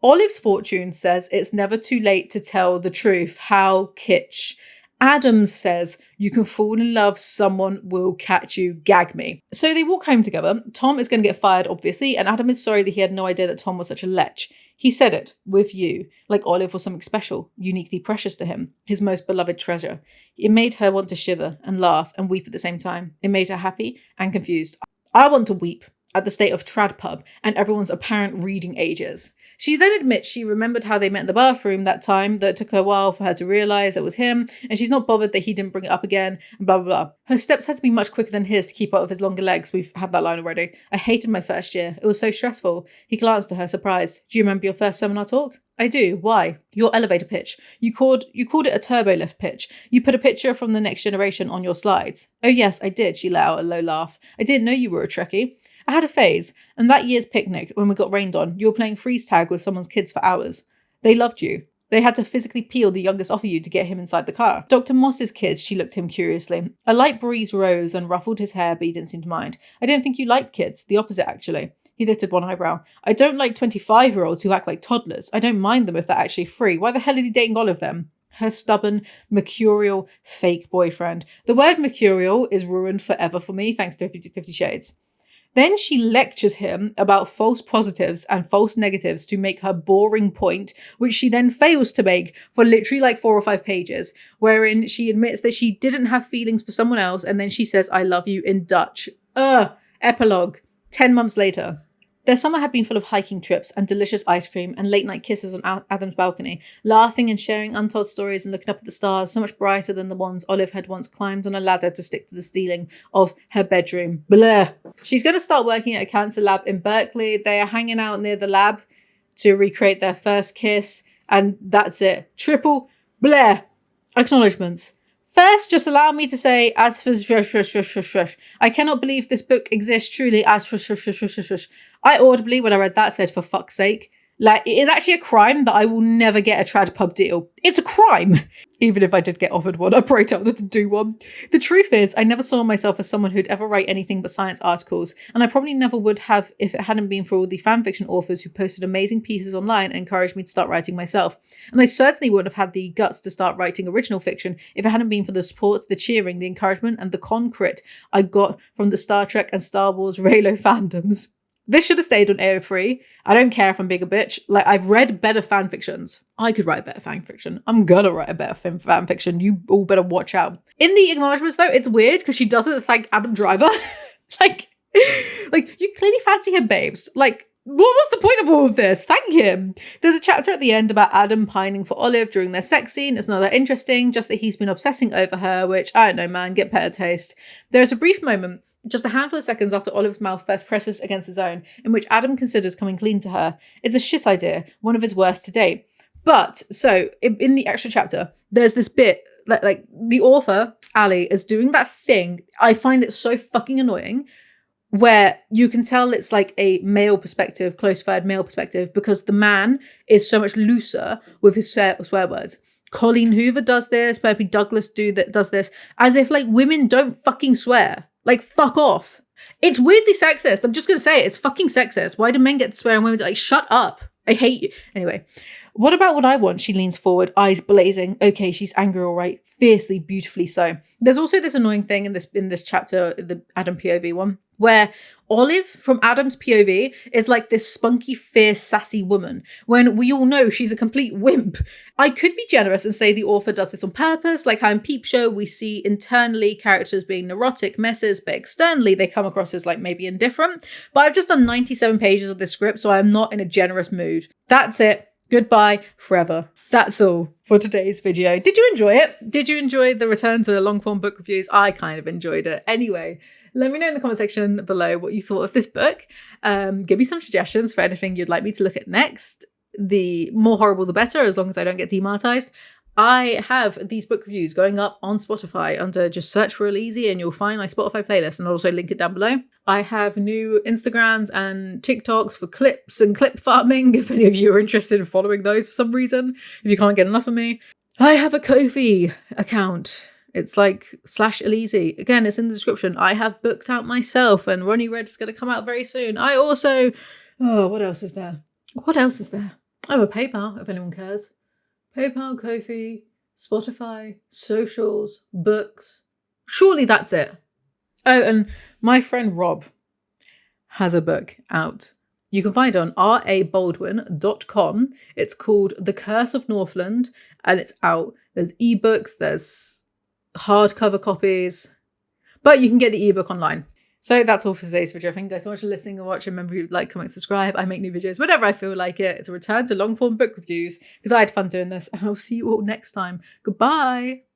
Olive's fortune says it's never too late to tell the truth. How kitsch. Adams says you can fall in love, someone will catch you, gag me. So they walk home together. Tom is going to get fired, obviously, and Adam is sorry that he had no idea that Tom was such a lech. He said it, with you, like Olive was something special, uniquely precious to him, his most beloved treasure. It made her want to shiver and laugh and weep at the same time. It made her happy and confused. I want to weep at the state of trad pub and everyone's apparent reading ages. She then admits she remembered how they met in the bathroom that time, that it took her a while for her to realise it was him, and she's not bothered that he didn't bring it up again, and blah, blah, blah. Her steps had to be much quicker than his to keep up with his longer legs. We've had that line already. "I hated my first year. It was so stressful." He glanced at her, surprised. "Do you remember your first seminar talk?" "I do. Why?" "Your elevator pitch. You called it a turbo lift pitch. You put a picture from the next generation on your slides." "Oh yes, I did," she let out a low laugh. "I didn't know you were a Trekkie. I had a phase, and that year's picnic, when we got rained on, you were playing freeze tag with someone's kids for hours. They loved you. They had to physically peel the youngest off of you to get him inside the car." "Dr. Moss's kids," she looked at him curiously. A light breeze rose and ruffled his hair, but he didn't seem to mind. "I didn't think you liked kids. The opposite, actually." He lifted one eyebrow. "I don't like 25-year-olds who act like toddlers. I don't mind them if they're actually free. Why the hell is he dating Olive then?" Her stubborn, mercurial, fake boyfriend. The word mercurial is ruined forever for me, thanks to 50 Shades. Then she lectures him about false positives and false negatives to make her boring point, which she then fails to make for literally like 4 or 5 pages, wherein she admits that she didn't have feelings for someone else, and then she says, "I love you" in Dutch. Epilogue. 10 months later. Their summer had been full of hiking trips and delicious ice cream and late-night kisses on Adam's balcony, laughing and sharing untold stories and looking up at the stars, so much brighter than the ones Olive had once climbed on a ladder to stick to the ceiling of her bedroom. Blah. She's going to start working at a cancer lab in Berkeley. They are hanging out near the lab to recreate their first kiss, and that's it. Triple blah. Acknowledgements. First, just allow me to say, as for I cannot believe this book exists truly as for I audibly, when I read that, said, "For fuck's sake." Like, it is actually a crime that I will never get a trad pub deal. It's a crime. Even if I did get offered one, I'd probably tell them to do one. The truth is, I never saw myself as someone who'd ever write anything but science articles, and I probably never would have if it hadn't been for all the fanfiction authors who posted amazing pieces online and encouraged me to start writing myself. And I certainly wouldn't have had the guts to start writing original fiction if it hadn't been for the support, the cheering, the encouragement, and the concrete I got from the Star Trek and Star Wars Reylo fandoms. This should have stayed on AO3. I don't care if I'm being a bitch. Like, I've read better fan fictions. I could write better fan fiction. I'm gonna write a better fan fiction. You all better watch out. In the acknowledgements, though, it's weird because she doesn't thank Adam Driver. like, you clearly fancy him, babes. Like, what was the point of all of this? Thank him. There's a chapter at the end about Adam pining for Olive during their sex scene. It's not that interesting, just that he's been obsessing over her, which, I don't know, man, get better taste. There's a brief moment, just a handful of seconds after Olive's mouth first presses against his own, in which Adam considers coming clean to her. It's a shit idea, one of his worst to date. But, so, in the extra chapter, there's this bit, like the author, Ali, is doing that thing. I find it so fucking annoying, where you can tell it's like a male perspective, close third male perspective, because the man is so much looser with his swear words. Colleen Hoover does this, Percy Douglas does this, as if like women don't fucking swear. Like, fuck off. It's weirdly sexist. I'm just going to say it. It's fucking sexist. Why do men get to swear and women do? Like, shut up. I hate you. Anyway, what about what I want? She leans forward, eyes blazing. Okay, she's angry, all right. Fiercely, beautifully so. There's also this annoying thing in this chapter, the Adam POV one, where Olive from Adam's POV is like this spunky, fierce, sassy woman, when we all know she's a complete wimp. I could be generous and say the author does this on purpose, like how in Peep Show we see internally characters being neurotic messes, but externally they come across as like maybe indifferent. But I've just done 97 pages of this script, so I am not in a generous mood. That's it. Goodbye forever. That's all for today's video. Did you enjoy it? Did you enjoy the return to long form book reviews? I kind of enjoyed it. Anyway, let me know in the comment section below what you thought of this book. Give me some suggestions for anything you'd like me to look at next. The more horrible, the better, as long as I don't get demonetized. I have these book reviews going up on Spotify under just search for Alizee and you'll find my Spotify playlist, and I'll also link it down below. I have new Instagrams and TikToks for clips and clip farming, if any of you are interested in following those for some reason, if you can't get enough of me. I have a Ko-fi account. It's like /Alizee. Again, it's in the description. I have books out myself and Ronnie Red is going to come out very soon. I also... Oh, what else is there? What else is there? I have a PayPal, if anyone cares. PayPal, Ko-fi, Spotify, socials, books. Surely that's it. Oh, and my friend Rob has a book out. You can find it on rabaldwin.com. It's called The Curse of Northland, and it's out. There's ebooks, there's hardcover copies, but you can get the ebook online. So that's all for today's video. Thank you guys so much for listening and watching. Remember, you like, comment, subscribe. I make new videos whenever I feel like it. It's a return to long form book reviews because I had fun doing this, and I'll see you all next time. Goodbye.